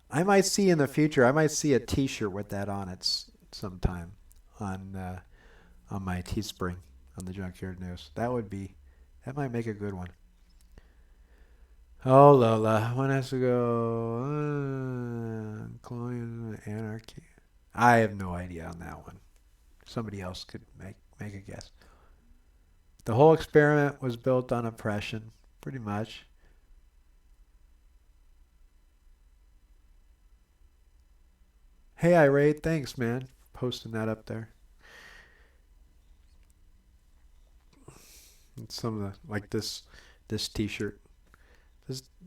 S3: I might see in the future, I might see a t-shirt with that on it sometime on my Teespring on the Junkyard News. That might make a good one. Oh, Lola, one has to go. Colonial Anarchy. I have no idea on that one. Somebody else could make a guess. The whole experiment was built on oppression, pretty much. Hey, Irate, thanks, man, for posting that up there. And some of the, like this t-shirt.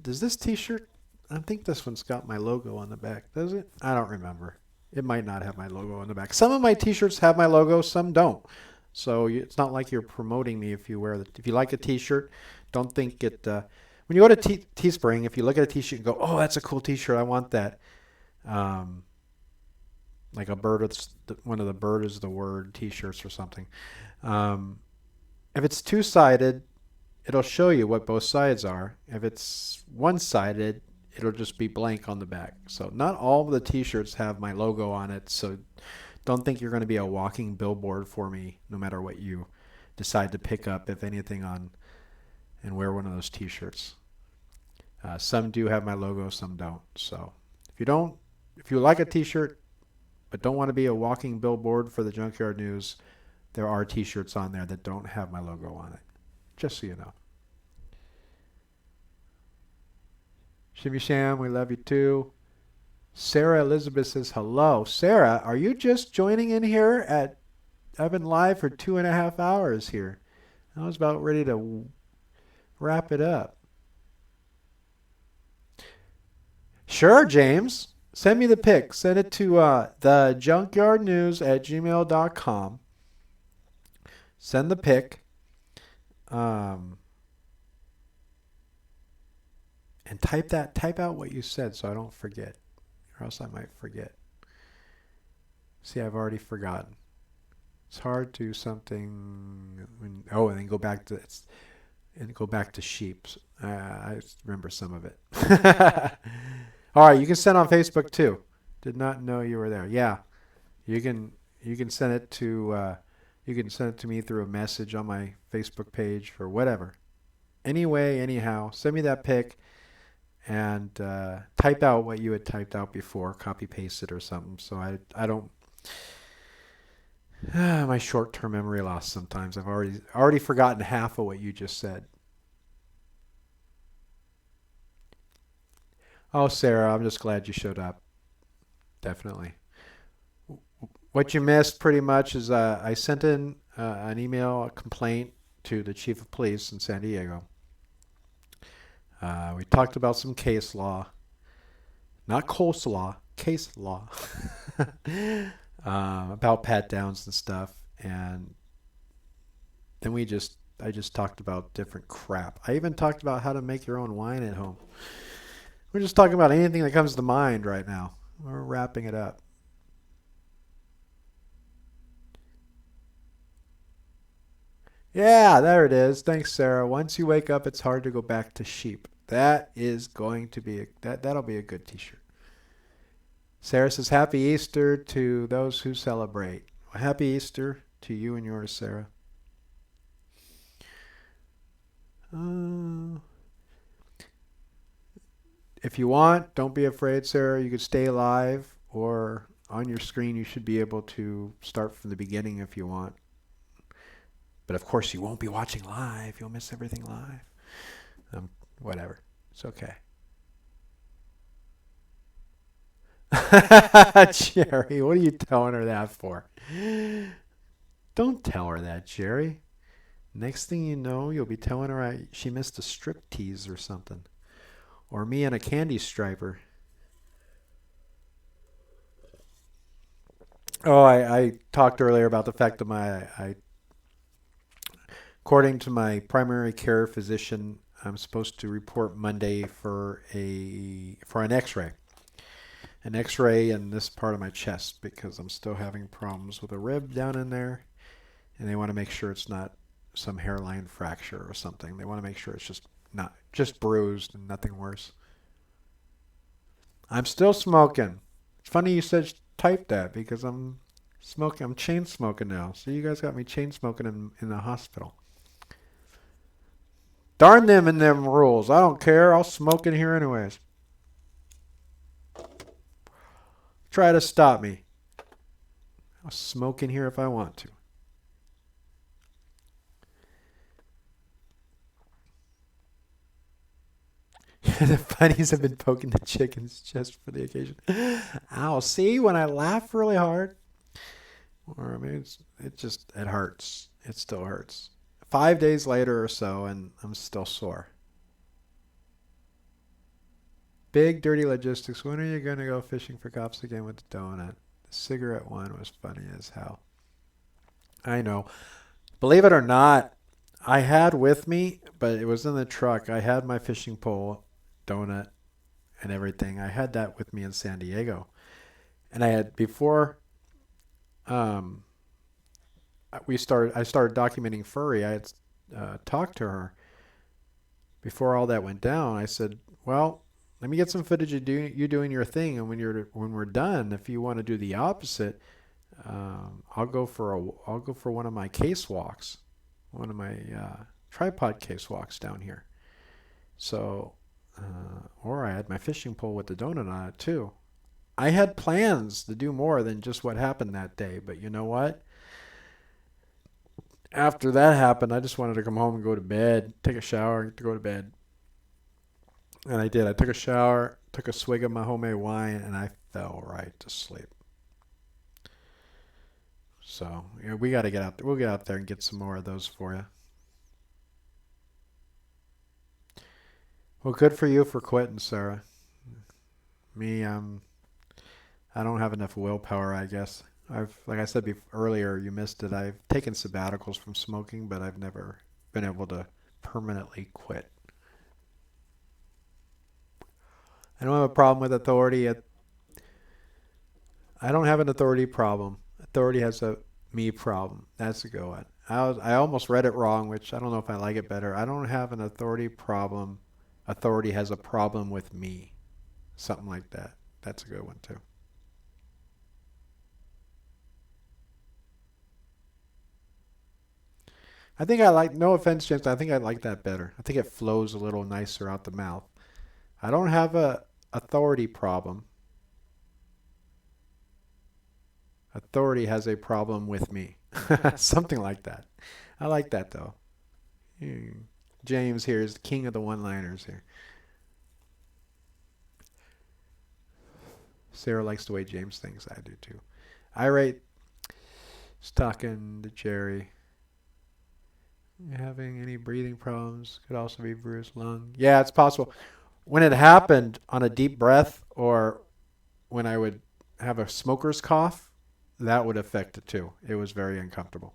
S3: Does this t-shirt, I think this one's got my logo on the back, does it? I don't remember. It might not have my logo on the back. Some of my t-shirts have my logo, some don't. So it's not like you're promoting me if you if you like a t-shirt. Don't think it, when you go to Teespring, if you look at a t-shirt and go, oh, that's a cool t-shirt, I want that. Like a bird, one of the bird is the word t-shirts or something. If it's two-sided, it'll show you what both sides are. If it's one-sided, it'll just be blank on the back. So not all of the t-shirts have my logo on it, so don't think you're going to be a walking billboard for me no matter what you decide to pick up, if anything, on and wear one of those t-shirts. Some do have my logo, some don't. So if you like a t-shirt but don't want to be a walking billboard for the Junkyard News, there are t-shirts on there that don't have my logo on it. Just so you know. Shimmy Sham, we love you too. Sarah Elizabeth says hello. Sarah, are you just joining in here I've been live for 2.5 hours here. I was about ready to wrap it up. Sure, James. Send me the pic. Send it to thejunkyardnews@gmail.com. Send the pic. And type out what you said so I don't forget, or else I might forget. See, I've already forgotten. It's hard to do something when, and then go back to sheep. I remember some of it. All right, you can send on Facebook too. Did not know you were there. Yeah, you can send it to me through a message on my Facebook page or whatever. Anyway, anyhow, send me that pic and type out what you had typed out before. Copy paste it or something. So I don't. My short-term memory loss sometimes. I've already forgotten half of what you just said. Oh, Sarah, I'm just glad you showed up. Definitely. What you missed pretty much is I sent in an email, a complaint to the chief of police in San Diego. We talked about some case law. Not coleslaw, case law. About pat downs and stuff, and then I just talked about different crap. I even talked about how to make your own wine at home. We're just talking about anything that comes to mind right now. We're wrapping it up. Yeah, there it is. Thanks, Sarah. Once you wake up, it's hard to go back to sheep. That is going to be that'll be a good t-shirt. Sarah says, Happy Easter to those who celebrate. Well, Happy Easter to you and yours, Sarah. If you want, don't be afraid, Sarah. You could stay live, or on your screen you should be able to start from the beginning if you want. But of course you won't be watching live. You'll miss everything live. Whatever. It's okay. Jerry, what are you telling her that for? Don't tell her that, Jerry. Next thing you know, you'll be telling her she missed a strip tease or something. Or me and a candy striper. Oh, I talked earlier about the fact that according to my primary care physician, I'm supposed to report Monday for an x-ray. An x-ray in this part of my chest because I'm still having problems with a rib down in there, and they want to make sure it's not some hairline fracture or something. They want to make sure it's just bruised and nothing worse. I'm still smoking. It's funny you said type that because I'm smoking. I'm chain smoking now. So you guys got me chain smoking in the hospital. Darn them and them rules. I don't care. I'll smoke in here anyways. Try to stop me. I'll smoke in here if I want to. The bunnies have been poking the chickens just for the occasion. Ow, see, when I laugh really hard, or maybe it hurts. It still hurts. 5 days later or so, and I'm still sore. Big Dirty Logistics, when are you going to go fishing for cops again with the donut? The cigarette one was funny as hell. I know. Believe it or not, I had with me, but it was in the truck. I had my fishing pole, donut, and everything. I had that with me in San Diego. And I had, before I started documenting Furry, I had talked to her. Before all that went down, I said, well, let me get some footage of you doing your thing, and when we're done, if you want to do the opposite, I'll go for one of my case walks, one of my tripod case walks down here. So, or I had my fishing pole with the donut on it too. I had plans to do more than just what happened that day, but you know what? After that happened, I just wanted to come home and go to bed, take a shower, and go to bed. And I did. I took a shower, took a swig of my homemade wine, and I fell right to sleep. So, we got to get out there. We'll get out there and get some more of those for you. Well, good for you for quitting, Sarah. Me, I don't have enough willpower, I guess. Like I said earlier, you missed it. I've taken sabbaticals from smoking, but I've never been able to permanently quit. I don't have a problem with authority. I don't have an authority problem. Authority has a me problem. That's a good one. I almost read it wrong, which I don't know if I like it better. I don't have an authority problem. Authority has a problem with me. Something like that. That's a good one too. I think I like, no offense, James, I think I like that better. I think it flows a little nicer out the mouth. I don't have a authority problem. Authority has a problem with me. Something like that. I like that though. James here is the king of the one-liners here. Sarah likes the way James thinks. I do too. Irate is talking to Jerry. You having any breathing problems? Could also be bruised lung. Yeah, it's possible. When it happened on a deep breath or when I would have a smoker's cough, that would affect it too. It was very uncomfortable.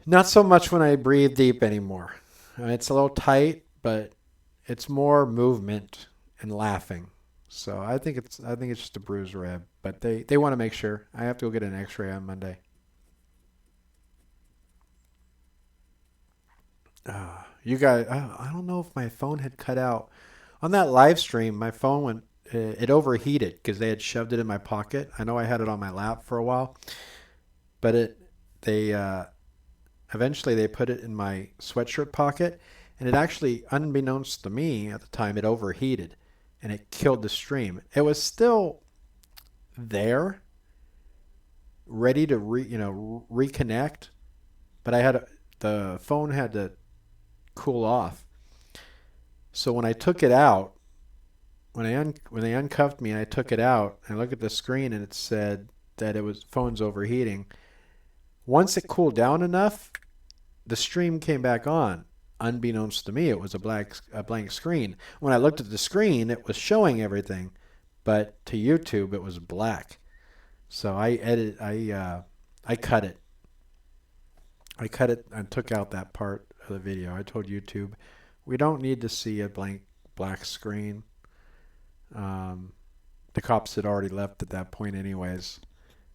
S3: Not so much when I breathe deep anymore. It's a little tight, but it's more movement and laughing. So I think it's just a bruised rib, but they want to make sure. I have to go get an x-ray on Monday. You guys, I don't know if my phone had cut out. On that live stream, my phone went, it overheated because they had shoved it in my pocket. I know I had it on my lap for a while, but eventually they put it in my sweatshirt pocket, and it actually, unbeknownst to me at the time, it overheated, and it killed the stream. It was still there, ready to reconnect, but the phone had to cool off. So when I took it out, when they uncuffed me and I took it out, I looked at the screen and it said that phone's overheating. Once it cooled down enough, the stream came back on. Unbeknownst to me, it was a blank screen. When I looked at the screen, it was showing everything, but to YouTube, it was black. So I cut it. I cut it and took out that part of the video. I told YouTube, we don't need to see a black screen. The cops had already left at that point anyways.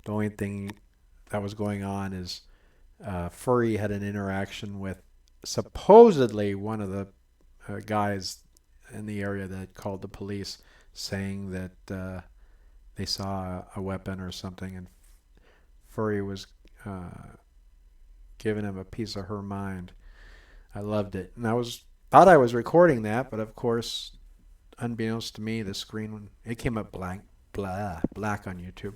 S3: The only thing that was going on is Furry had an interaction with supposedly one of the guys in the area that called the police, saying that they saw a weapon or something, and Furry was giving him a piece of her mind. I loved it, and thought I was recording that, but of course, unbeknownst to me, the screen, it came up black on YouTube.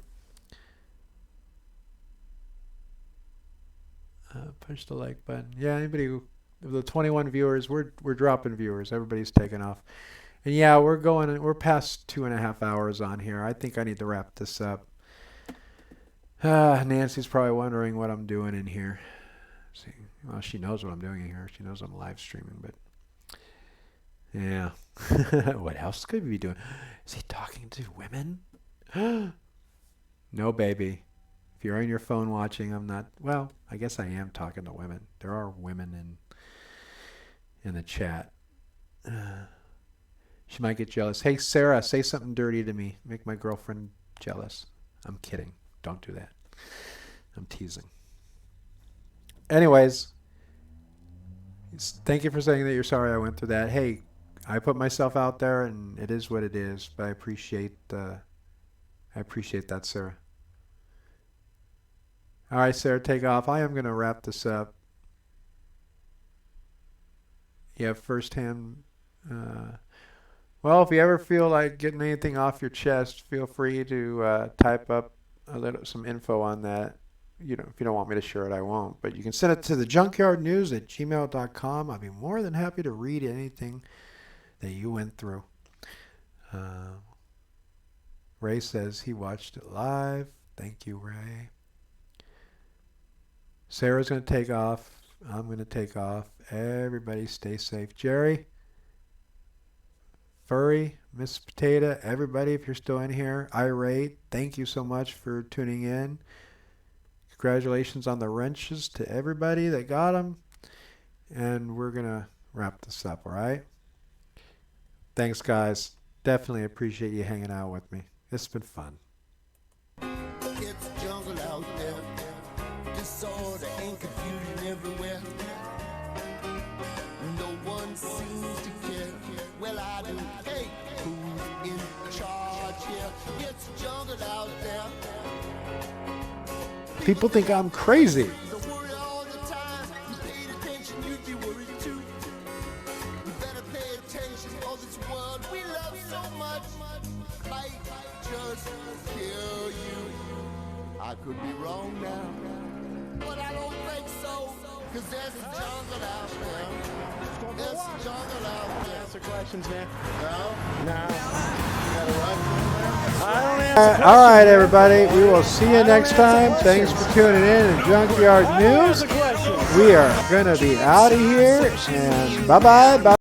S3: Push the like button. Yeah, anybody the 21 viewers, we're dropping viewers. Everybody's taking off. And yeah, we're past 2.5 hours on here. I think I need to wrap this up. Nancy's probably wondering what I'm doing in here. See, well, she knows what I'm doing in here. She knows I'm live streaming, but yeah. What else could we be doing? Is he talking to women? No, baby. If you're on your phone watching, I'm not. Well, I guess I am talking to women. There are women in the chat. She might get jealous. Hey, Sarah, say something dirty to me. Make my girlfriend jealous. I'm kidding. Don't do that. I'm teasing. Anyways, thank you for saying that you're sorry I went through that. Hey, I put myself out there, and it is what it is. But I appreciate that, Sarah. All right, Sarah, take off. I am going to wrap this up. You have firsthand. Well, if you ever feel like getting anything off your chest, feel free to type up some info on that. If you don't want me to share it, I won't. But you can send it to the junkyardnews@gmail.com. I'd be more than happy to read anything that you went through. Ray says he watched it live. Thank you, Ray. Sarah's going to take off. I'm going to take off. Everybody stay safe. Jerry, Furry, Miss Potato, everybody, if you're still in here, Irate, thank you so much for tuning in. Congratulations on the wrenches to everybody that got them. And we're going to wrap this up, all right? Thanks, guys. Definitely appreciate you hanging out with me. It's been fun.
S2: It's jungle out there. Disorder and confusion everywhere. No one seems to care. Well, I do. Hey, who's in charge here? It's jungle out there.
S3: People think I'm crazy.
S2: The worry all the time. You paid attention, you'd be worried too. You better pay attention, cause this world we love so much might just kill you. I could be wrong now, but I don't think so. Cause there's a jungle out there. There's a jungle out there.
S4: Answer questions, man.
S2: No?
S4: No.
S2: You gotta run from there?
S4: I don't answer
S3: All right, everybody. We will see you next time. Thanks for tuning in to Junkyard News.
S4: questions.
S3: We are going to be out of here. And bye-bye. Bye.